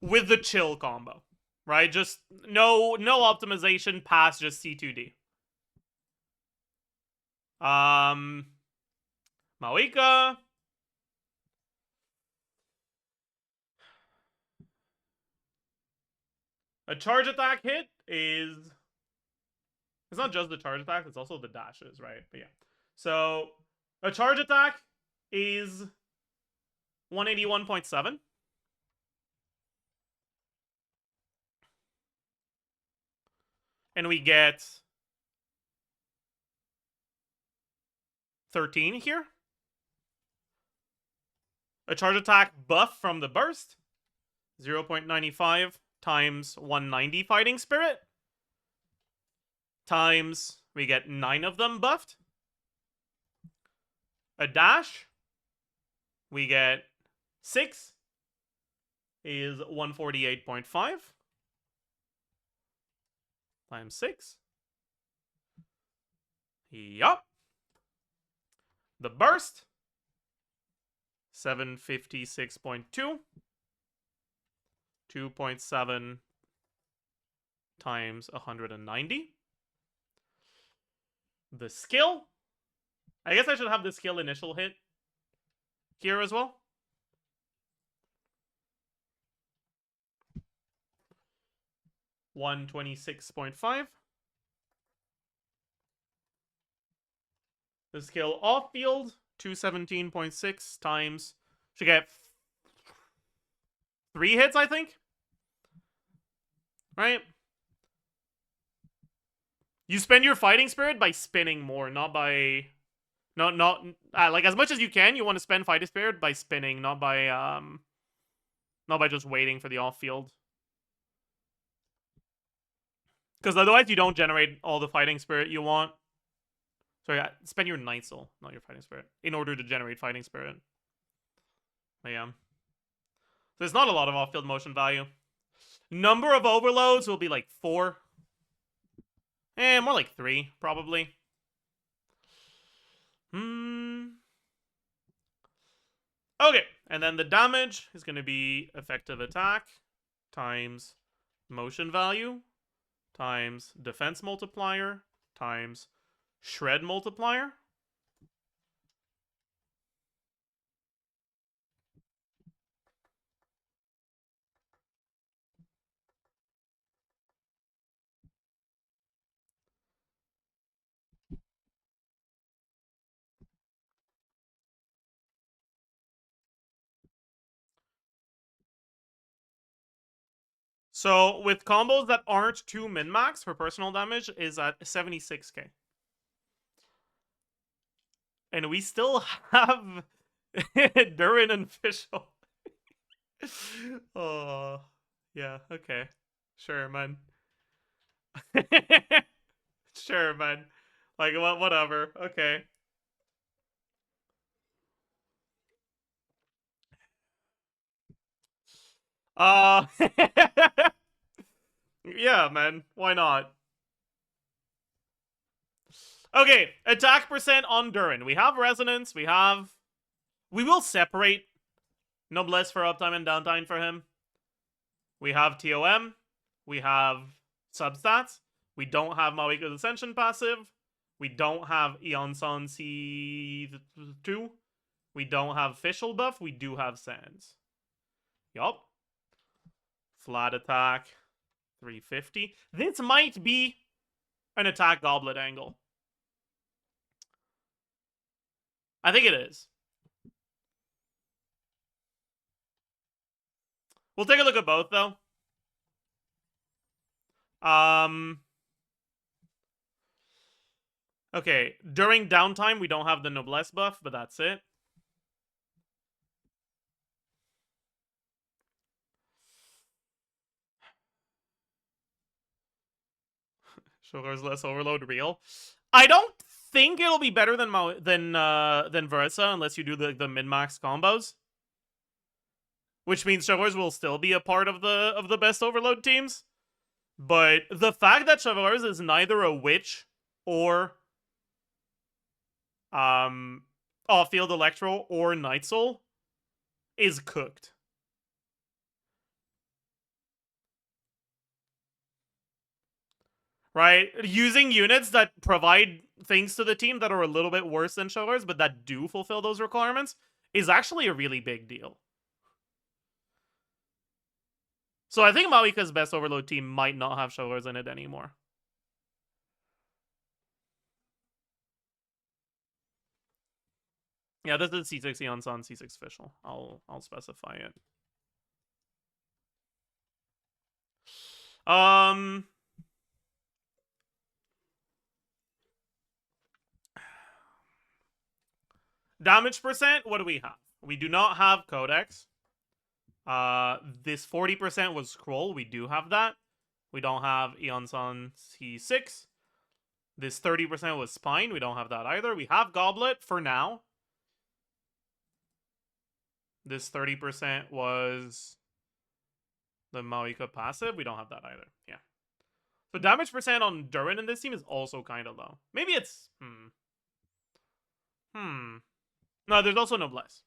with the chill combo. Right? Just no optimization past just C2D. Maoika. A charge attack hit is... It's not just the charge attack, it's also the dashes, right? But yeah. So, a charge attack is 181.7. And we get 13 here. A charge attack buff from the burst. 0.95 times 190 fighting spirit. Times, we get 9 of them buffed. A dash, we get 6 is 148.5 times 6. Yup. The burst, 756.2. 2.7 times 190. The skill, I guess I should have the skill initial hit here as well. 126.5. The skill off field, 217.6 times. Should get 3 hits, I think. Right? You spend your fighting spirit by spinning more, not by... Not like, as much as you can, you want to spend fighting spirit by spinning, not by just waiting for the off field. Because otherwise you don't generate all the fighting spirit you want. Sorry, spend your night soul, not your fighting spirit, in order to generate fighting spirit. But yeah. So there's not a lot of off-field motion value. Number of overloads will be like 4. More like 3, probably. Okay, and then the damage is going to be effective attack times motion value times defense multiplier times shred multiplier. So with combos that aren't 2 min-max, her personal damage is at 76k. And we still have Durin and Fischl. Oh, yeah, okay. Sure, man. Sure, man. Like, whatever. Okay. Yeah, man. Why not? Okay, attack percent on Durin. We have Resonance. We will separate Noblesse for uptime and downtime for him. We have TOM. We have substats. We don't have Mawika's Ascension passive. We don't have Eonson C2. We don't have Fischl buff. We do have Sands. Yup. Flat attack. 350. This might be an attack goblet angle. I think it is. We'll take a look at both, though. Okay, during downtime, we don't have the Noblesse buff, but that's it. Sugar's less overload real. I don't think it'll be better than Versa unless you do the min-max combos. Which means Sugar's will still be a part of the best overload teams. But the fact that Sugar's is neither a witch or off-field Electro or Night Soul is cooked. Right? Using units that provide things to the team that are a little bit worse than Sugar's, but that do fulfill those requirements, is actually a really big deal. So I think Mawika's best overload team might not have Sugar's in it anymore. Yeah, this is C6 Eonson, C6 Fischl. I'll specify it. Damage percent, what do we have? We do not have Codex. This 40% was Scroll. We do have that. We don't have Eonson C6. This 30% was Spine. We don't have that either. We have Goblet for now. This 30% was the Mawika passive. We don't have that either. Yeah. So damage percent on Durin in this team is also kind of low. Maybe it's... No, there's also Noblesse.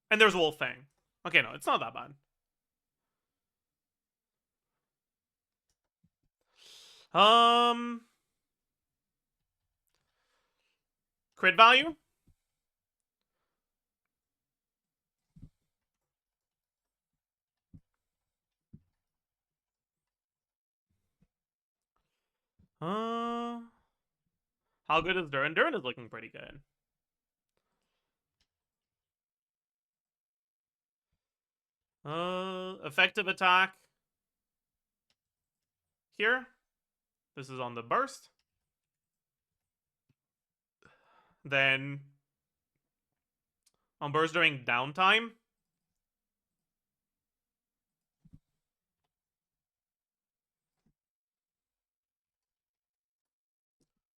And there's Wolfang. Okay, no, it's not that bad. Crit value? How good is Durin? Durin is looking pretty good. Effective attack. Here. This is on the burst. Then on burst during downtime.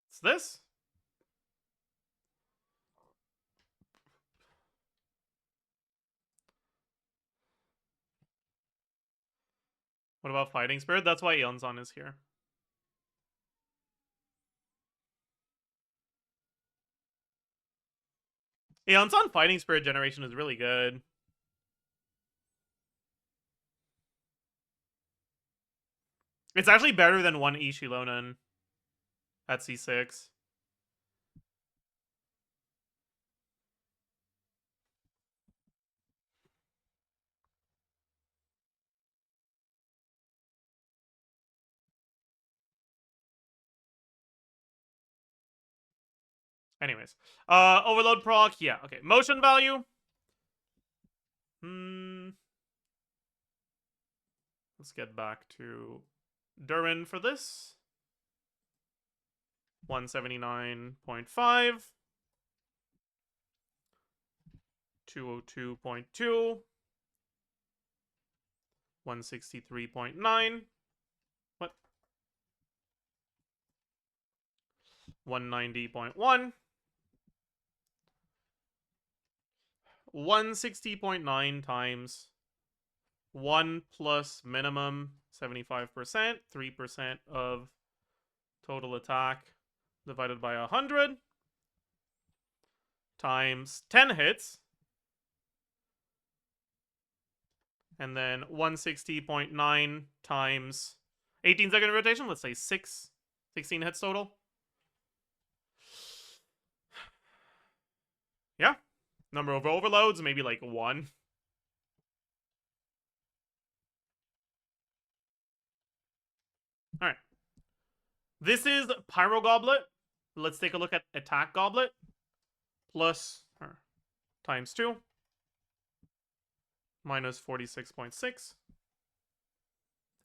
It's this. What about Fighting Spirit? That's why Eonson is here. Eonson Fighting Spirit generation is really good. It's actually better than one Ishilonen at C6. Anyways. Overload proc, yeah, okay. Motion value. Let's get back to Durin for this. 179.5. 202.2. 163.9. What? 190.1. 160.9 times 1 plus minimum 75%, 3% of total attack divided by 100 times 10 hits. And then 160.9 times 18-second rotation, let's say 16 hits total. Yeah. Number of overloads, maybe like 1. Alright. This is Pyro Goblet. Let's take a look at Attack Goblet. Plus, times 2. Minus 46.6.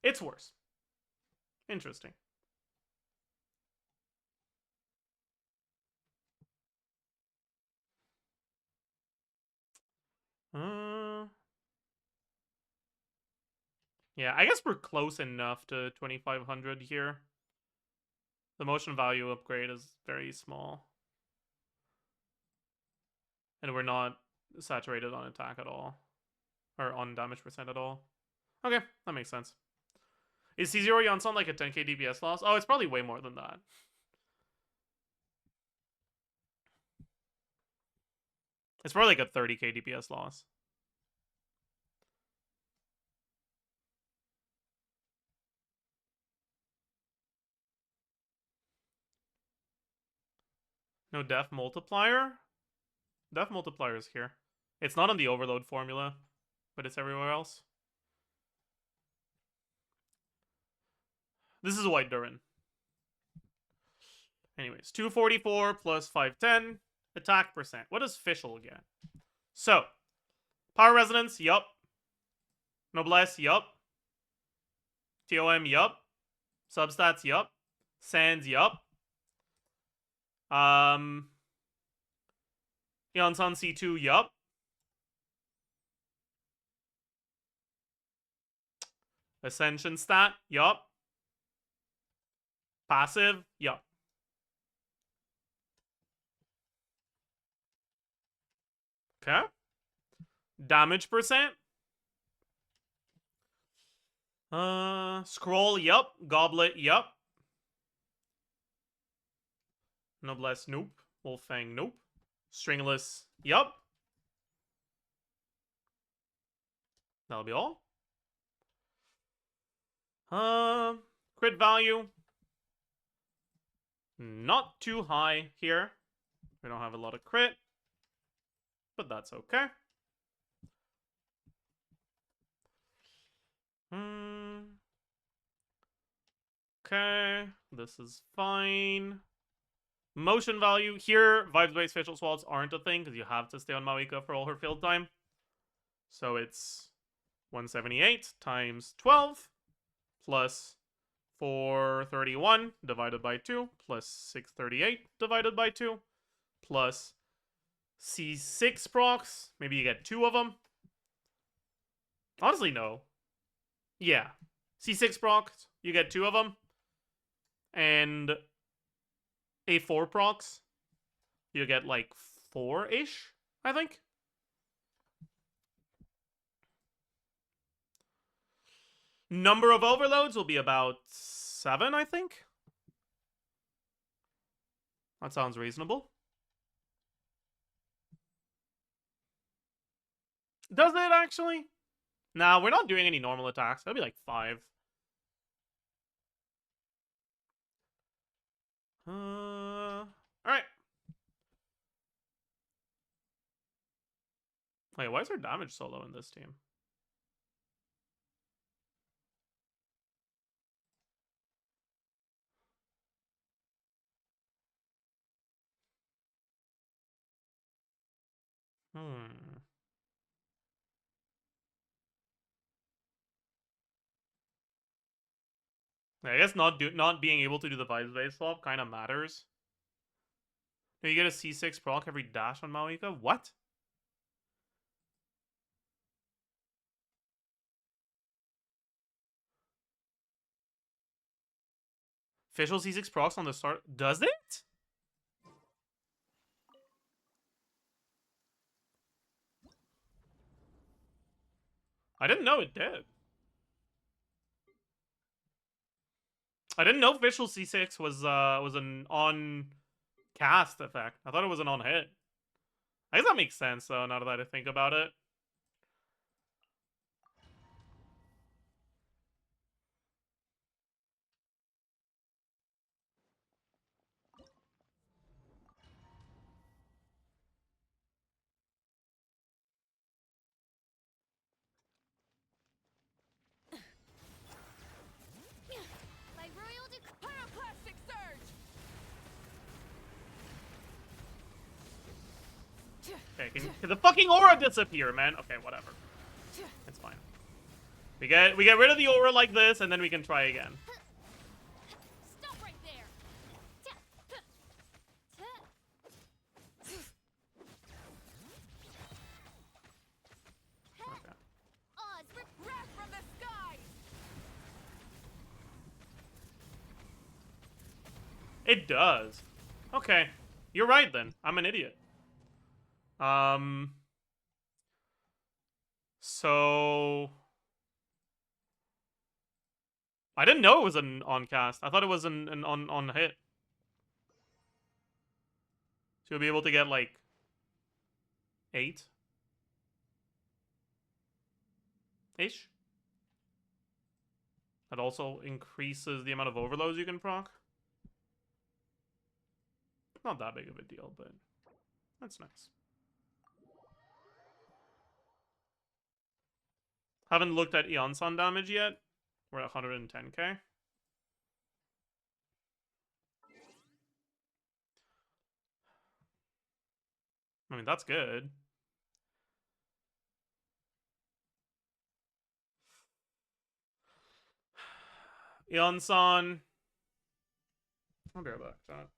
It's worse. Interesting. Yeah, I guess we're close enough to 2500 here. The motion value upgrade is very small. And we're not saturated on attack at all. Or on damage percent at all. Okay, that makes sense. Is C0 Yonson like a 10k DPS loss? Oh, it's probably way more than that. It's probably like a 30k DPS loss. No def multiplier? Def multiplier is here. It's not on the overload formula, but it's everywhere else. This is White Durin. Anyways, 244 plus 510. Attack percent. What does Fischl get? So, Power Resonance, yup. Noblesse, yup. TOM, yup. Substats, yup. Sands, yup. Yonsan C2, yup. Ascension stat, yup. Passive, yup. Okay. Damage percent. Scroll, yup. Goblet, yup. Noblesse, nope. Wolffang, nope. Stringless, yup. That'll be all. Crit value. Not too high here. We don't have a lot of crit. But that's okay. Okay, this is fine. Motion value here, vibes-based facial swallows aren't a thing because you have to stay on Mawika for all her field time. So it's 178 times 12 plus 431 divided by 2 plus 638 divided by 2 plus C6 procs. Maybe you get 2 of them. Honestly, no. Yeah. C6 procs, you get 2 of them. And A4 procs, you get like 4-ish, I think. Number of overloads will be about 7, I think. That sounds reasonable. Does it actually? Nah, we're not doing any normal attacks. That'll be like 5. Alright. Wait, why is our damage so low in this team? I guess not being able to do the vibes base swap kind of matters. No, you get a C6 proc every dash on Mawika? What? Official C6 procs on the start. Does it? I didn't know it did. I didn't know official C6 was an on cast effect. I thought it was an on hit. I guess that makes sense though, now that I think about it. My royal pyroclastic surge. Okay, can the fucking aura disappear, man? Okay, whatever. It's fine. We get rid of the aura like this, and then we can try again. Stop right there. Okay. Odds rip wrath from the skies. It does. Okay. You're right then. I'm an idiot. So I didn't know it was an on cast. I thought it was an on hit. So you'll be able to get like 8 ish. That also increases the amount of overloads you can proc. Not that big of a deal, but that's nice. Haven't looked at Eonson damage yet. We're at 110k. I mean, that's good. Eonson. I'll be right back, chat.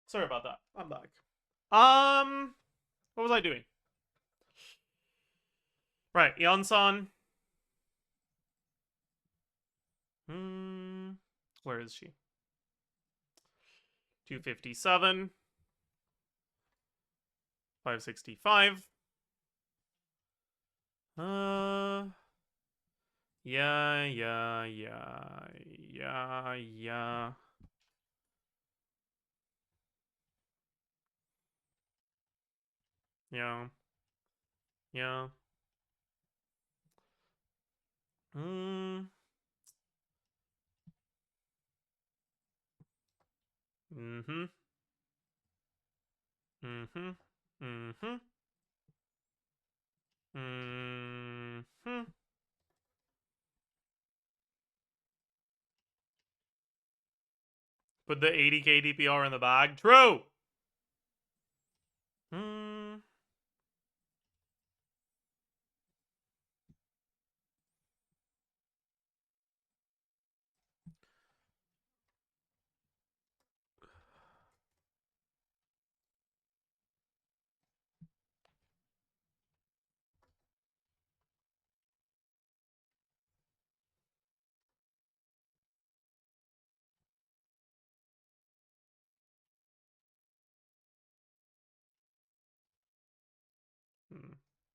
Sorry about that. I'm back. What was I doing? Right, Eonson. Where is she? 257. 565. Yeah. Yeah. Mm-hmm. Mm-hmm. Mm-hmm. Mm-hmm. Put the 80k DPR in the bag. True. Hmm.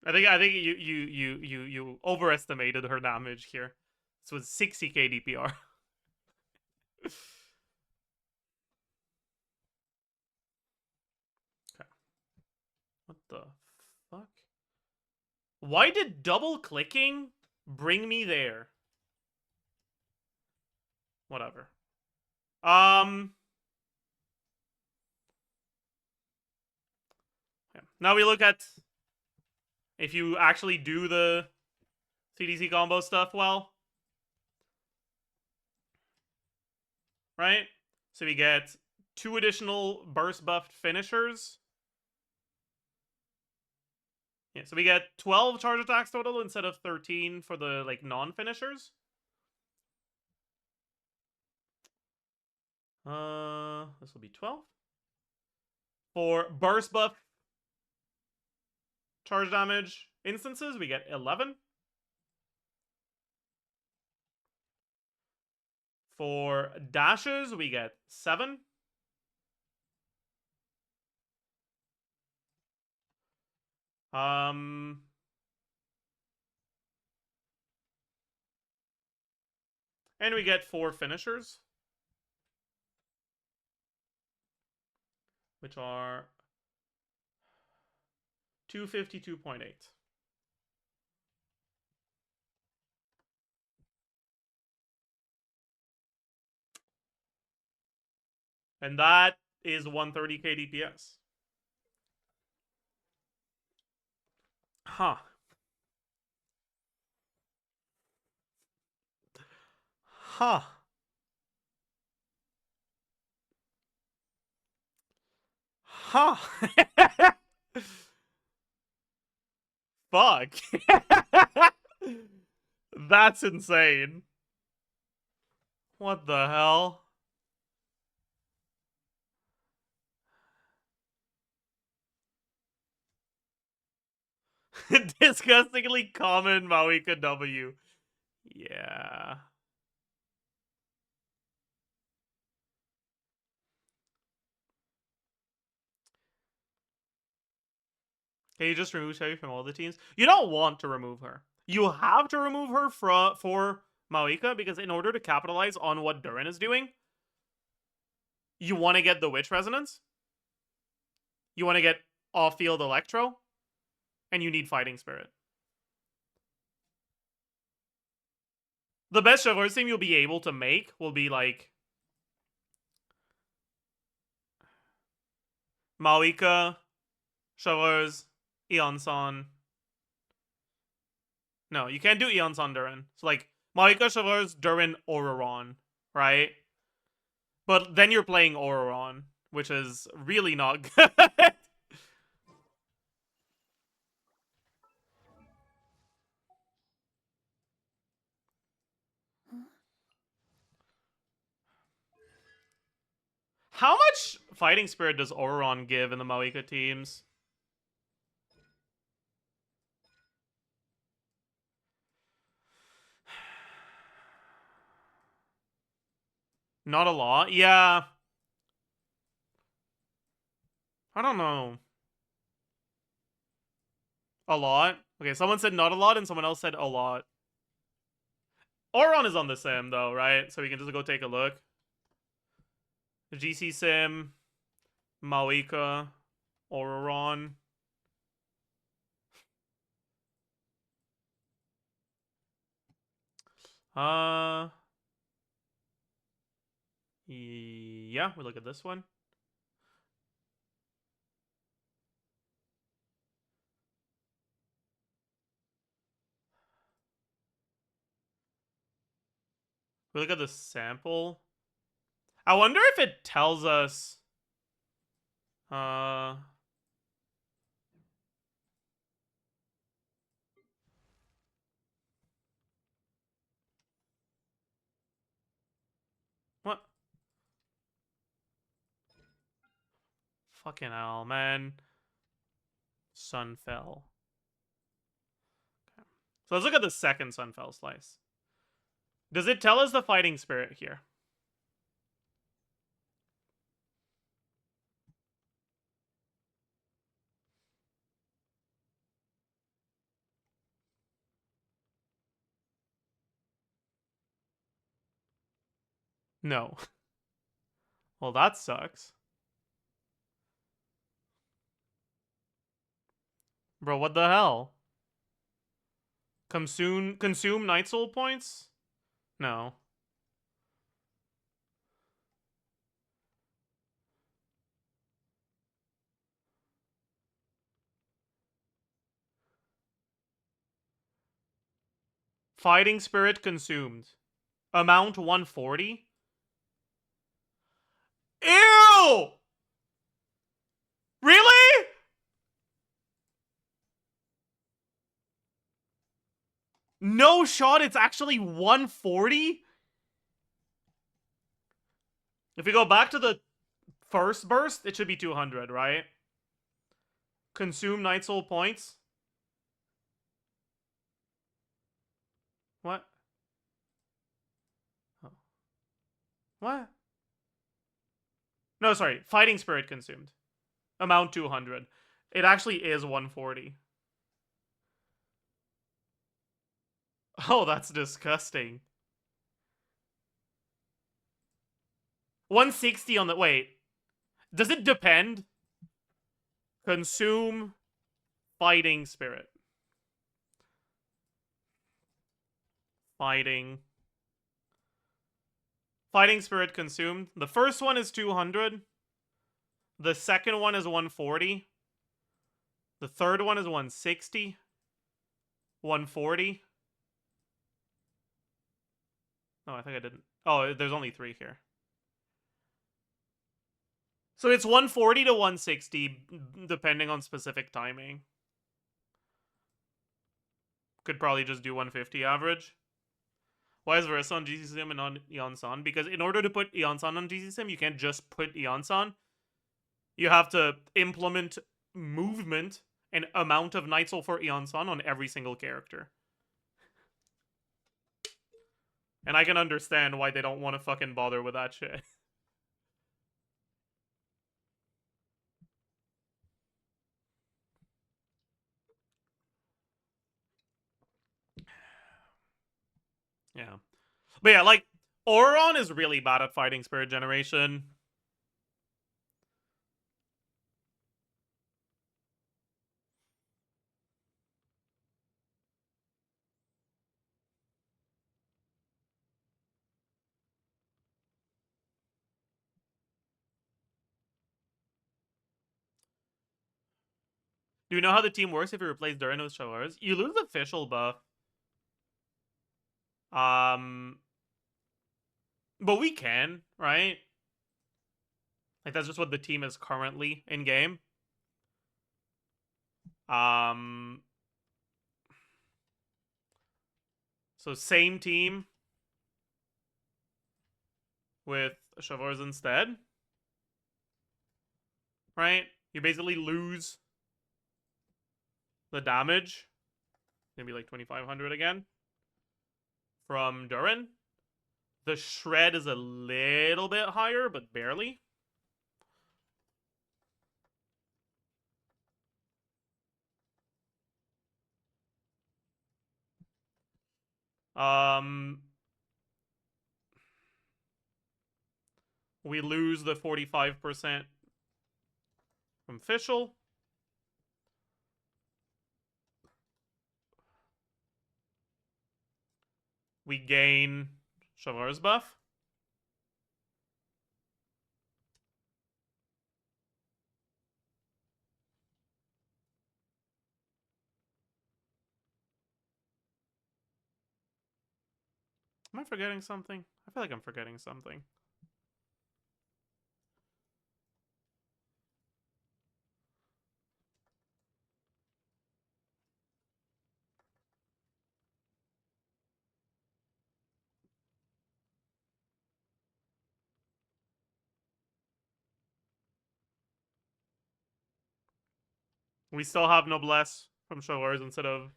I think you overestimated her damage here. This was 60k DPR. Okay. What the fuck? Why did double clicking bring me there? Whatever. Yeah. Now we look at if you actually do the CDC combo stuff well. Right? So we get 2 additional burst buffed finishers. Yeah, so we get 12 charge attacks total instead of 13 for the like non-finishers. This will be 12. For burst buff charge damage instances, we get 11. For dashes, we get 7. And we get 4 finishers, which are 252.8. And that is 130k DPS. Huh. Huh. Huh. Fuck. That's insane. What the hell? Disgustingly common Mauika W. Yeah. Can you just remove Sherry from all the teams? You don't want to remove her. You have to remove her for Mauika because in order to capitalize on what Durin is doing, you want to get the Witch Resonance, you want to get off-field Electro, and you need Fighting Spirit. The best Chevreuse team you'll be able to make will be like Mauika, Chevreuse, Eonson. No, you can't do Eonson Durin. So like Mauika, Chevreuse, Durin, Auroron, right? But then you're playing Auroron, which is really not good. How much Fighting Spirit does Auroron give in the Mauika teams? Not a lot. Yeah. I don't know. A lot? Okay, someone said not a lot, and someone else said a lot. Auron is on the sim, though, right? So we can just go take a look. GC sim, Malika, Auron. Yeah, we look at this one. We look at the sample. I wonder if it tells us. What? Fucking hell, man. Sun fell. Okay. So let's look at the second Sunfell slice. Does it tell us the fighting spirit here? No. Well, that sucks. Bro, what the hell? Consume Night Soul points? No. Fighting spirit consumed. Amount 140? Ew! Really? No shot, it's actually 140? If we go back to the first burst, it should be 200, right? Consume Night Soul points. What? Oh. What? No, sorry. Fighting Spirit consumed. Amount 200. It actually is 140. Oh, that's disgusting. 160 on the... Wait. Does it depend? Consume Fighting Spirit. Fighting Spirit consumed. The first one is 200. The second one is 140. The third one is 160. 140. Oh, I think I didn't. Oh, there's only 3 here. So it's 140 to 160, depending on specific timing. Could probably just do 150 average. Why is Versa on GC Sim and on Eon-san? Because in order to put Eon-san on GC Sim, you can't just put Eon-san. You have to implement movement and amount of Night Soul for Eon-san on every single character. And I can understand why they don't want to fucking bother with that shit. Yeah. But yeah, like, Auron is really bad at fighting Spirit Generation. Do you know how the team works if you replace Durin with Showers? You lose the official buff. But we can, right? Like, that's just what the team is currently in game. So same team with Shavars instead. Right? You basically lose the damage. Maybe like 2,500 again. From Durin. The shred is a little bit higher, but barely. We lose the 45% from Fischl. We gain Shavar's buff. Am I forgetting something? I feel like I'm forgetting something. We still have Noblesse from Shavar's instead of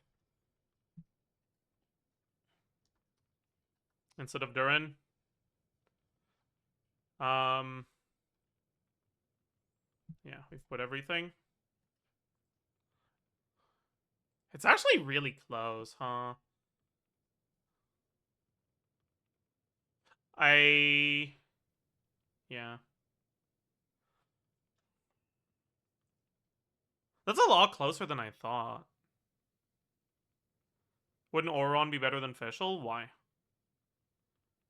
Durin. Yeah, we've put everything. It's actually really close, huh? Yeah. That's a lot closer than I thought. Wouldn't Auron be better than Fischl? Why?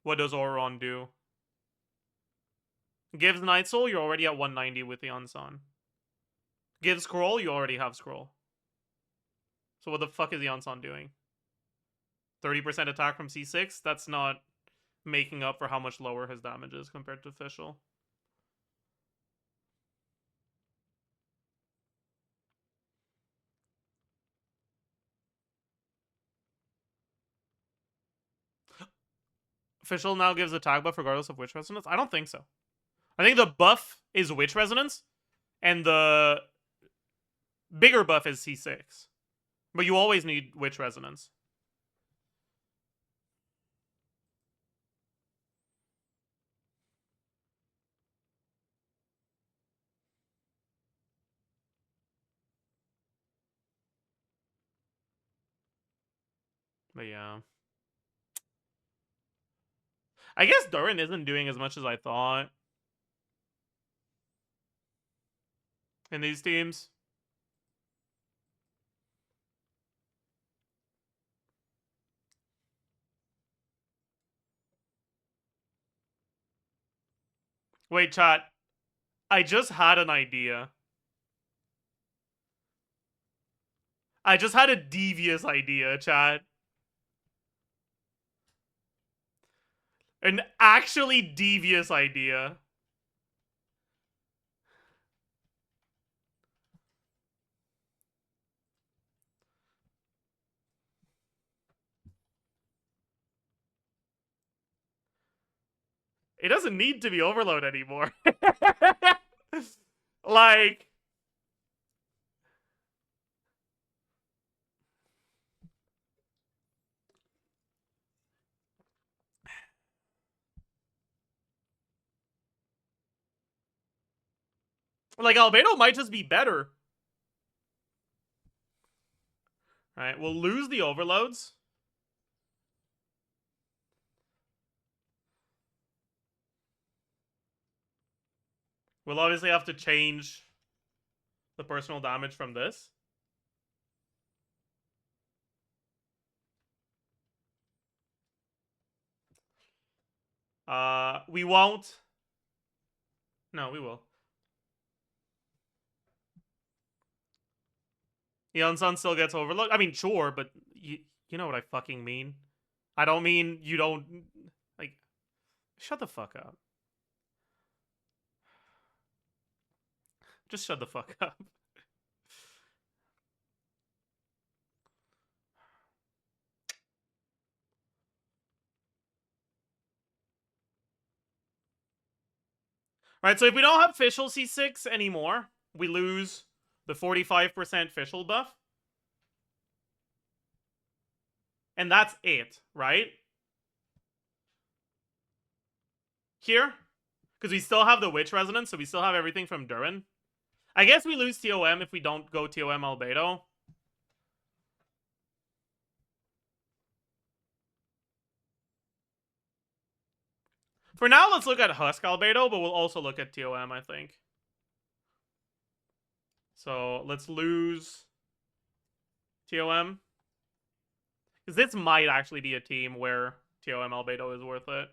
What does Auron do? Gives Night Soul, you're already at 190 with the Unson. Gives Scroll, you already have Scroll. So what the fuck is the Unson doing? 30% attack from C6? That's not making up for how much lower his damage is compared to Fischl. Fischl now gives attack buff regardless of Witch Resonance? I don't think so. I think the buff is Witch Resonance, and the bigger buff is C6. But you always need Witch Resonance. But yeah. I guess Durin isn't doing as much as I thought in these teams. Wait, chat. I just had an idea. I just had a devious idea, chat. An actually devious idea. It doesn't need to be Overload anymore. Like... Like, Albedo might just be better. Alright, we'll lose the overloads. We'll obviously have to change the personal damage from this. We won't. No, we will. The Unsun still gets overlooked. I mean, sure, but you know what I fucking mean. I don't mean you don't... Like, shut the fuck up. Just shut the fuck up. Right, so if we don't have Fischl C6 anymore, we lose the 45% Fischl buff. And that's it, right? Here? Because we still have the Witch Resonance, so we still have everything from Durin. I guess we lose TOM if we don't go TOM Albedo. For now, let's look at Husk Albedo, but we'll also look at TOM, I think. So let's lose TOM. Because this might actually be a team where TOM Albedo is worth it.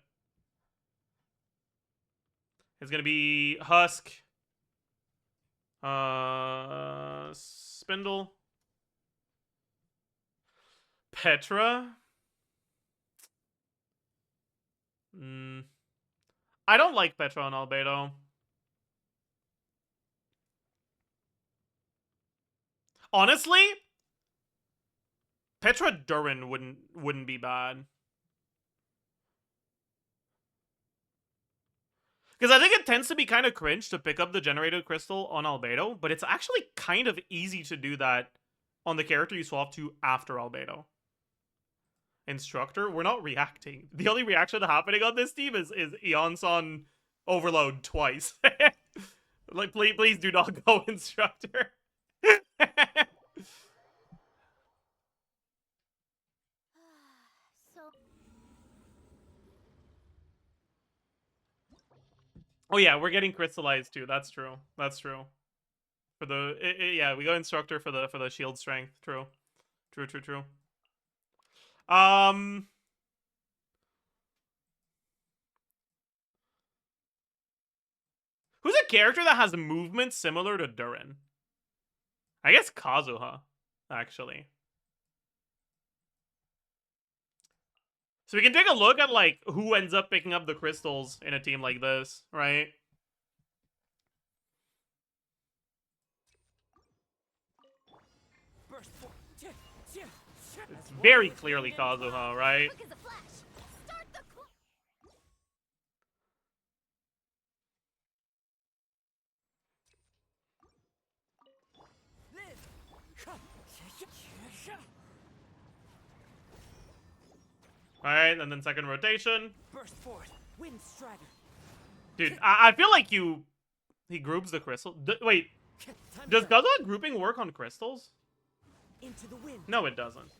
It's going to be Husk, Spindle, Petra. I don't like Petra on Albedo. Honestly, Petra Durin wouldn't be bad. Because I think it tends to be kind of cringe to pick up the generated crystal on Albedo, but it's actually kind of easy to do that on the character you swap to after Albedo. Instructor, we're not reacting. The only reaction happening on this team is Eonson overload twice. Like, please do not go Instructor. So Oh yeah, we're getting crystallized too. That's true. That's true. For the yeah, we go Instructor for the shield strength. True. True. Who's a character that has movement similar to Durin? I guess Kazuha, actually. So we can take a look at, like, who ends up picking up the crystals in a team like this, right? It's very clearly Kazuha, right? quick as a flash. Start the Alright, and then second rotation. Burst forth, wind strider. Dude, I feel like he groups the crystal. Wait, does Kazuha grouping work on crystals? Into the wind. No, it doesn't.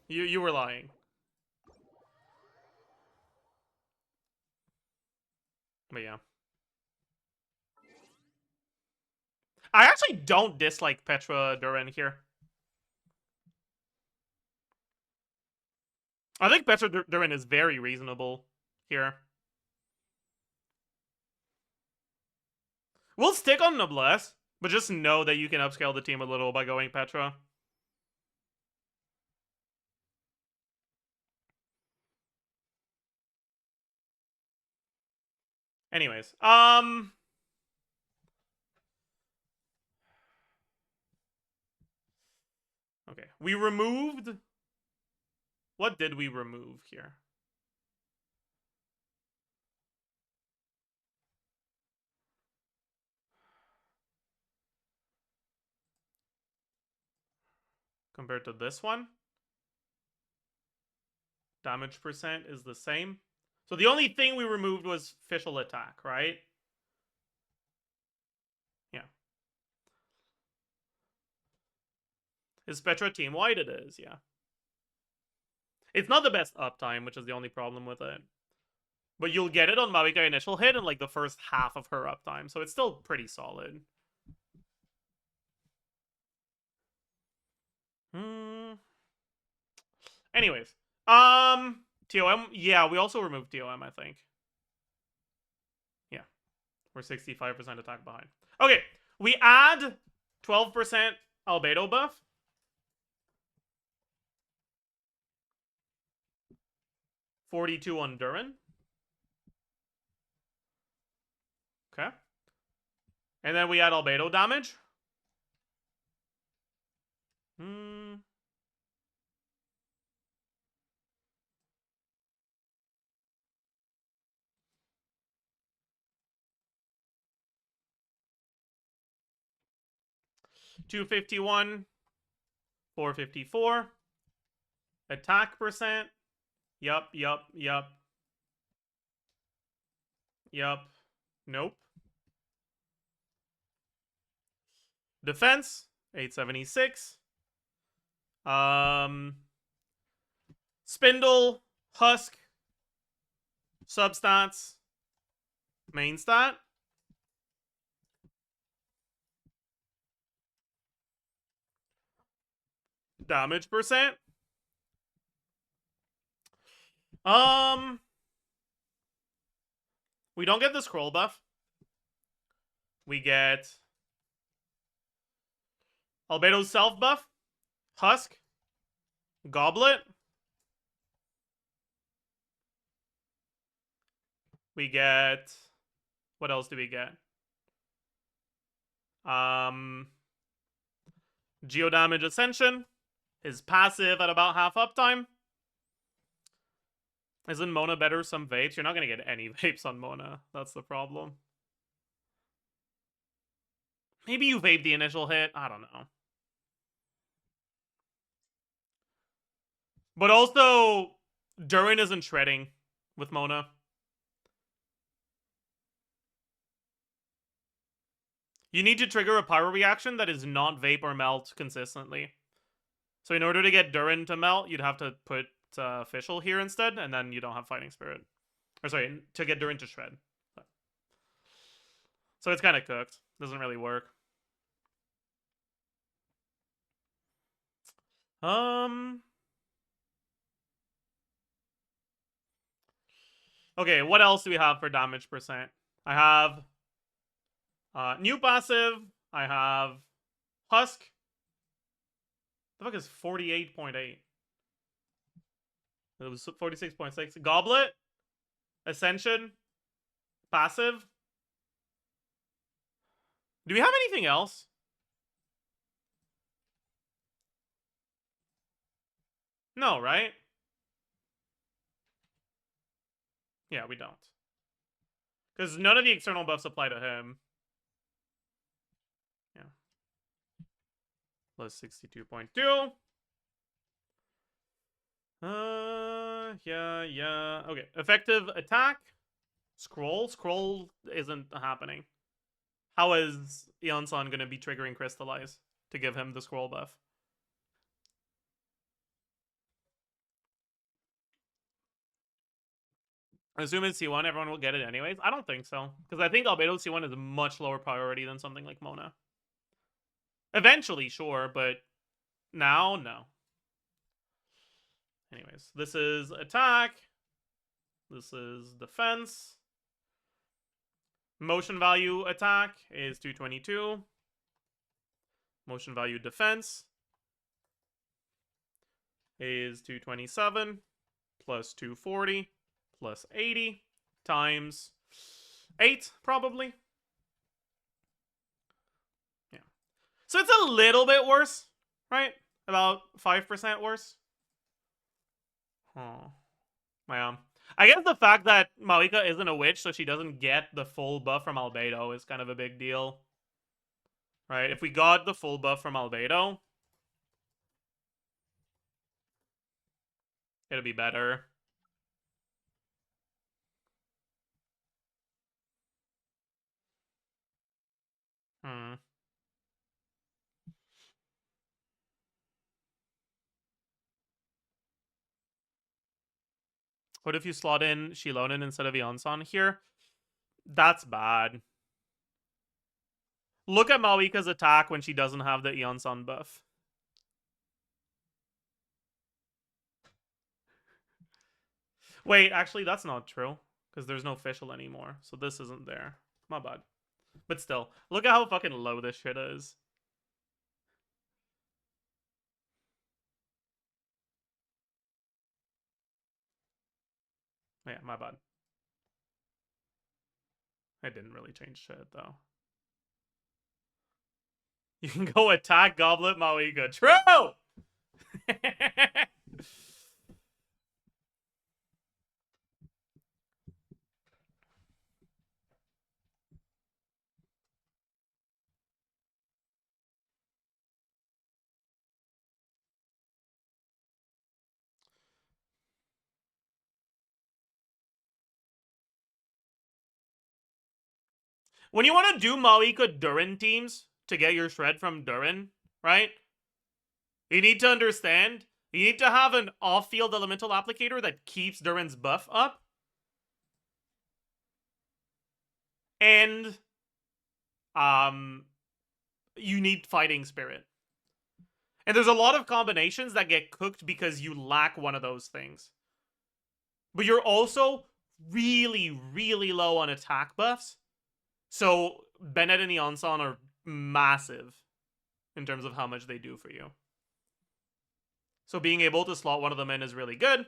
You were lying. But yeah. I actually don't dislike Petra Durin here. I think Petra Durin is very reasonable here. We'll stick on Noblesse, but just know that you can upscale the team a little by going Petra. Anyways, okay, we removed... What did we remove here? Compared to this one? Damage percent is the same. So the only thing we removed was official attack, right? Yeah. Is Petra team-wide? It is, yeah. It's not the best uptime, which is the only problem with it. But you'll get it on Mavika initial hit in, like, the first half of her uptime, so it's still pretty solid. Anyways. TOM, yeah, we also removed TOM, I think. Yeah. We're 65% attack behind. Okay, we add 12% Albedo buff. $42 on Durin. Okay. And then we add Albedo damage. $251. $454. Attack percent. Yup. Nope. Defense, 876. Spindle, Husk, substats, main stat. Damage percent. We don't get the scroll buff. We get Albedo's self buff, Husk, Goblet. We get, what else do we get? Geo Damage Ascension, his passive at about half uptime. Isn't Mona better some vapes? You're not gonna get any vapes on Mona. That's the problem. Maybe you vape the initial hit. I don't know. But also, Durin isn't shredding with Mona. You need to trigger a pyro reaction that is not vape or melt consistently. So in order to get Durin to melt, you'd have to put Official here instead, and then you don't have Fighting Spirit. Or sorry, to get Durin to shred. So it's kind of cooked. Doesn't really work. Okay, what else do we have for damage percent? I have new passive. I have Husk. The fuck is 48.8? It was 46.6. Goblet. Ascension. Passive. Do we have anything else? No, right? Yeah, we don't. Because none of the external buffs apply to him. Yeah. Plus 62.2. Yeah. Okay. Effective attack. Scroll. Scroll isn't happening. How is Eon-san gonna be triggering Crystallize to give him the scroll buff? I assume it's C1, everyone will get it anyways. I don't think so. Because I think Albedo C1 is a much lower priority than something like Mona. Eventually, sure, but now, no. Anyways, this is attack. This is defense. Motion value attack is 222. Motion value defense is 227 plus 240 plus 80 times 8, probably. Yeah. So it's a little bit worse, right? About 5% worse. Oh. I guess the fact that Malika isn't a witch, so she doesn't get the full buff from Albedo, is kind of a big deal. Right? If we got the full buff from Albedo, it'll be better. What if you slot in Shilonen instead of Eon-san here? That's bad. Look at Malika's attack when she doesn't have the Eon-san buff. Wait, actually, that's not true. Because there's no official anymore. So this isn't there. My bad. But still, look at how fucking low this shit is. Yeah, my bad. I didn't really change shit, though. You can go attack Goblet Malika. True! When you want to do Malika Durin teams to get your shred from Durin, right? You need to understand You need to have an off-field elemental applicator that keeps Durin's buff up. And you need Fighting Spirit. And there's a lot of combinations that get cooked because you lack one of those things. But you're also really, really low on attack buffs. So Bennett and Eonson are massive in terms of how much they do for you. So being able to slot one of them in is really good.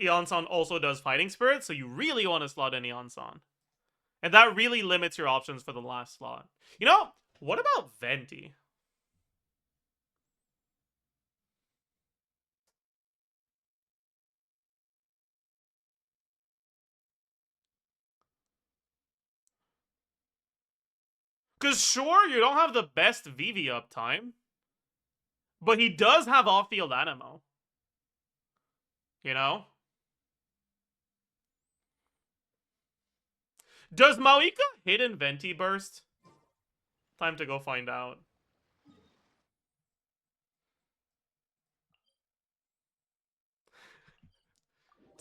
Eonson also does Fighting Spirit, so you really want to slot in Eonson. And that really limits your options for the last slot. You know, what about Venti? Because sure, you don't have the best VV uptime, but he does have off-field animo. You know? Does Maoika hit in Venti Burst? Time to go find out.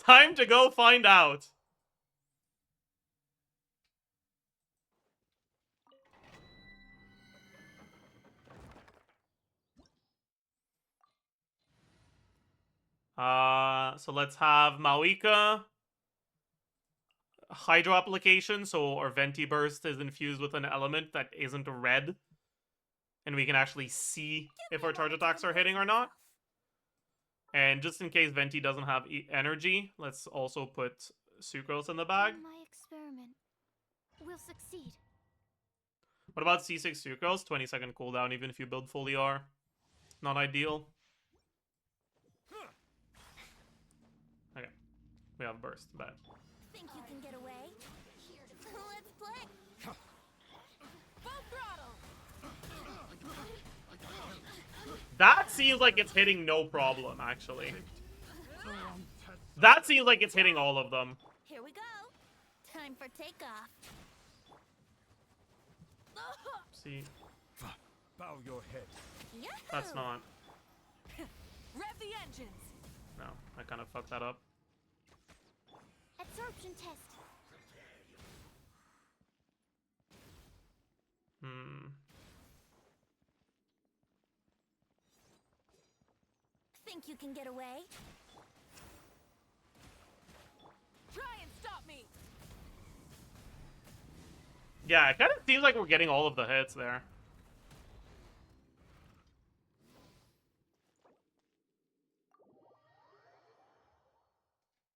Time to go find out. So let's have Maoika. Hydro application, so our Venti Burst is infused with an element that isn't red. And we can actually see if our charge attacks are hitting or not. And just in case Venti doesn't have energy, let's also put Sucrose in the bag. My experiment will succeed. What about C6 Sucrose? 20-second cooldown even if you build full ER. Not ideal. Okay. We have burst, but Think you can get away? Let's play. Full throttle. that seems like it's hitting no problem, actually. That seems like it's hitting all of them. Here we go. Time for takeoff. See, Bow your head. Yahoo! that's not. Rev the engines. No, I kind of fucked that up. Absorption test. Think you can get away? Try and stop me. Yeah, it kind of seems like we're getting all of the hits there.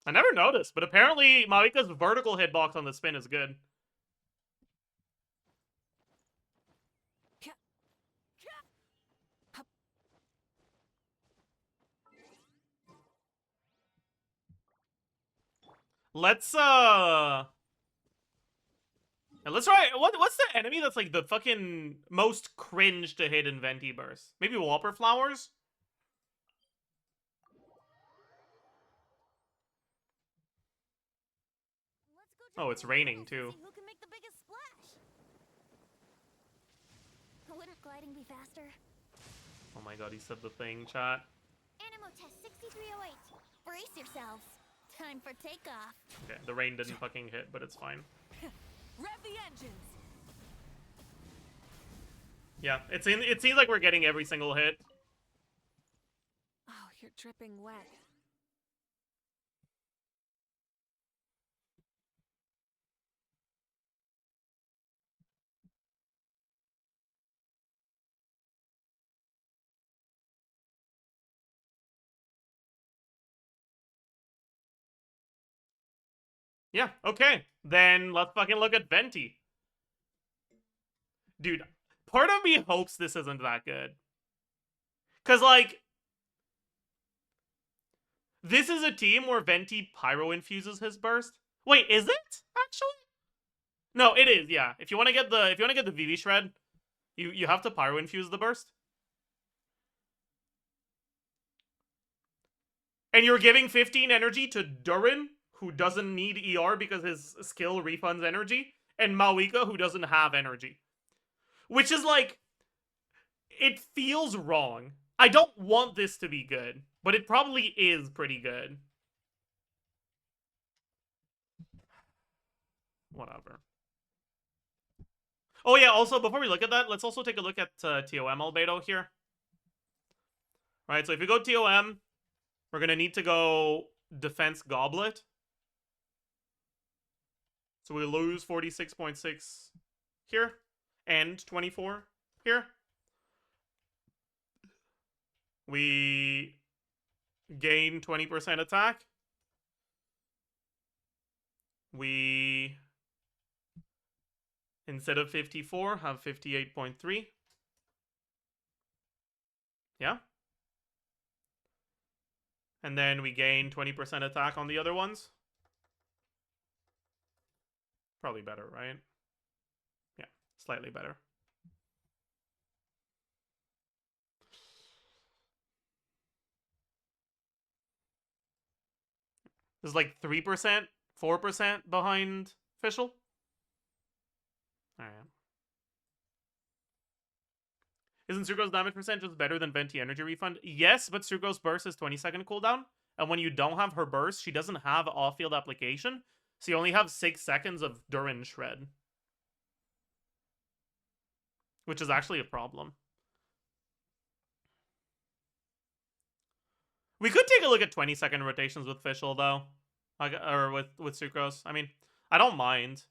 I never noticed, but apparently Maoika's vertical hitbox on the spin is good. Let's try. What's the enemy that's like the fucking most cringe to hit in Venti Burst? Maybe Whopper Flowers? Let's go Oh, it's jump in the raining, puddles and too. see who can make the biggest splash. Wouldn't gliding be faster? Oh my god, he said the thing, chat. Animo test 6308. Brace yourselves. Time for takeoff. Okay, the rain didn't fucking hit, but it's fine. Rev the engines. Yeah, it seems like we're getting every single hit. Oh, you're dripping wet. Yeah, okay. Then let's fucking look at Venti. Dude, part of me hopes this isn't that good. Because, like, this is a team where Venti Pyro infuses his burst. Wait, is it? Actually? No, it is, yeah. If you want to get the VV shred, you have to Pyro infuse the burst. And you're giving 15 energy to Durin, who doesn't need ER because his skill refunds energy, and Maoika, who doesn't have energy. Which is like, it feels wrong. I don't want this to be good. But it probably is pretty good. Whatever. Oh yeah, also, before we look at that, let's also take a look at TOM albedo here. Right, so if you go TOM, we're going to need to go Defense Goblet. So we lose 46.6 here, and 24 here. We gain 20% attack. We, instead of 54, have 58.3. Yeah. And then we gain 20% attack on the other ones. Probably better, right? Yeah, slightly better. There's like 3%, 4% behind Fischl. Alright. Isn't Surgo's damage percent just better than Venti Energy Refund? Yes, but Surgo's burst is 20-second cooldown. And when you don't have her burst, she doesn't have off-field application. So you only have 6 seconds of Durin Shred. Which is actually a problem. We could take a look at 20-second rotations with Fischl, though. Like, or with Sucrose. I mean, I don't mind.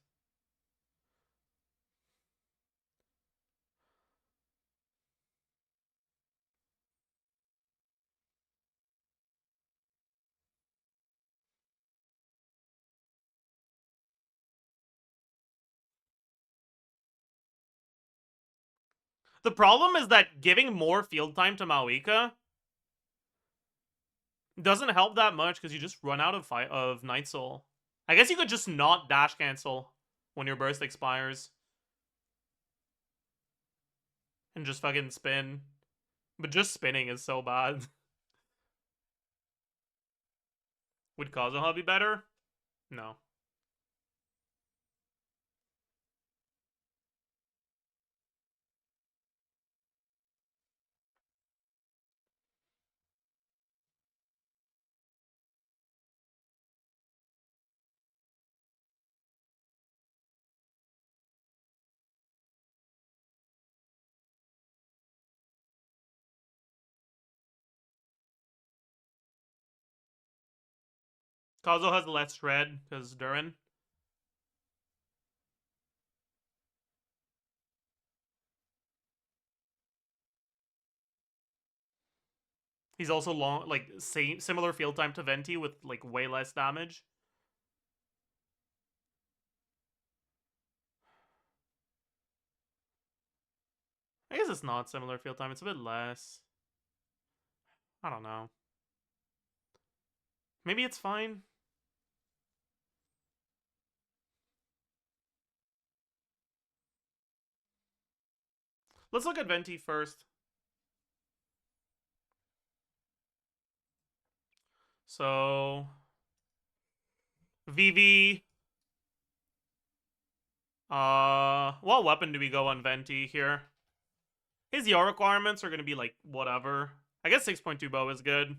The problem is that giving more field time to Maoika doesn't help that much because you just run out of Night Soul. I guess you could just not dash cancel when your burst expires. And just fucking spin. But just spinning is so bad. Would Kazuha be better? No. Kazuha has less shred because Durin. He's also long, like, similar field time to Venti with, like, way less damage. I guess it's not similar field time. It's a bit less. I don't know. Maybe it's fine. Let's look at Venti first. So, VV. What weapon do we go on Venti here? His Yar requirements are going to be like, whatever. I guess 6.2 bow is good.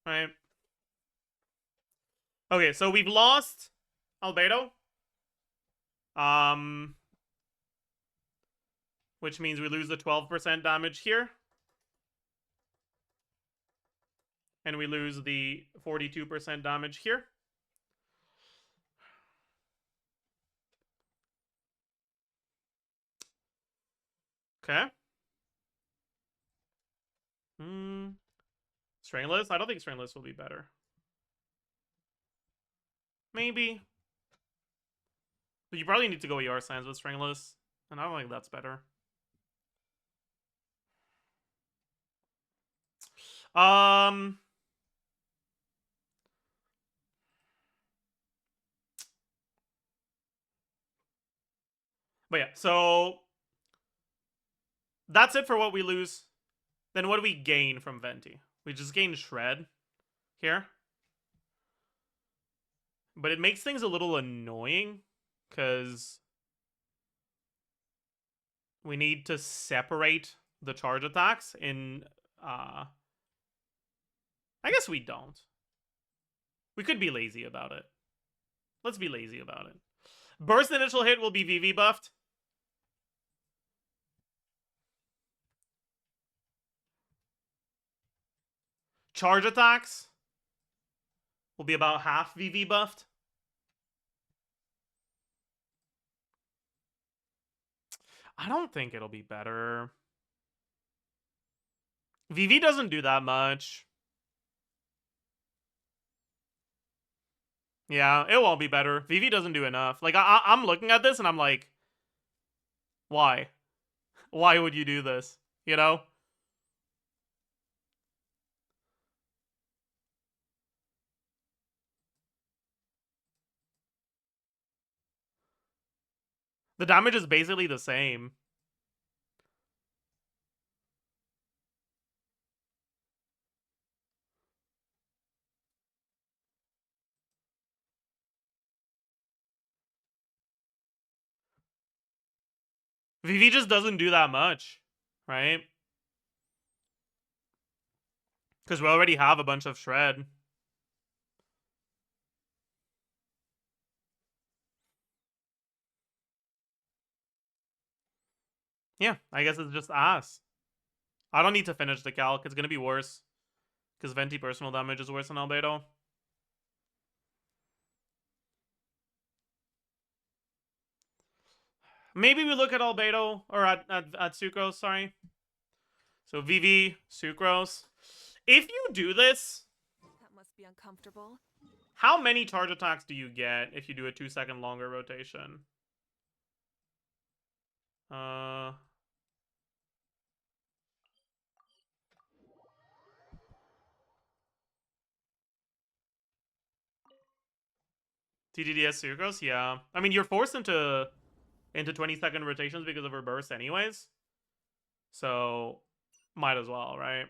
Right. Okay, so we've lost Albedo. Which means we lose the 12% damage here. And we lose the 42% damage here. Okay. Stringless? I don't think Stringless will be better. Maybe. But you probably need to go ER Sands with Stringless. And I don't think that's better. But yeah, so that's it for what we lose. Then what do we gain from Venti? We just gain Shred here. But it makes things a little annoying because we need to separate the charge attacks in I guess we don't. We could be lazy about it. Let's be lazy about it. Burst initial hit will be VV buffed. Charge attacks will be about half VV buffed. I don't think it'll be better. VV doesn't do that much. Yeah, it won't be better. VV doesn't do enough. Like, I'm looking at this and I'm like, why? Why would you do this? You know? The damage is basically the same. VV just doesn't do that much, right? Because we already have a bunch of shred. Yeah, I guess it's just ass. I don't need to finish the calc. It's going to be worse. Because Venti personal damage is worse than Albedo. Maybe we look at Albedo, or at Sucrose, sorry. So VV, Sucrose. If you do this... That must be uncomfortable. How many charge attacks do you get if you do a 2-second longer rotation? TDDS Sucrose? Yeah. I mean, you're forced into 20-second rotations because of her burst anyways. So, might as well, right?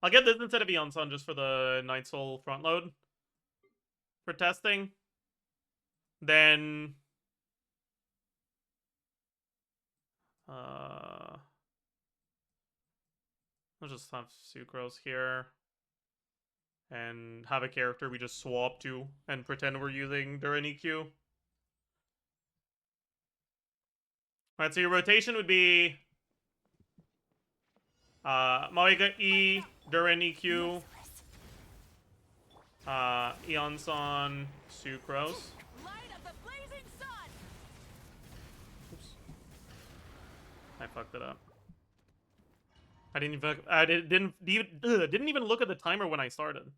I'll get this instead of Eonson just for the Night Soul front load for testing. Then I'll just have Sucrose here and have a character we just swap to and pretend we're using during EQ. Alright, so your rotation would be Moiga E during EQ, Eonson, Sucrose. Light of the blazing sun. Oops. I fucked it up. I didn't even look at the timer when I started.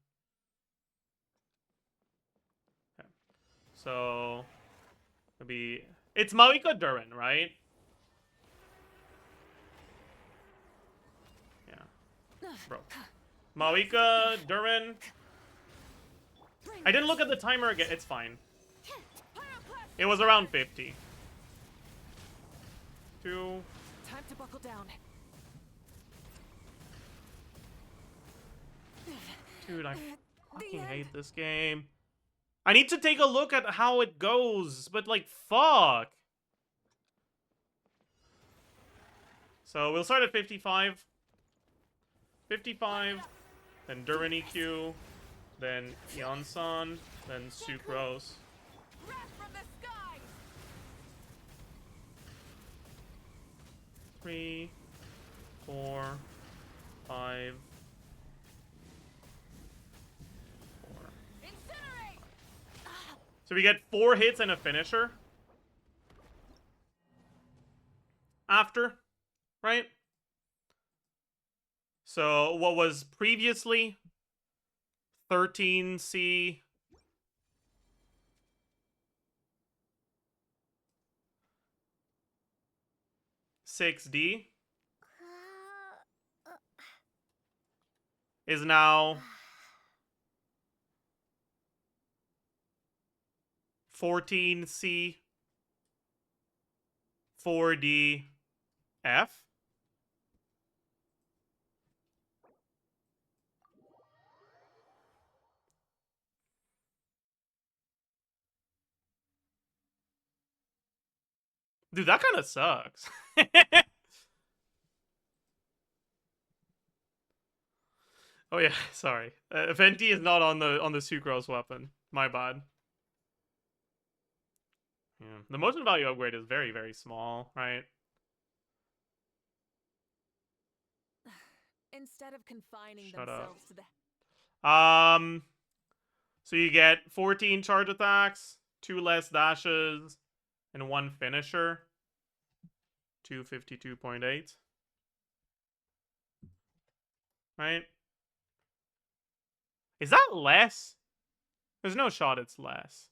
Okay. So it's Maika Durin, right? Yeah. Bro. Maika Durin. I didn't look at the timer again. It's fine. It was around 50. 2. Time to buckle down. Dude, I fucking hate this game. I need to take a look at how it goes, but like, fuck. So we'll start at 55. 55, then Durin EQ, then Eonson, then Sucrose. Wrath from the skies. 3, 4, 5, 4. Incinerate. So we get 4 hits and a finisher. After, right? So what was previously 13C, (6D) is now 14C, 4D, F. Dude, that kind of sucks. Oh yeah, sorry. Venti is not on the sucrose weapon. My bad. Yeah. The motion value upgrade is very, very small, right? Instead of confining Shut up. themselves to the So you get 14 charge attacks, 2 less dashes, and 1 finisher. 252.8. Right? Is that less? There's no shot it's less.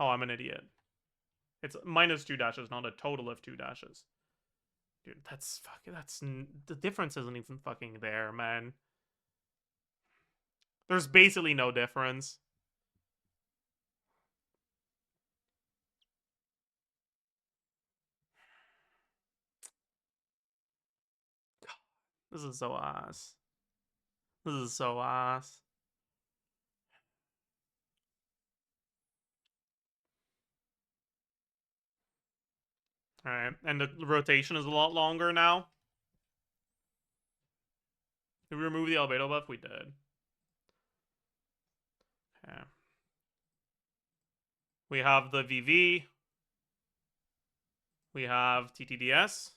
Oh, I'm an idiot. It's minus 2 dashes, not a total of 2 dashes. Dude, that's fucking. The difference isn't even fucking there, man. There's basically no difference. This is so ass. This is so ass. Alright, and the rotation is a lot longer now. Did we remove the albedo buff? We did. Okay. We have the VV. We have TTDS.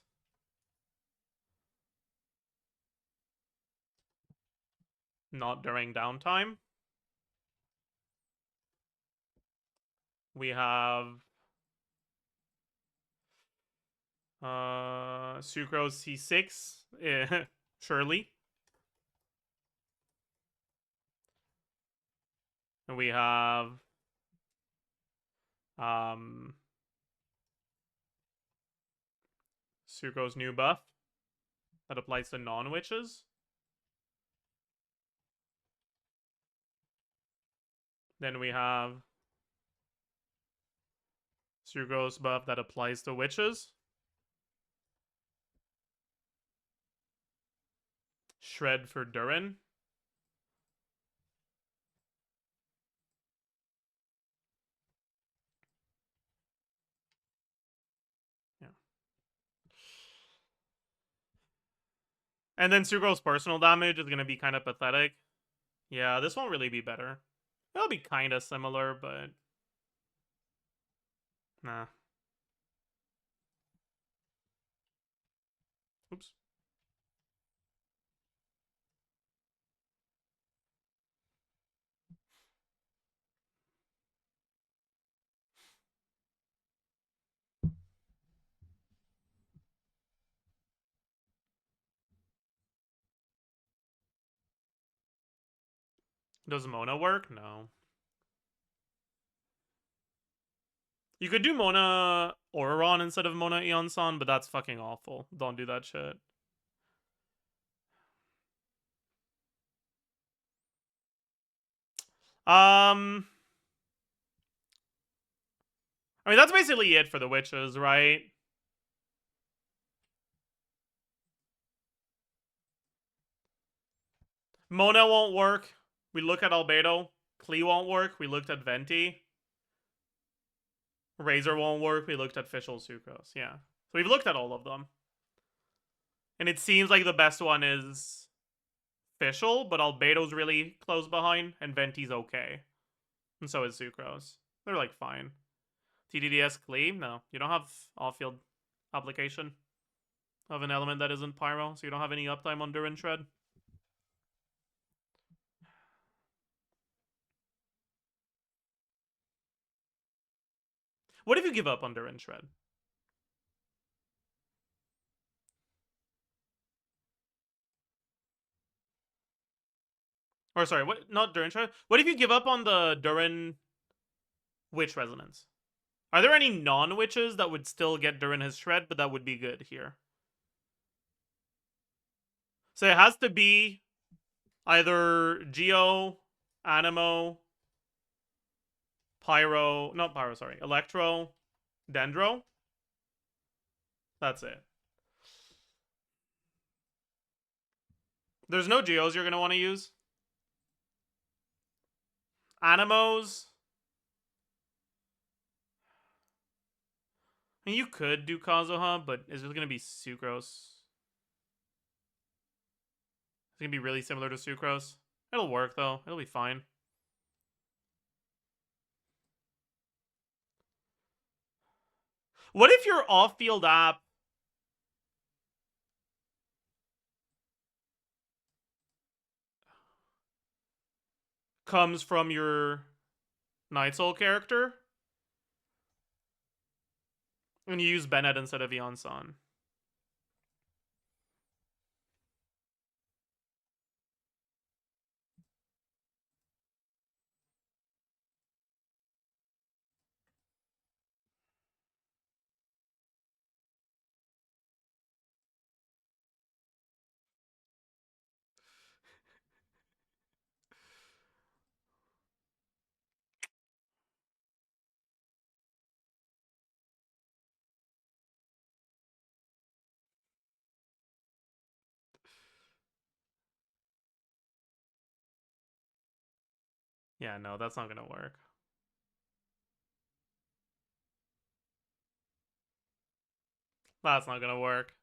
Not during downtime. We have Sucrose C6. Surely. And we have Sucrose new buff that applies to non-witches. Then we have Sucrose buff that applies to witches. Shred for Durin. Yeah. And then Sucrose personal damage is going to be kind of pathetic. Yeah, this won't really be better. It'll be kind of similar, but... Nah. Oops. Does Mona work? No. You could do Mona Auron instead of Mona Eon-san, but that's fucking awful. Don't do that shit. I mean, that's basically it for the witches, right? Mona won't work. We look at Albedo. Klee won't work. We looked at Venti. Razor won't work. We looked at Fischl Sucrose. Yeah. So we've looked at all of them. And it seems like the best one is Fischl, but Albedo's really close behind, and Venti's okay. And so is Sucrose. They're like fine. TDDS Klee? No. You don't have off-field application of an element that isn't Pyro, so you don't have any uptime on Durin Shred. What if you give up on Durin Shred? Or sorry, what? Not Durin Shred. What if you give up on the Durin Witch Resonance? Are there any non-witches that would still get Durin his Shred, but that would be good here? So it has to be either Geo, Animo, Pyro, not Pyro, sorry, Electro, Dendro. That's it. There's no Geos you're going to want to use. Animos. I mean, you could do Kazuha, but is it gonna be Sucrose? It's gonna be really similar to Sucrose. It'll work though. It'll be fine. What if your off-field app comes from your Night Soul character and you use Bennett instead of Yon-san? Yeah, no, that's not gonna work. That's not gonna work.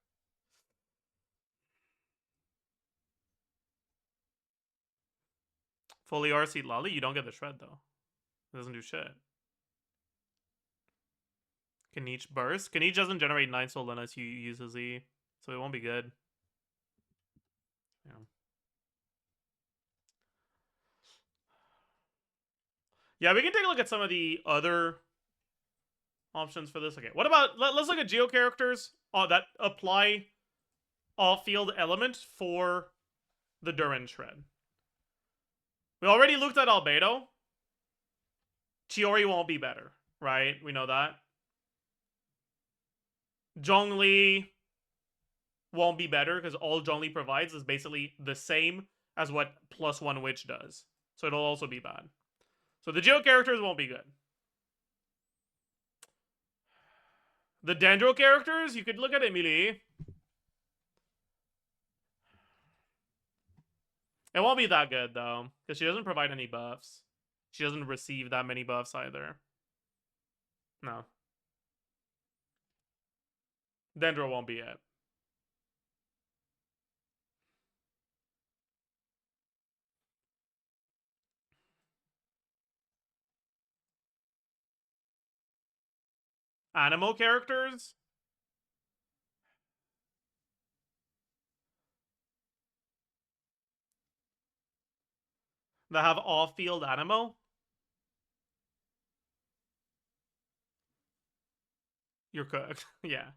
Fully RC Lolly, you don't get the shred though. It doesn't do shit. Kanich burst. Kanich doesn't generate Night Soul unless you use a Z, so it won't be good. Yeah. Yeah, we can take a look at some of the other options for this. Okay, what about let's look at geo characters that apply off-field element for the Durin shred. We already looked at Albedo. Chiori won't be better, right? We know that. Zhongli won't be better because all Zhongli provides is basically the same as what +1 Witch does. So it'll also be bad. So the geo characters won't be good. The Dendro characters, you could look at Emily. It won't be that good, though, because she doesn't provide any buffs. She doesn't receive that many buffs, either. No. Dendro won't be it. Animo characters? That have off-field Animo? You're cooked. Yeah.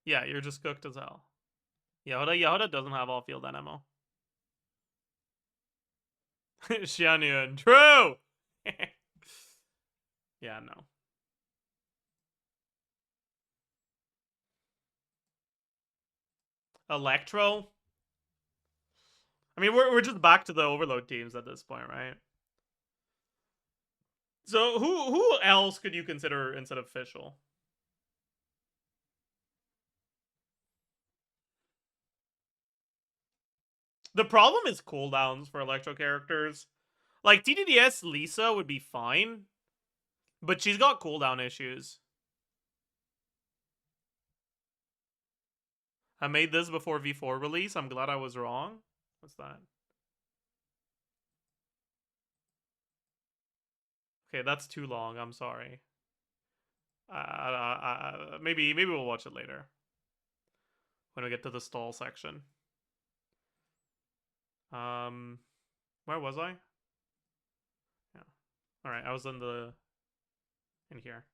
Yeah, you're just cooked as hell. Yehoda doesn't have off-field Animo. Xianyun. True! Yeah, no. Electro? I mean, we're just back to the overload teams at this point, right? So who else could you consider instead of Fischl? The problem is cooldowns for Electro characters. Like, TDDS Lisa would be fine, but she's got cooldown issues. I made this before V4 release. I'm glad I was wrong. What's that? Okay, that's too long. I'm sorry. Maybe we'll watch it later when we get to the stall section. Where was I? Yeah. All right, I was in here.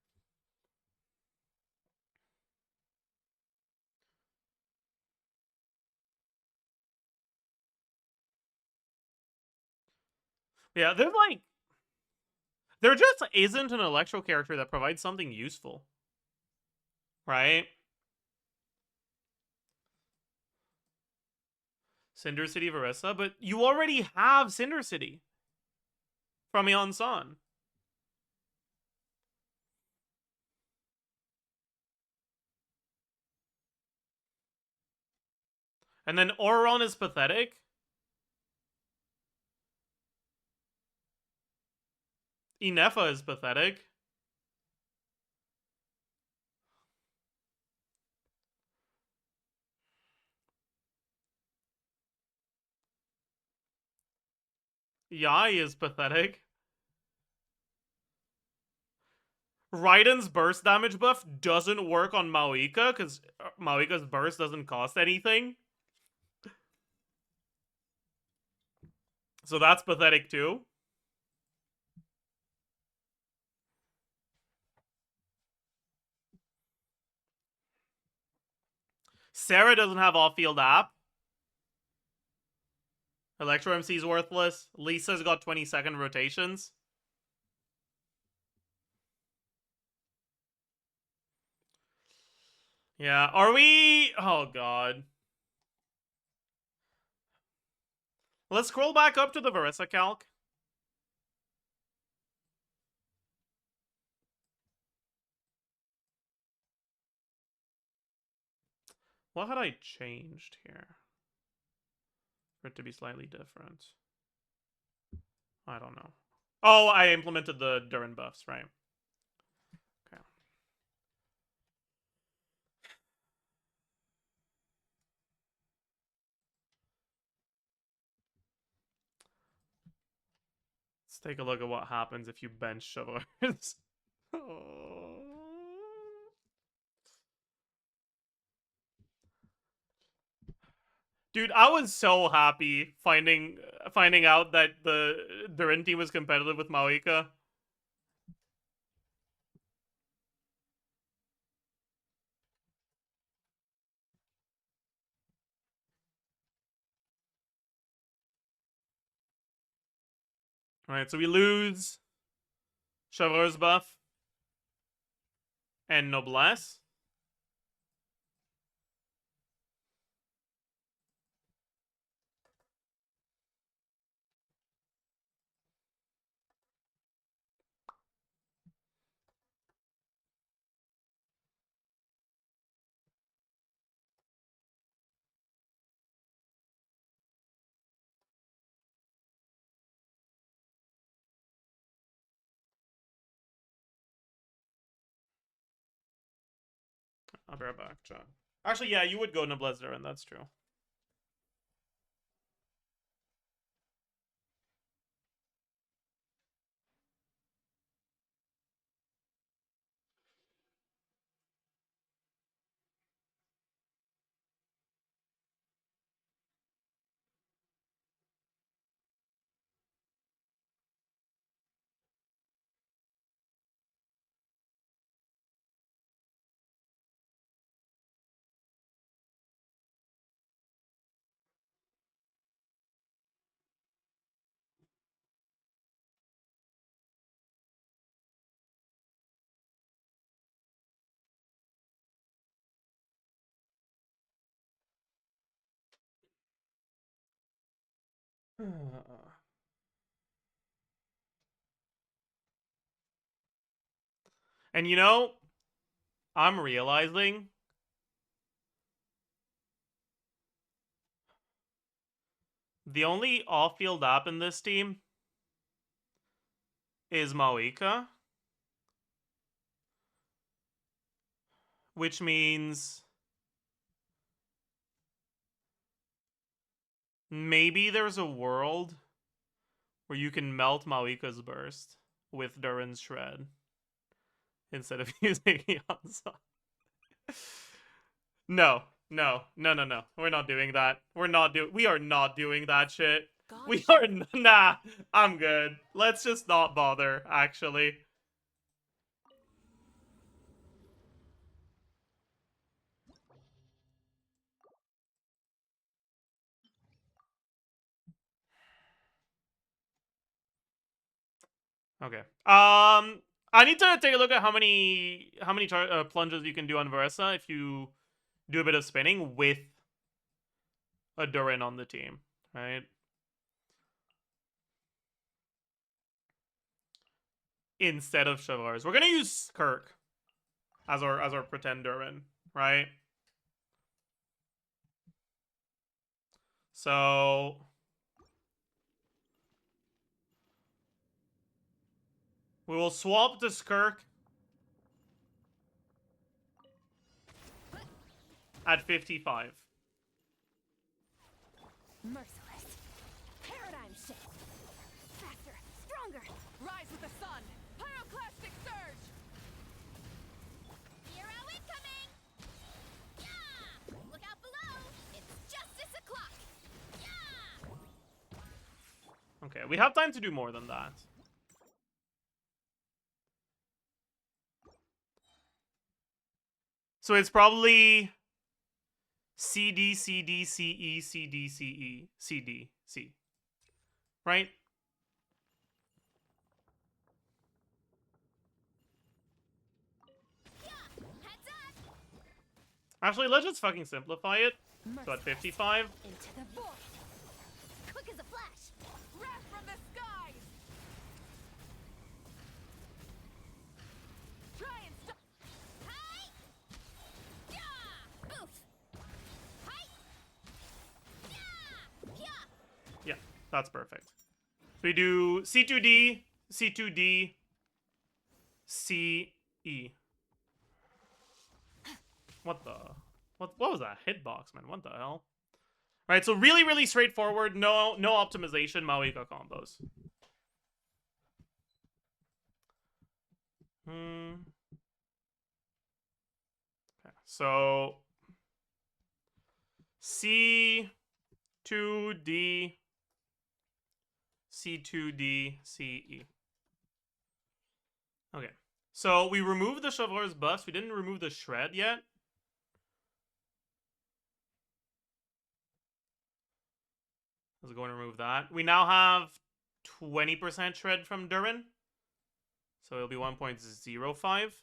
Yeah, there just isn't an Electro character that provides something useful. Right? Cinder City Varessa, but you already have Cinder City from Yon-san. And then Auron is pathetic. Inefa is pathetic. Yai is pathetic. Raiden's burst damage buff doesn't work on Maoika because Maoika's burst doesn't cost anything. So that's pathetic too. Sarah doesn't have off-field app. Electro MC's worthless. Lisa's got 20-second rotations. Yeah, are we... Oh, God. Let's scroll back up to the Verissa calc. What had I changed here? For it to be slightly different. I don't know. Oh, I implemented the Durin buffs, right. Okay. Let's take a look at what happens if you bench Shovelers. Oh. Dude, I was so happy finding out that the Durin team was competitive with Maoika. Alright, so we lose Shovelers buff and Noblesse. I'll be right back, John. Actually, yeah, you would go Noblesse Durin, that's true. And you know, I'm realizing the only off-field app in this team is Maoika. Which means maybe there's a world where you can melt Maoika's burst with Durin's shred instead of using Yansa. No. We're not doing that. We are not doing that shit. We are nah. I'm good. Let's just not bother, actually. Okay. I need to take a look at how many plunges you can do on Verissa if you do a bit of spinning with a Durin on the team, right? Instead of Chevalars. We're gonna use Kirk as our pretend Durin, right? So We will swap to Skirk at 55. Merciless. Paradigm shift. Faster, stronger. Rise with the sun. Pyroclastic surge. Hero incoming! Yeah! Look out below! It's justice o'clock! Yeah! Okay, we have time to do more than that. So it's probably CD, CD, CE, CD, CE, CD, C. Right? Yeah! Heads up! Actually, let's just fucking simplify it. So at Merciless. 55. Into the void. Quick as a flash! Wrath from the skies. Try and stop. Hi! Yeah! Oof! Hi! Yeah! Yeah! Yeah, that's perfect. So we do C2D, C2D, CE. What the? What was that hitbox, man? What the hell? Alright, so really, really straightforward. No optimization Maoika combos. Okay, so C2D, C2D, CE. Okay, so we removed the Chevreur's bust. We didn't remove the shred yet. Let's go and remove that. We now have 20% shred from Durin. So it'll be 1.05.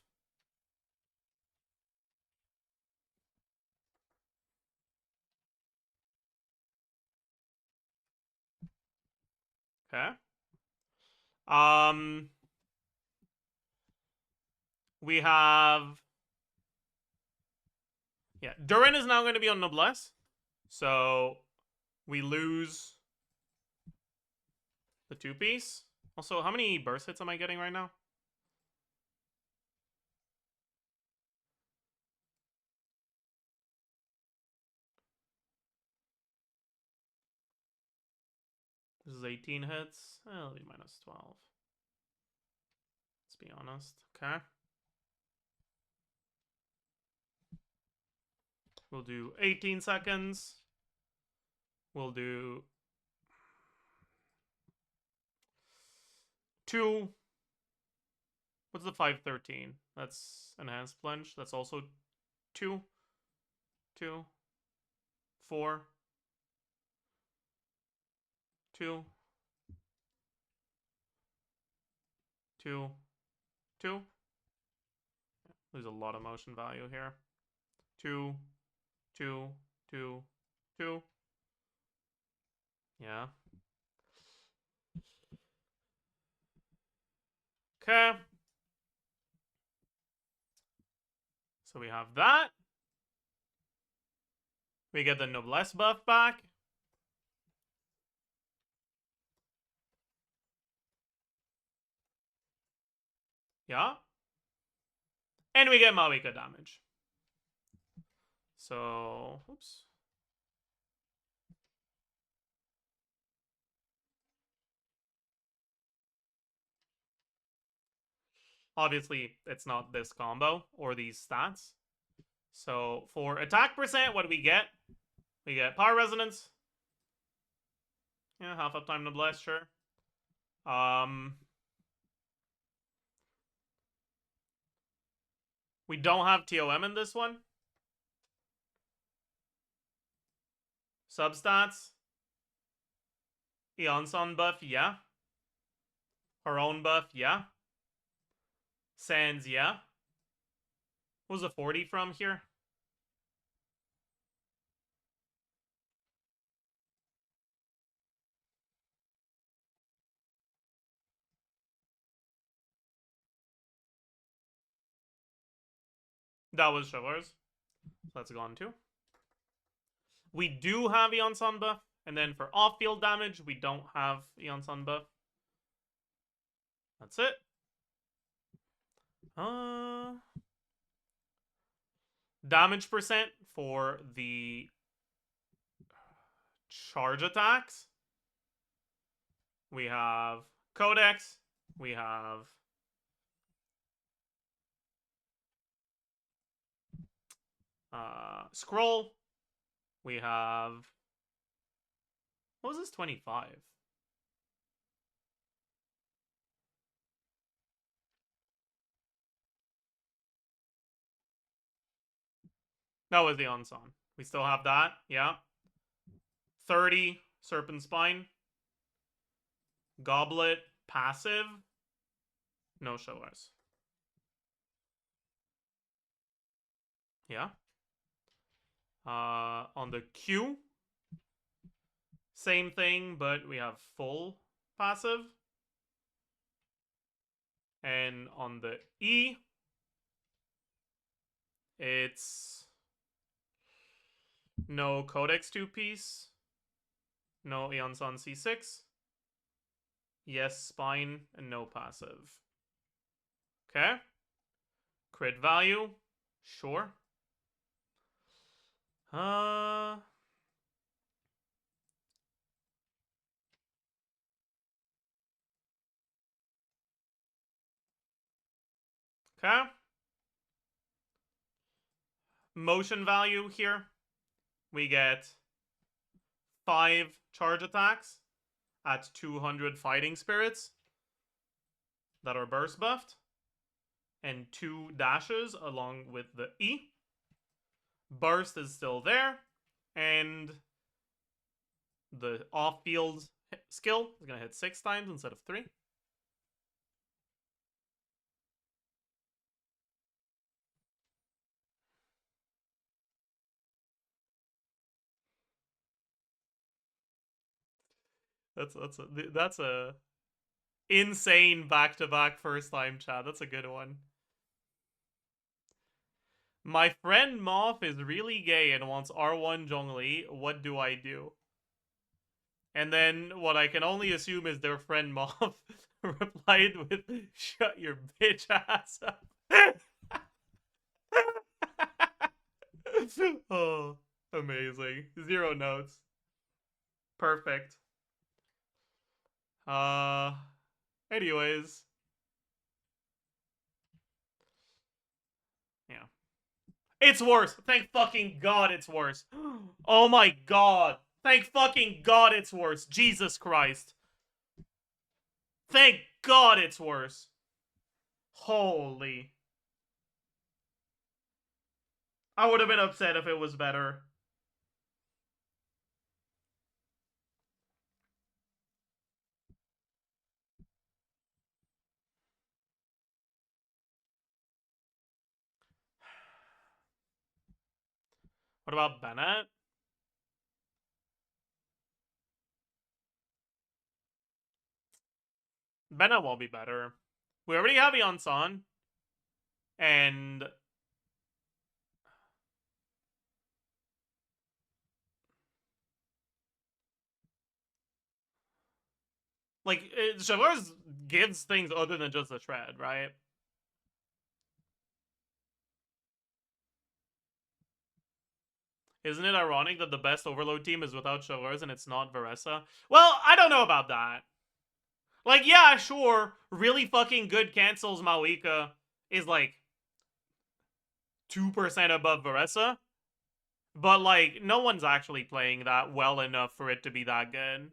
Okay. We have... Yeah, Durin is now going to be on Noblesse. So we lose the 2-piece. Also, how many burst hits am I getting right now? This is 18 hits. It'll be minus 12. Let's be honest. Okay. We'll do 18 seconds. We'll do 2. What's the 513? That's enhanced plunge. That's also 2. 2. 4. 2. 2. 2. There's a lot of motion value here. 2. 2. 2. 2. Yeah. Okay. So we have that. We get the Noblesse buff back. Yeah. And we get Maoika damage. So, oops. Obviously, it's not this combo or these stats. So, for attack percent, what do we get? We get Power Resonance. Yeah, half uptime Noblesse, sure. We don't have TOM in this one. Substats. Eonson buff, yeah. Her own buff, yeah. Sans, yeah. What was the 40 from here? That was Chevreur's. So that's gone too. We do have Eonson buff. And then for off-field damage, we don't have Eonson buff. That's it. Damage percent for the charge attacks. We have Codex. We have Scroll. We have, what was this 25? That was the Onson. We still have that, yeah. 30 Serpent Spine. Goblet passive. No showers. Yeah. On the Q, same thing, but we have full passive. And on the E, it's no Codex 2-piece, no Eonson C6, yes Spine, and no passive. Okay. Crit value, sure. Okay. Motion value here. We get 5 charge attacks at 200 fighting spirits that are burst buffed, and 2 dashes along with the E. Burst is still there, and the off-field skill is going to hit 6 times instead of 3. That's a insane back-to-back first-time chat. That's a good one. My friend Moth is really gay and wants R1 Zhongli. What do I do? And then what I can only assume is their friend Moth replied with, "Shut your bitch ass up." Oh, amazing. 0 notes. Perfect. Anyways. Yeah. It's worse. Thank fucking God it's worse. Oh my God. Thank fucking God it's worse. Jesus Christ. Thank God it's worse. Holy. I would have been upset if it was better. What about Bennett? Bennett won't be better. We already have Yonsan. And like, Chavez gives things other than just a shred, right? Isn't it ironic that the best Overload team is without Chavez and it's not Varesa? Well, I don't know about that. Like, yeah, sure, really fucking good cancels Malika is like 2% above Varesa. But like, no one's actually playing that well enough for it to be that good.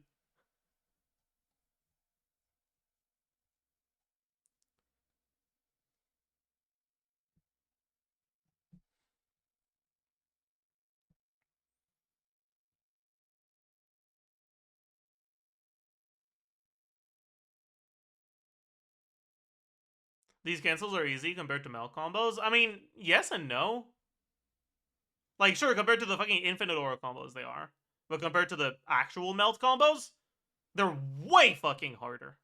These cancels are easy compared to melt combos. I mean, yes and no. Like, sure, compared to the fucking infinite aura combos, they are. But compared to the actual melt combos, they're way fucking harder.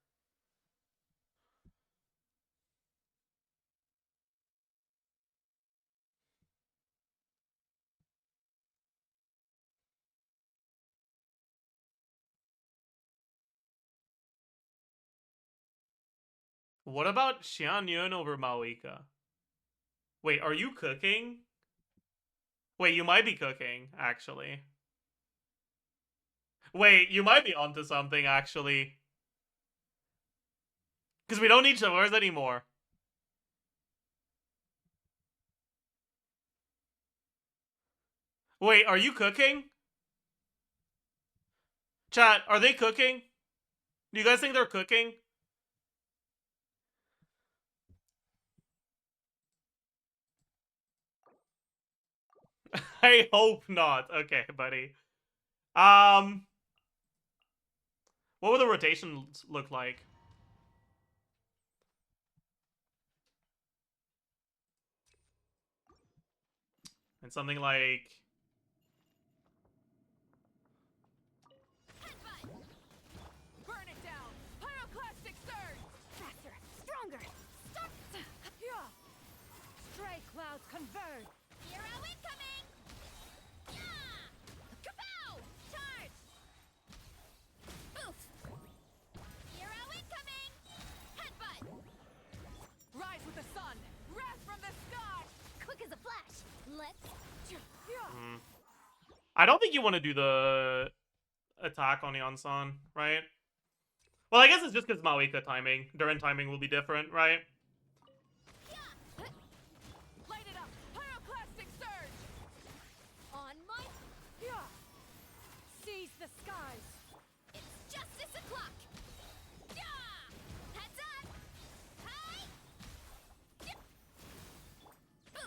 What about Xianyun over Maoika? Wait, are you cooking? Wait, you might be cooking, actually. Wait, you might be onto something, actually. Because we don't need Shavars anymore. Wait, are you cooking? Chat, are they cooking? Do you guys think they're cooking? I hope not. Okay, buddy. What would the rotations look like? And something like... Burn it down! Pyroclastic surge! Faster, stronger. Stop. Yeah! Stray clouds converge. Hero incoming! Yeah! Kapow! Charge! Oof! Hero incoming! Headbutt! Rise with the sun! Wrath from the sky! Quick as a flash! Let's... Yeah! I don't think you want to do the attack on Yansan, right? Well, I guess it's just because Maoika timing. Durin timing will be different, right? Light it up! Pyroclastic surge! On my... Yeah! Seize the skies. It's justice o'clock! Yeah! Heads up! Hi! Yep.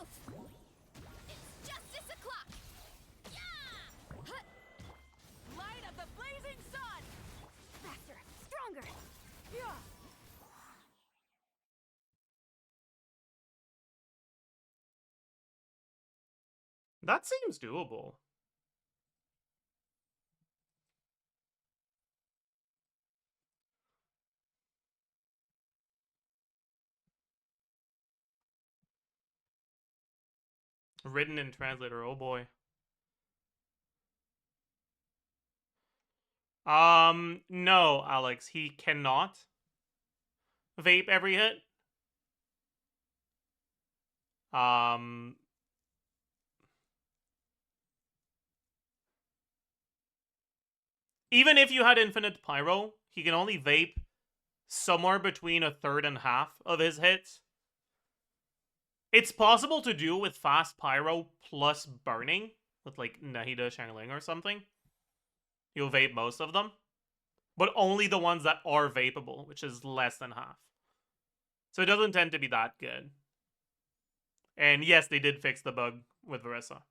Oof! It's justice o'clock! Yeah! Huh. Light of the blazing sun! Faster, stronger. Yeah! That seems doable. Written in translator, oh boy. No, Alex, he cannot vape every hit. Even if you had infinite pyro, he can only vape somewhere between a third and half of his hits. It's possible to do with fast pyro plus burning, with like Nahida Shangling or something. You'll vape most of them, but only the ones that are vapeable, which is less than half. So it doesn't tend to be that good. And yes, they did fix the bug with Verissa.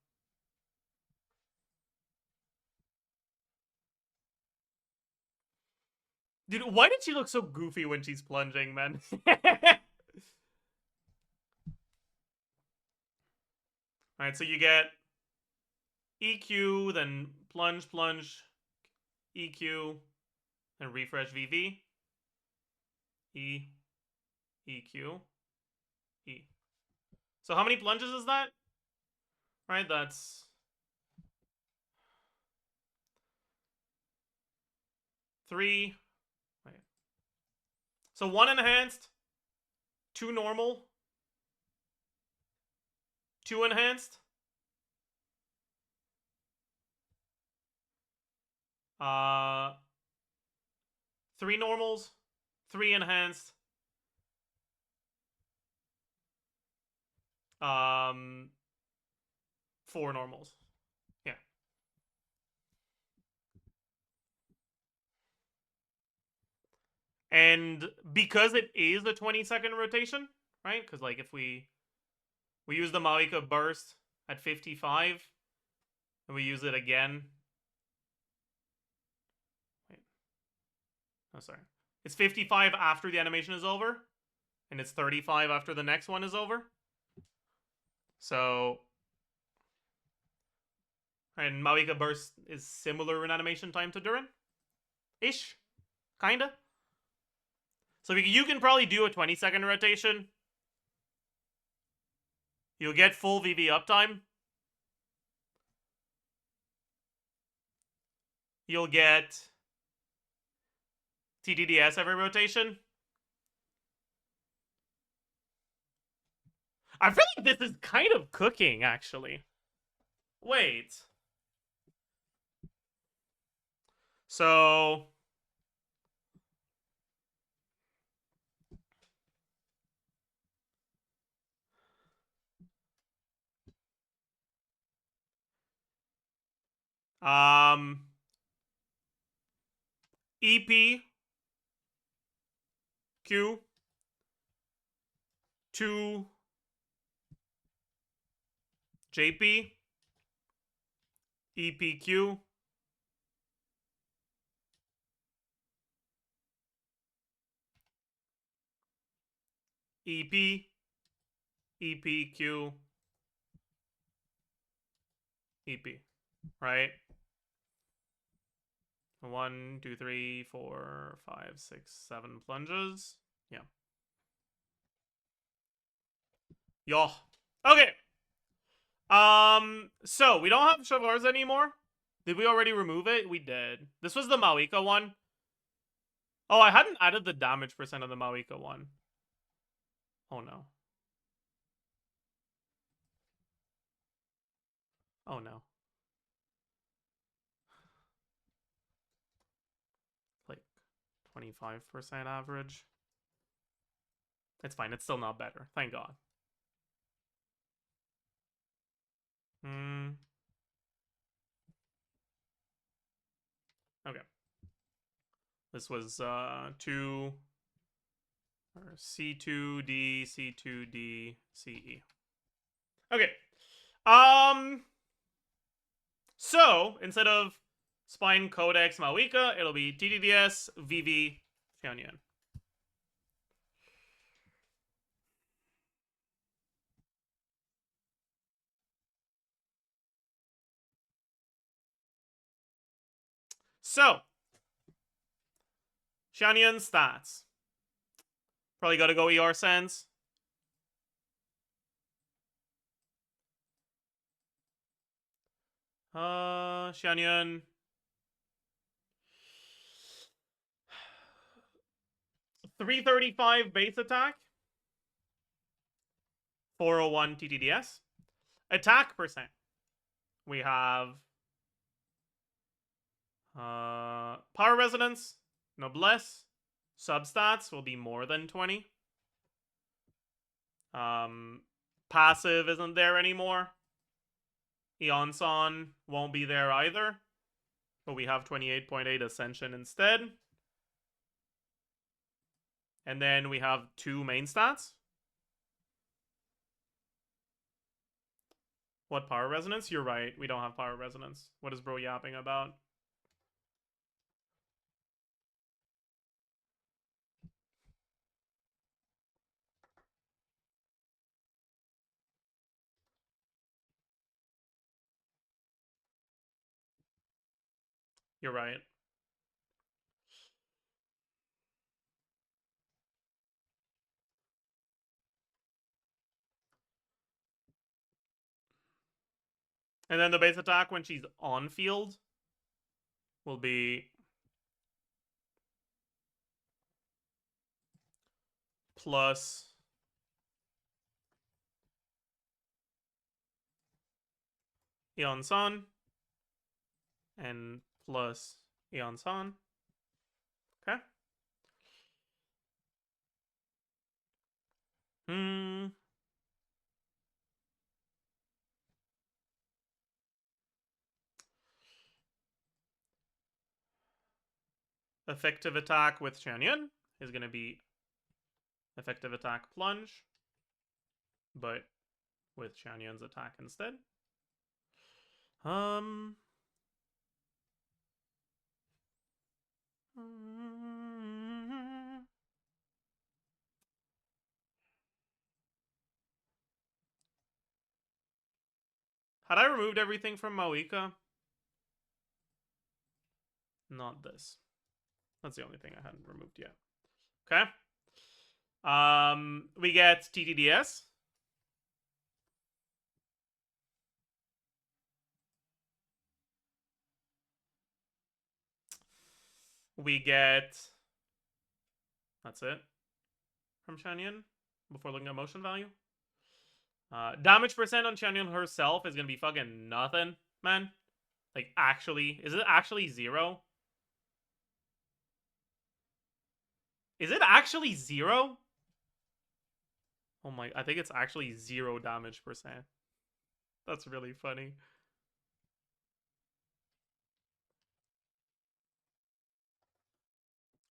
Dude, why did she look so goofy when she's plunging, man? Alright, so you get EQ, then plunge, EQ, and refresh VV. E, EQ, E. So how many plunges is that? Right, that's... 3. Wait. So 1 enhanced, 2 normal, 2 enhanced, 3 normals, 3 enhanced, 4 normals. Yeah. And because it is a 20-second rotation, right? Because like if we use the Maoika burst at 55, and we use it again. Wait. Oh, sorry. It's 55 after the animation is over, and it's 35 after the next one is over. So, and Maoika burst is similar in animation time to Durin, ish, kinda. So you can probably do a 20-second rotation. You'll get full VV uptime. You'll get TDDS every rotation. I feel like this is kind of cooking, actually. Wait. So... EP, Q, 2, JP, EPQ, EP, EPQ, EP, right? 1, 2, 3, 4, 5, 6, 7 plunges. Yeah. Yo. Okay. So we don't have Shavars anymore. Did we already remove it? We did. This was the Mawika one. Oh, I hadn't added the damage percent of the Mawika one. Oh no. Oh no. Like 25% average. It's fine. It's still not better. Thank God. Okay. This was 2 or C2D, C2D, CE. Okay. So instead of Spine Codex Mawika, it'll be TDDS VV Xianyan. So Xianyan stats. Probably gotta go ER Sense. Xianyan. 335 base attack. 401 TTDS. Attack percent. We have Power Resonance, Noblesse. Substats will be more than 20. Passive isn't there anymore. Eonson won't be there either. But we have 28.8 Ascension instead. And then we have 2 main stats. What Power Resonance? You're right. We don't have Power Resonance. What is bro yapping about? You're right. And then the base attack when she's on field will be plus Eonson and plus Eonson. Okay. Effective attack with Xianyan is going to be effective attack plunge, but with Xianyan's attack instead. Had I removed everything from Mawika? Not this. That's the only thing I hadn't removed yet. Okay. We get TTDS. We get... That's it. From Xianyan. Before looking at motion value. Damage percent on Xianyun herself is gonna be fucking nothing, man. Like, actually. Is it actually 0? Is it actually 0? Oh my, I think it's actually 0 damage percent. That's really funny.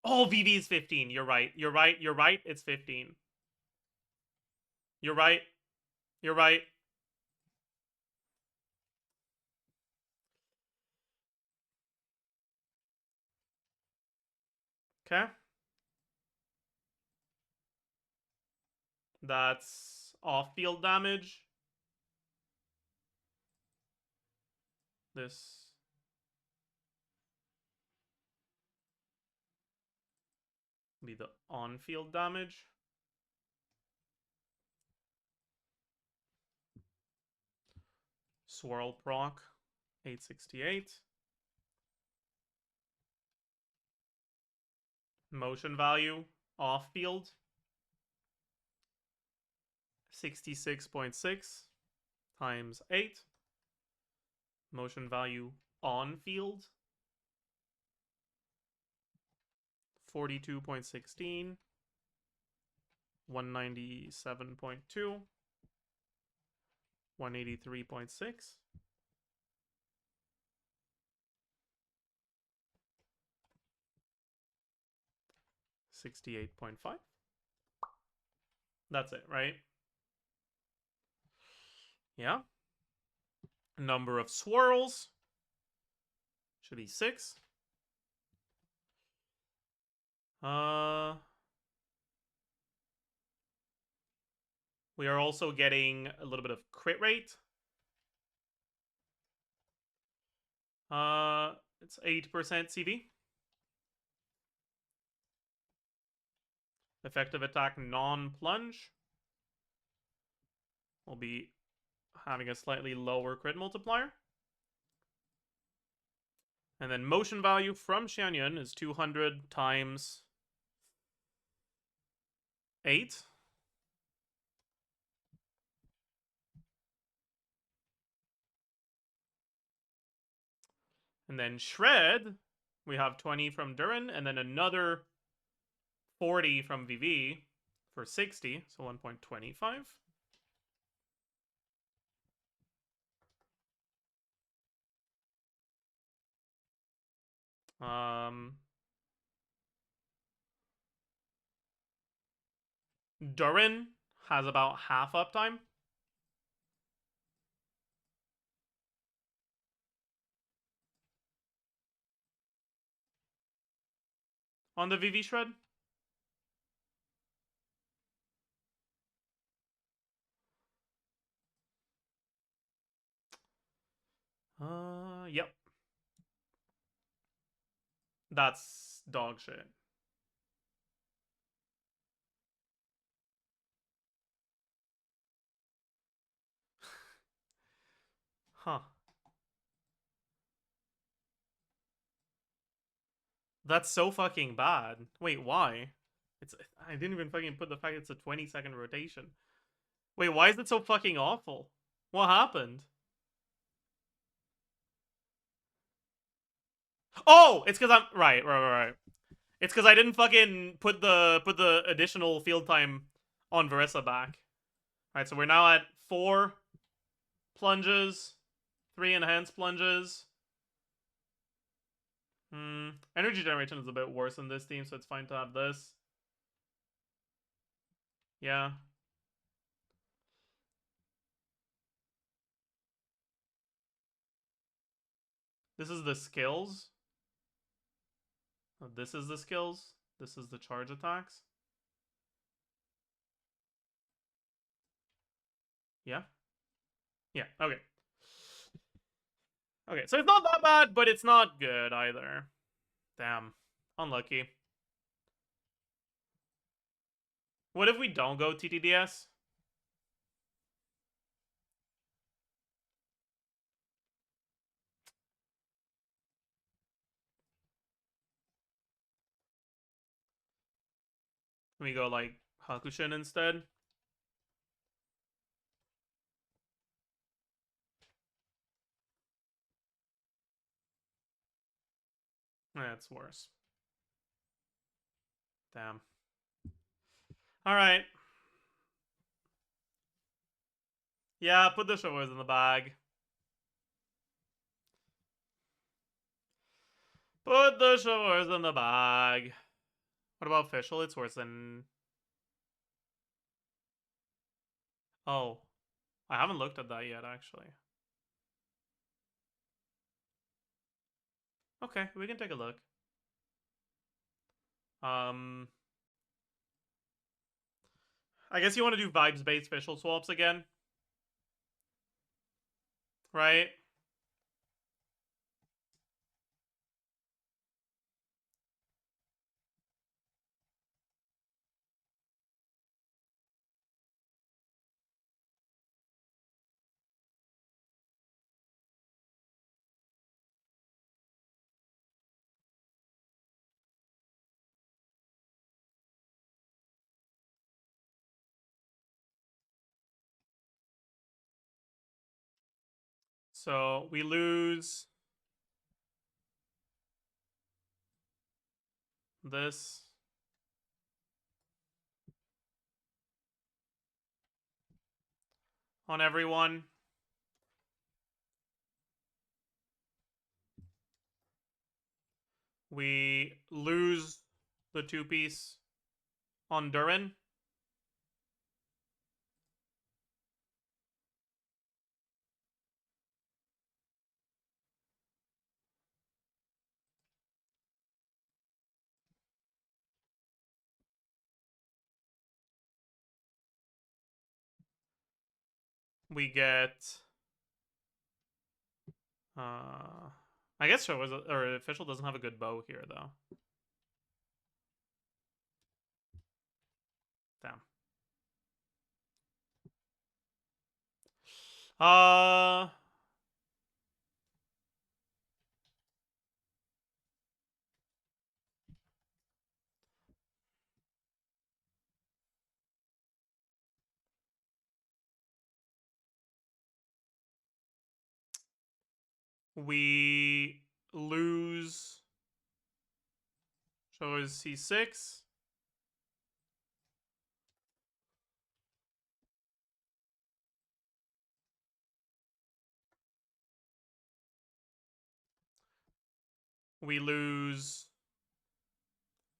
Oh, VV is 15. You're right. You're right. You're right. It's 15. You're right. You're right. Okay. That's off-field damage. This be the on-field damage. Swirl proc, 868. Motion value, off-field, 66.6 times 8. Motion value on-field, 42.16. 197.2. 183.6. $68.5. That's it, right? Yeah. Number of swirls should be 6. We are also getting a little bit of crit rate. It's 8% CV. Effective attack non-plunge. We'll be having a slightly lower crit multiplier. And then motion value from Xianyun is 200 times 8. And then Shred, we have 20 from Durin, and then another 40 from VV for 60, so 1.25. Durin has about half uptime. On the VV Shred. Yep. That's dog shit. Huh. That's so fucking bad. Wait, why? I didn't even fucking put the fact it's a 20-second rotation. Wait, why is it so fucking awful? What happened? Oh, it's because I'm right. It's because I didn't fucking put the additional field time on Verissa back. All right, so we're now at 4 plunges, 3 enhanced plunges. Energy generation is a bit worse in this team, so it's fine to have this. Yeah. This is the skills. This is the skills. This is the charge attacks. Yeah? Yeah, okay. Okay, so it's not that bad, but it's not good either. Damn. Unlucky. What if we don't go TTDS? We go like Hakushin instead? That's worse. Damn. Alright. Yeah, put the showers in the bag. Put the showers in the bag. What about official? It's worse than... Oh. I haven't looked at that yet, actually. Okay, we can take a look. I guess you want to do vibes-based official swaps again? Right? So we lose this. On everyone. We lose the 2-piece on Durin. We get... I guess show or official doesn't have a good bow here, though. Damn. We lose... Show is C6. We lose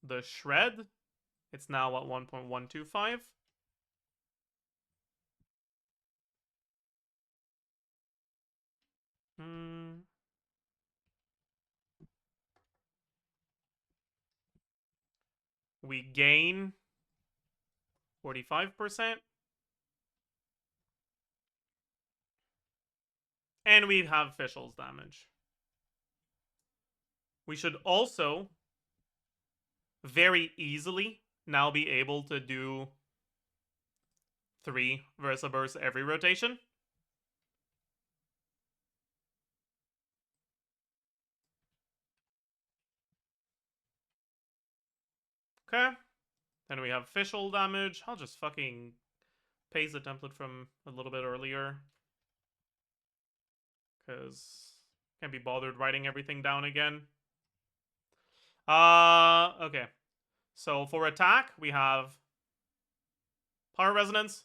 the shred. It's now at 1.125. We gain 45%. And we have officials damage. We should also very easily now be able to do 3 Versa Bursts every rotation. Okay. Then we have official damage. I'll just fucking paste the template from a little bit earlier. Because can't be bothered writing everything down again. Okay. So for attack, we have Power Resonance,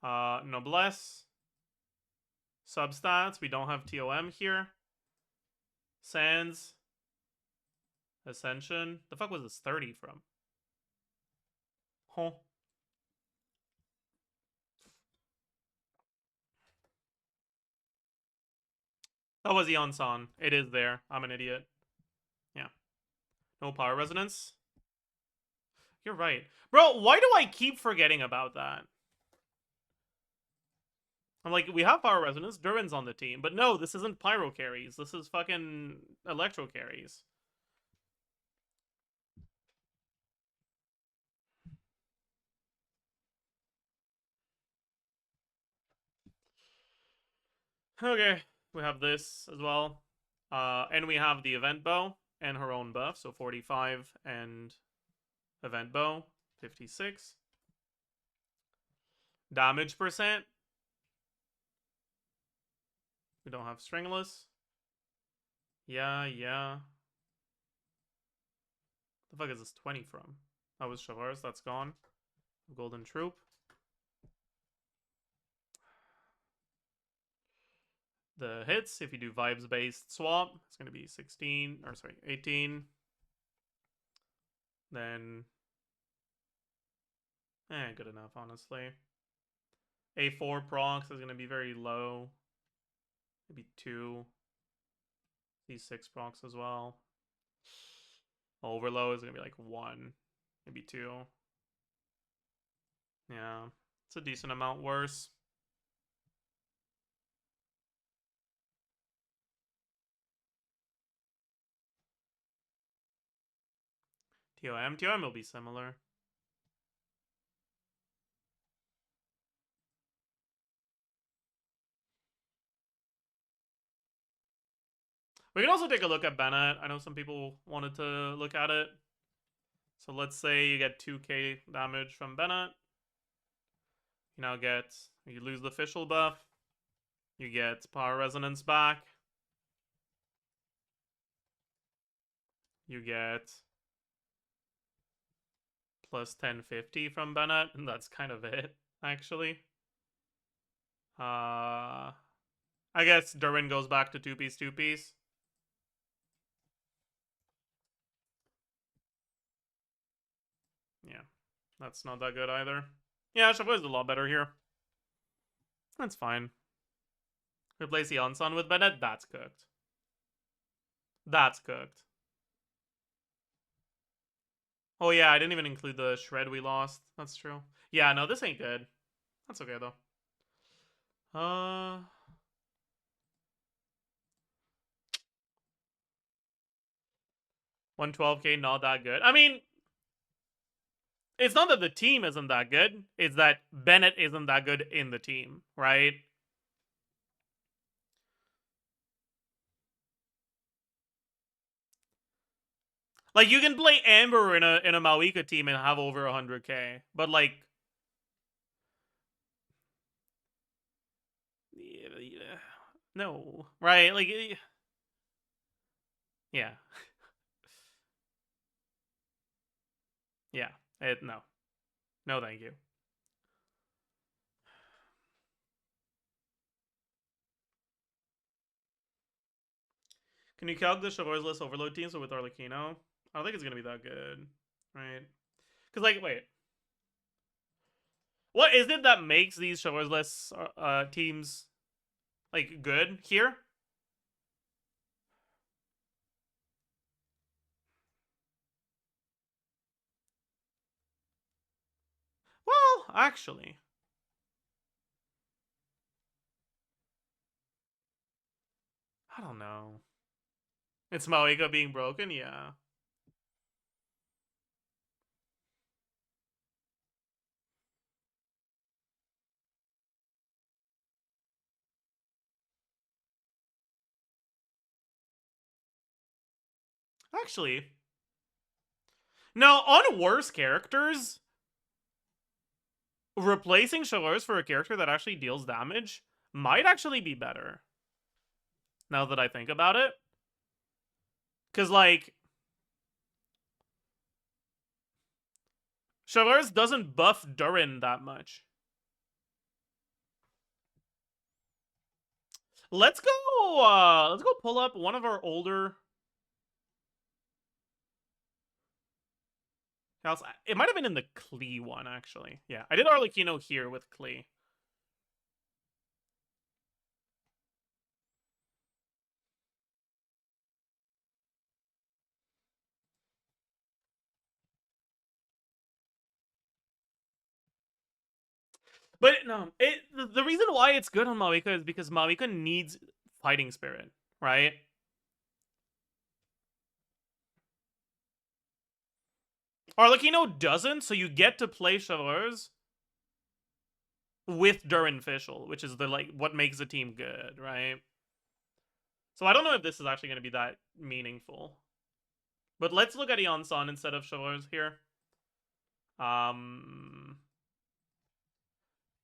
Noblesse, Substats. We don't have TOM here. Sands, Ascension. The fuck was this 30 from? Huh. That was the Onsan. It is there. I'm an idiot. Yeah. No Power Resonance. You're right. Bro, why do I keep forgetting about that? I'm like, we have Power Resonance. Durin's on the team. But no, this isn't Pyro carries. This is fucking Electro carries. Okay. We have this as well. And we have the Event Bow and her own buff. So 45 and Event Bow. 56. Damage percent. We don't have Stringless. Yeah. The fuck is this 20 from? That was Shavars, that's gone. Golden Troop. The hits, if you do vibes based swap, it's gonna be 16, or sorry, 18. Then good enough, honestly. A4 procs is gonna be very low. Maybe 2. C6 procs as well. Overload is gonna be like 1. Maybe 2. Yeah. It's a decent amount worse. TOM will be similar. We can also take a look at Bennett. I know some people wanted to look at it. So let's say you get 2k damage from Bennett. You now get, you lose the official buff. You get Power Resonance back. You get plus 1050 from Bennett, and that's kind of it, actually. I guess Durin goes back to 2-piece. Yeah, that's not that good either. Yeah, Shavua is a lot better here. That's fine. Replace the Onsan with Bennett, that's cooked. That's cooked. Oh yeah, I didn't even include the shred we lost. That's true. Yeah, no, this ain't good. That's okay though. 112k, not that good. I mean, it's not that the team isn't that good. It's that Bennett isn't that good in the team, right? Like, you can play Amber in a Mawika team and have over 100k, but like, no, right? Like, yeah, yeah. No, thank you. Can you calc the Shavar's list overload teams with Arlecchino? I don't think it's gonna be that good, right? Because like, wait, what is it that makes these Shavar's list teams like good here? Well, actually, I don't know. It's Mawika being broken, yeah. Actually, no, on worse characters, replacing Shalars for a character that actually deals damage might actually be better. Now that I think about it. Because, like, Shalars doesn't buff Durin that much. Let's go pull up one of our older... It might have been in the Klee one, actually. Yeah, I did Arlecchino here with Klee. But no, the reason why it's good on Mawika is because Mawika needs fighting spirit, right? Arlecchino doesn't, so you get to play Shalars with Durin Fischl, which is the like what makes the team good, right? So I don't know if this is actually going to be that meaningful. But let's look at Eon-san instead of Shalars here.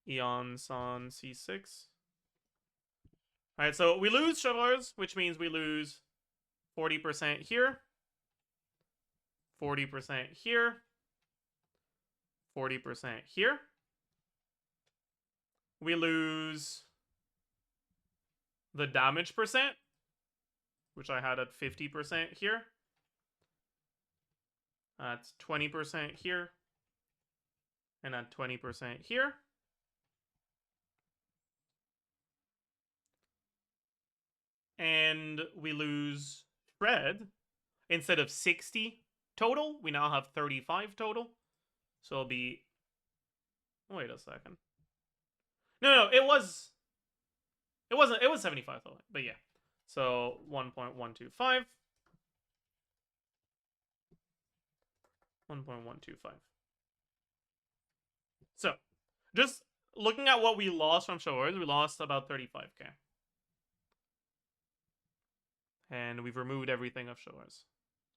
Eon-san C6. Alright, so we lose Shalars, which means we lose 40% here. 40% here. 40% here. We lose the damage percent, which I had at 50% here. That's 20% here. And at 20% here. And we lose shred. Instead of 60 total, we now have 35 total. So it'll be... Wait a second. No, it was 75 though, but yeah. So 1.125. 1.125. So, just looking at what we lost from Showers, we lost about 35k. And we've removed everything of Showers.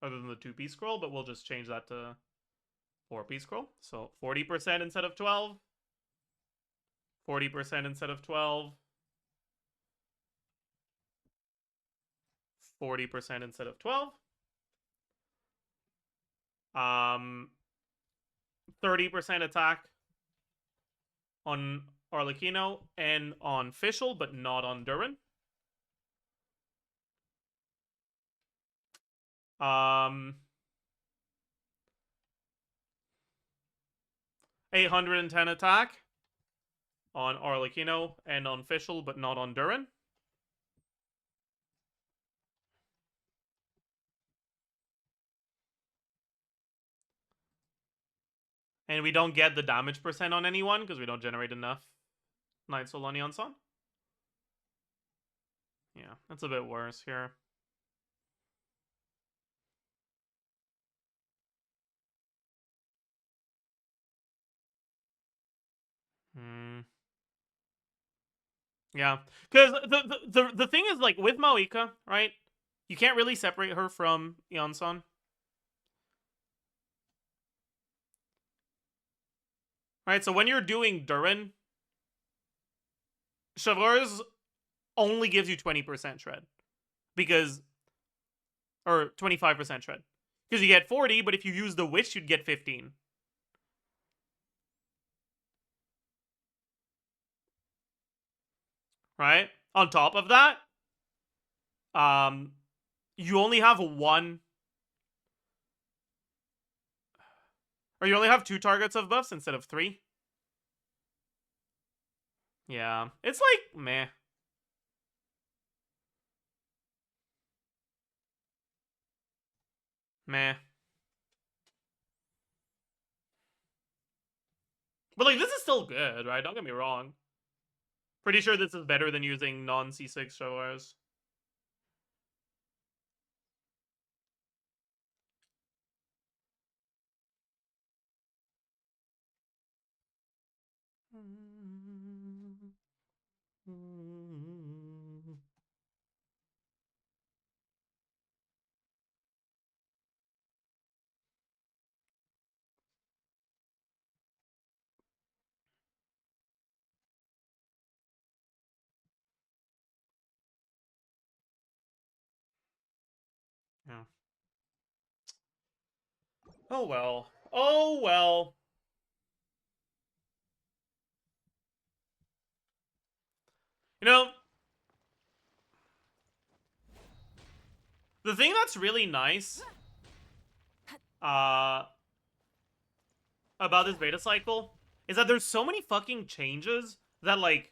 Other than the 2-piece scroll, but we'll just change that to 4-piece scroll. So 40% instead of 12. 40% instead of 12. 40% instead of 12. 30% attack on Arlecchino and on Fischl, but not on Durin. 810 attack on Arlecchino and on Fischl, but not on Durin. And we don't get the damage percent on anyone because we don't generate enough Night Soul on Yonson. Yeah, that's a bit worse here. Yeah, because the thing is, like, with Maoika, right? You can't really separate her from Yonson. Right, so when you're doing Durin, Chevreuse only gives you 20% shred. Because... Or 25% shred. Because you get 40, but if you use the Witch, you'd get 15. Right? On top of that, you only have one... Or you only have 2 targets of buffs instead of 3. Yeah. It's like, meh. Meh. But, like, this is still good, right? Don't get me wrong. Pretty sure this is better than using non-C6 showers. Yeah. Oh well. Oh well. You know, the thing that's really nice about this beta cycle is that there's so many fucking changes that, like,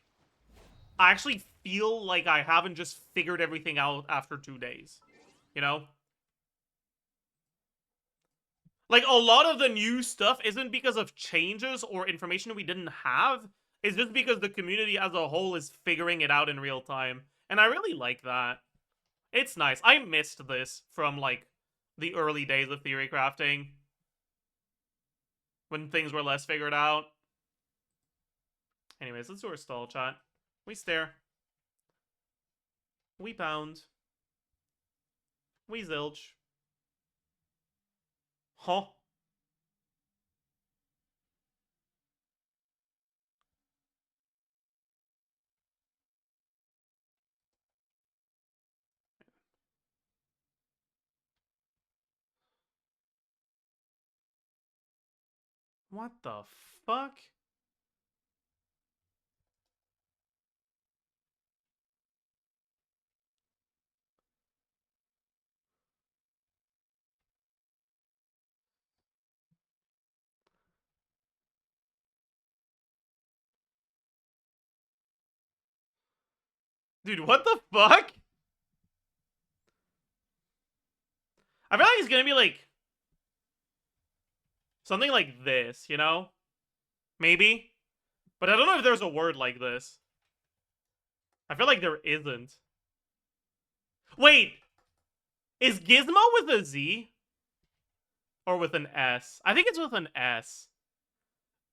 I actually feel like I haven't just figured everything out after 2 days. You know? Like, a lot of the new stuff isn't because of changes or information we didn't have. It's just because the community as a whole is figuring it out in real time. And I really like that. It's nice. I missed this from, like, the early days of theory crafting. When things were less figured out. Anyways, let's do our stall chat. We stare. We pound. We zilch. Huh? What the fuck? Dude, what the fuck? I feel like it's gonna be like something like this, you know? Maybe. But I don't know if there's a word like this. I feel like there isn't. Wait! Is Gizmo with a Z? Or with an S? I think it's with an S.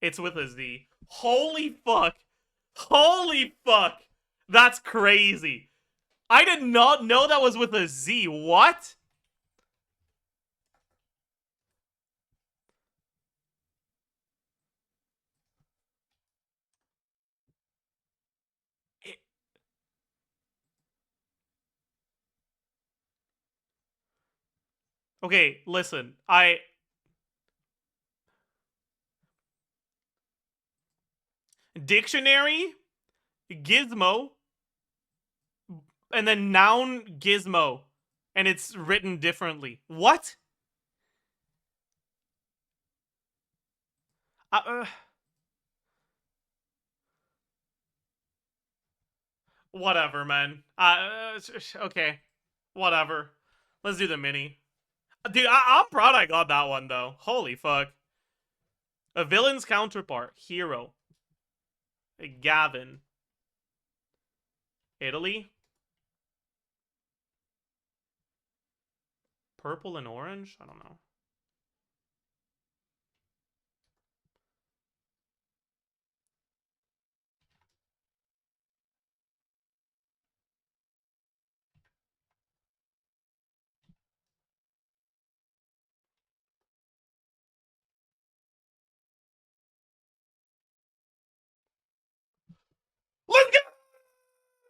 It's with a Z. Holy fuck! Holy fuck! That's crazy. I did not know that was with a Z. What? Okay, listen. Dictionary, Gizmo, and then noun Gizmo. And it's written differently. What? Whatever, man. Okay. Whatever. Let's do the mini. Dude, I'm proud I got that one, though. Holy fuck. A villain's counterpart. Hero. Gavin. Italy. Purple and orange? I don't know. Let's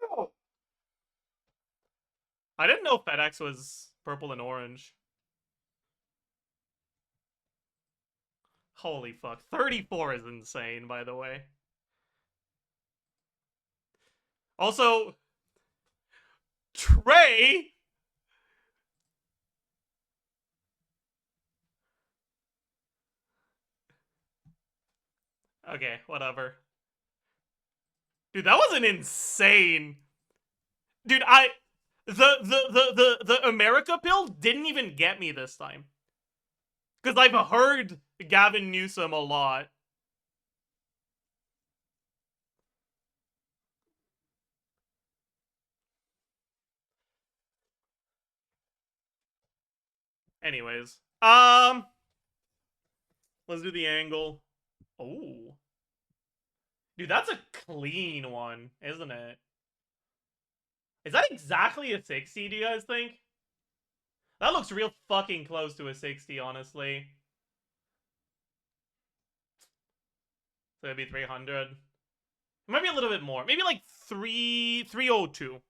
go! I didn't know FedEx was purple and orange. Holy fuck. 34 is insane, by the way. Also, Trey. Okay, whatever. Dude, that was an insane. Dude, the America pill didn't even get me this time. Because I've heard Gavin Newsom a lot. Anyways. Let's do the angle. Oh. Dude, that's a clean one, isn't it? Is that exactly a 60, do you guys think? That looks real fucking close to a 60, honestly. So it'd be 300. It might be a little bit more. Maybe like 302.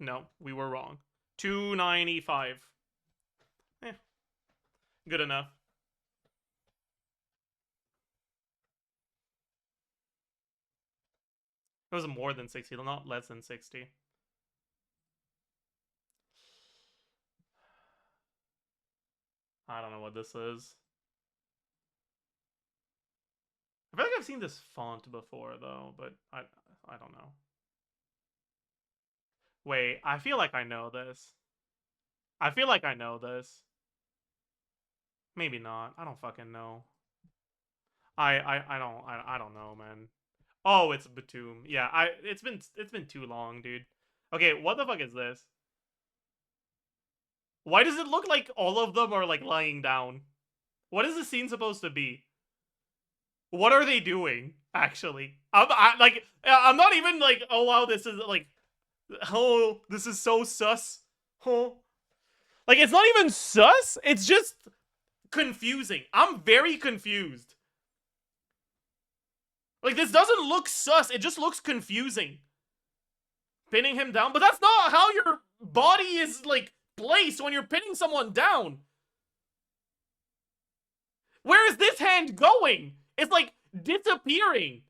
No, we were wrong. 295. Eh. Good enough. It was more than 60, not less than 60. I don't know what this is. I feel like I've seen this font before, though, but I don't know. Wait, I feel like I know this. I feel like I know this. Maybe not. I don't fucking know. I don't know, man. Oh, it's Batum. Yeah, it's been too long, dude. Okay, what the fuck is this? Why does it look like all of them are like lying down? What is the scene supposed to be? What are they doing? Actually, I'm not even like, oh wow, this is like, oh, this is so sus. Oh, like it's not even sus. It's just confusing. I'm very confused. Like, this doesn't look sus. It just looks confusing. Pinning him down, but that's not how your body is like placed when you're pinning someone down. Where is this hand going? It's like disappearing.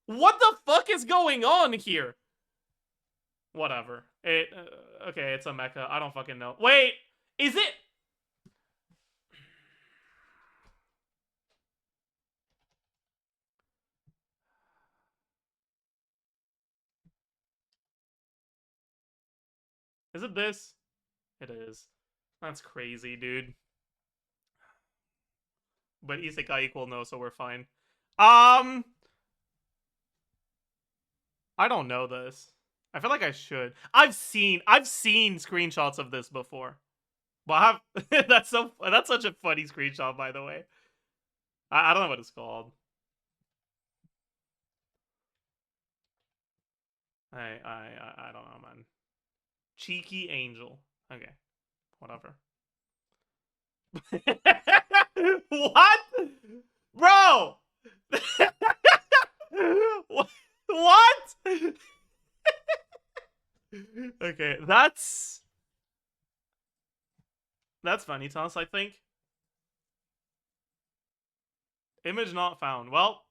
What the fuck is going on here? Whatever. Okay, it's a mecha. I don't fucking know. Wait, is it? Is it this? It is. That's crazy, dude. But isekai equal no, so we're fine. I don't know this. I feel like I should. I've seen screenshots of this before. Well, that's such a funny screenshot, by the way. I don't know what it's called. I don't know, man. Cheeky Angel. Okay, whatever. What, bro? What? Okay, that's funny, Toss, I think. Image not found. Well,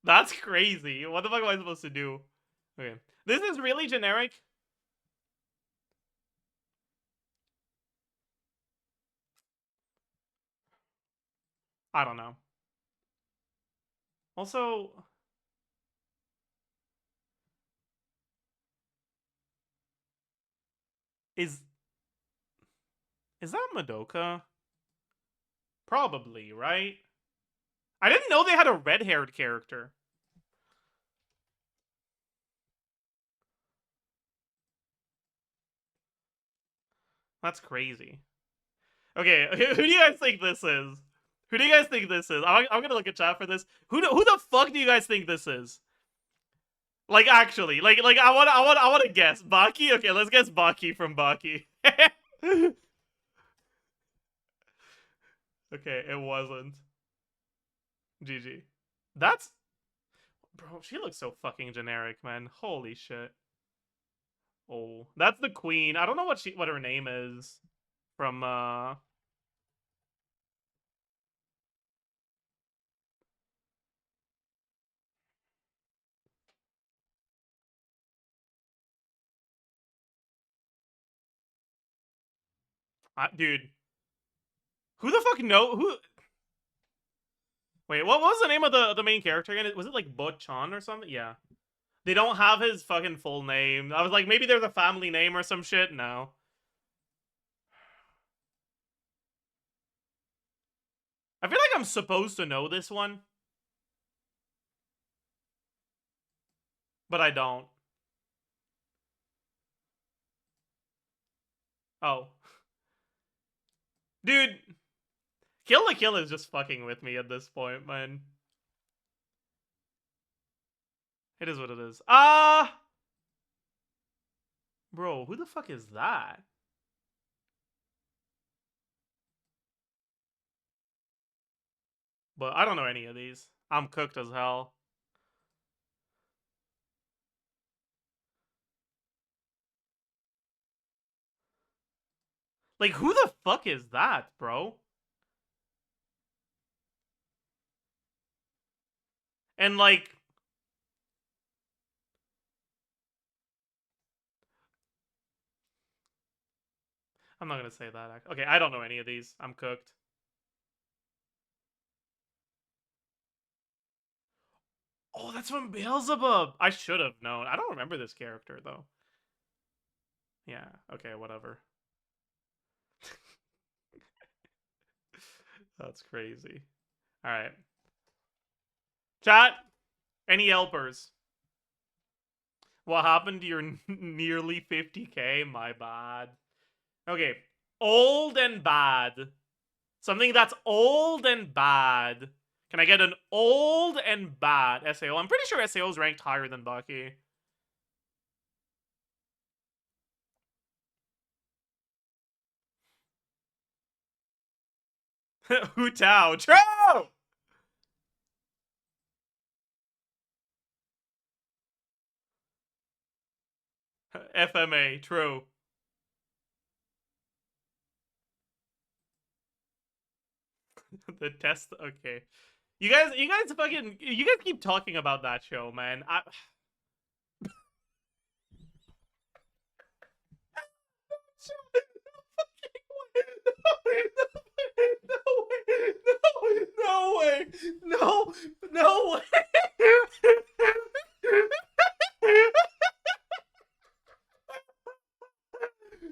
that's crazy. What the fuck am I supposed to do? Okay. This is really generic. I don't know. Also, is that Madoka? Probably, right? I didn't know they had a red-haired character. That's crazy. Okay, who do you guys think this is? Who do you guys think this is? I'm gonna look at chat for this. Who the fuck do you guys think this is? Like, actually, like I want to guess. Baki? Okay, let's guess Baki from Baki. Okay, it wasn't. GG. That's... Bro, she looks so fucking generic, man. Holy shit. Oh, that's the queen. I don't know what her name is. From, dude. Who the fuck who... Wait, what was the name of the main character again? Was it like Bo-chan or something? Yeah. They don't have his fucking full name. I was like, maybe there's a family name or some shit. No. I feel like I'm supposed to know this one. But I don't. Oh. Dude. Kill la Kill is just fucking with me at this point, man. It is what it is. Bro, who the fuck is that? But I don't know any of these. I'm cooked as hell. Like, who the fuck is that, bro? And, like... I'm not gonna say that. Okay, I don't know any of these. I'm cooked. Oh, that's from Beelzebub! I should have known. I don't remember this character, though. Yeah, okay, whatever. That's crazy. Alright. Chat! Any helpers? What happened to your nearly 50k? My bad. Okay. Old and bad. Something that's old and bad. Can I get an old and bad SAO? I'm pretty sure SAO is ranked higher than Baki. Hu Tao. True! FMA. True. The test. Okay. You guys keep talking about that show, man. No way! No! No way!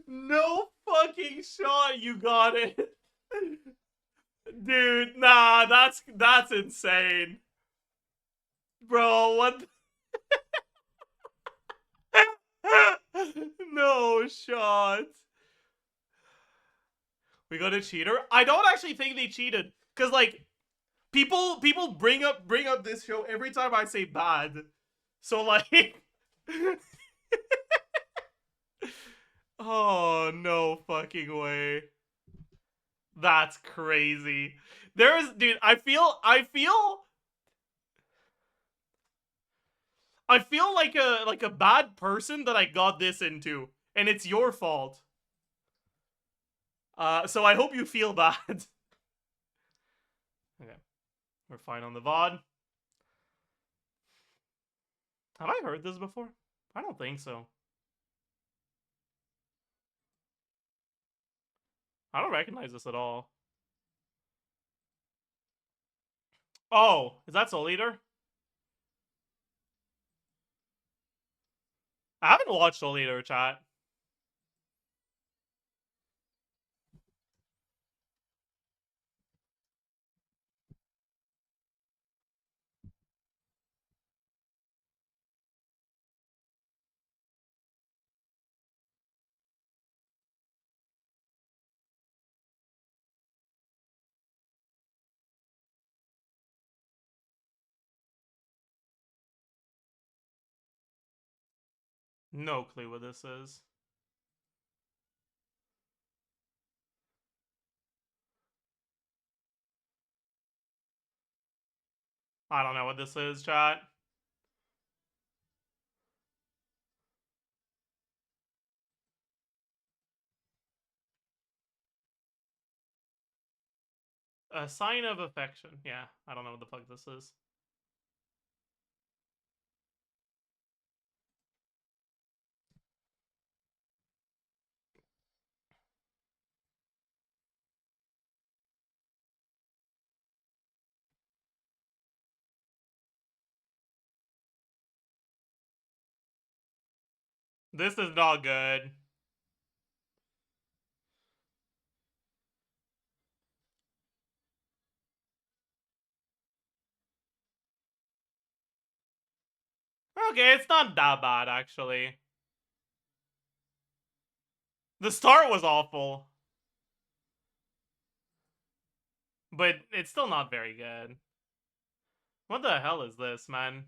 No fucking shot! You got it, dude. Nah, that's insane, bro. What? No shot. We got a cheater. I don't actually think they cheated, cause like people bring up this show every time I say bad. So like, oh no fucking way. That's crazy. Dude. I feel like a bad person that I got this into, and it's your fault. So I hope you feel bad. Okay, we're fine on the VOD. Have I heard this before? I don't think so. I don't recognize this at all. Oh, is that Soul Eater? I haven't watched Soul Eater, chat. No clue what this is. I don't know what this is, chat. A sign of affection. Yeah, I don't know what the fuck this is. This is not good. Okay, it's not that bad, actually. The start was awful. But it's still not very good. What the hell is this, man?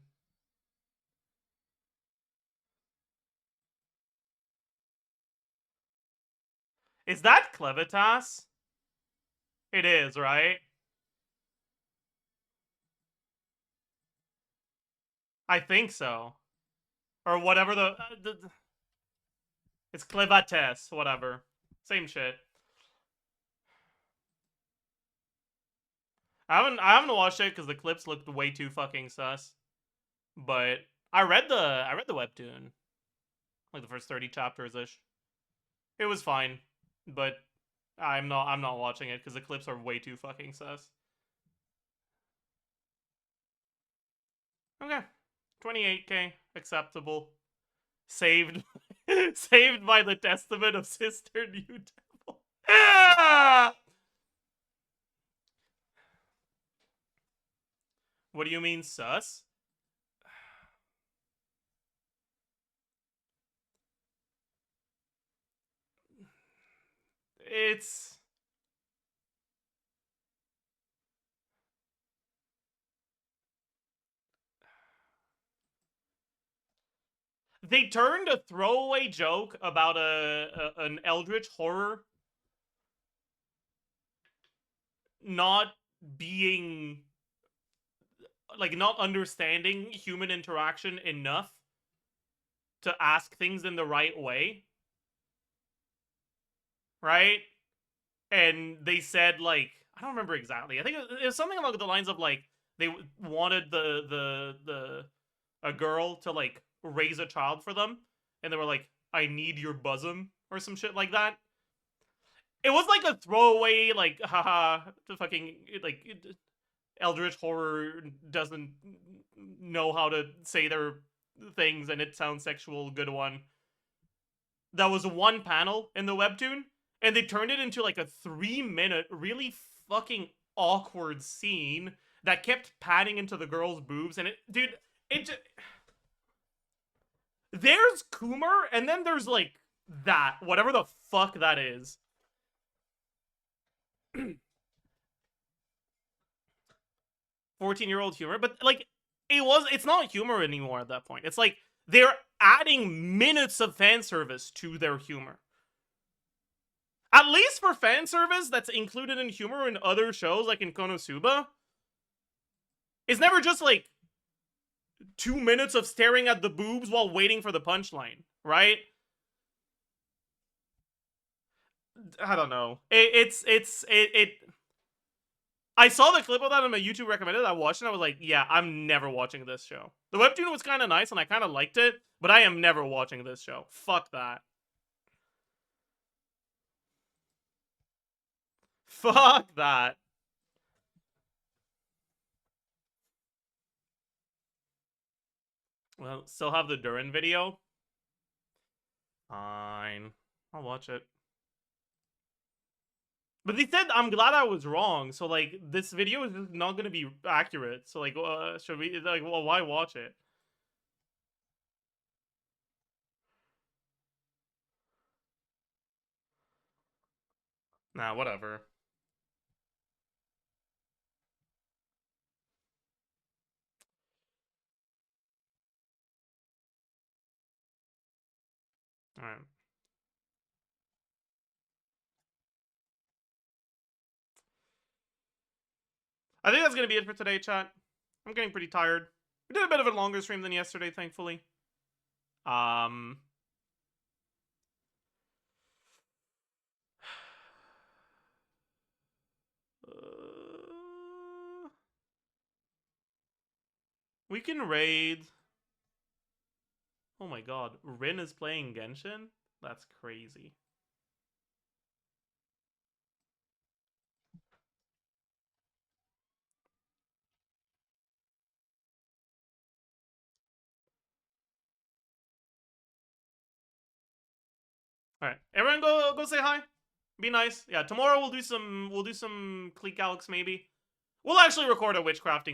Is that Clevitas? It is, right? I think so. Or whatever the it's Clevates, whatever. Same shit. I haven't watched it because the clips looked way too fucking sus. But I read the webtoon. Like the first 30 chapters ish. It was fine. But I'm not watching it because the clips are way too fucking sus. Okay. 28k. Acceptable. Saved. Saved by the testament of Sister New Devil. Ah! What do you mean, sus? It's... They turned a throwaway joke about an eldritch horror not being... like, not understanding human interaction enough to ask things in the right way. Right? And they said, like, I don't remember exactly. I think it was something along the lines of like they wanted a girl to like raise a child for them, and they were like, "I need your bosom" or some shit like that. It was like a throwaway, like, haha, the fucking like Eldritch horror doesn't know how to say their things and it sounds sexual. Good one. That was one panel in the webtoon, and they turned it into like a 3-minute, really fucking awkward scene that kept panning into the girl's boobs, and there's Coomer, and then there's like that, whatever the fuck that is. 14-year-old humor, but like it's not humor anymore at that point. It's like they're adding minutes of fan service to their humor. At least for fan service that's included in humor in other shows, like in Konosuba, it's never just like 2 minutes of staring at the boobs while waiting for the punchline, right? I don't know. I saw the clip of that on my YouTube recommended. I watched it. I was like, yeah, I'm never watching this show. The webtoon was kind of nice and I kind of liked it, but I am never watching this show. Fuck that. Fuck that. Well, still have the Durin video? Fine. I'll watch it. But they said I'm glad I was wrong, so like this video is just not gonna be accurate. So like, should we like? Well, why watch it? Nah, whatever. All right. I think that's gonna be it for today, chat. I'm getting pretty tired. We did a bit of a longer stream than yesterday, thankfully. We can raid. Oh my god, Rin is playing Genshin? That's crazy. All right, everyone, go say hi. Be nice. Yeah, tomorrow we'll do some Clique Alex maybe. We'll actually record a Witchcrafting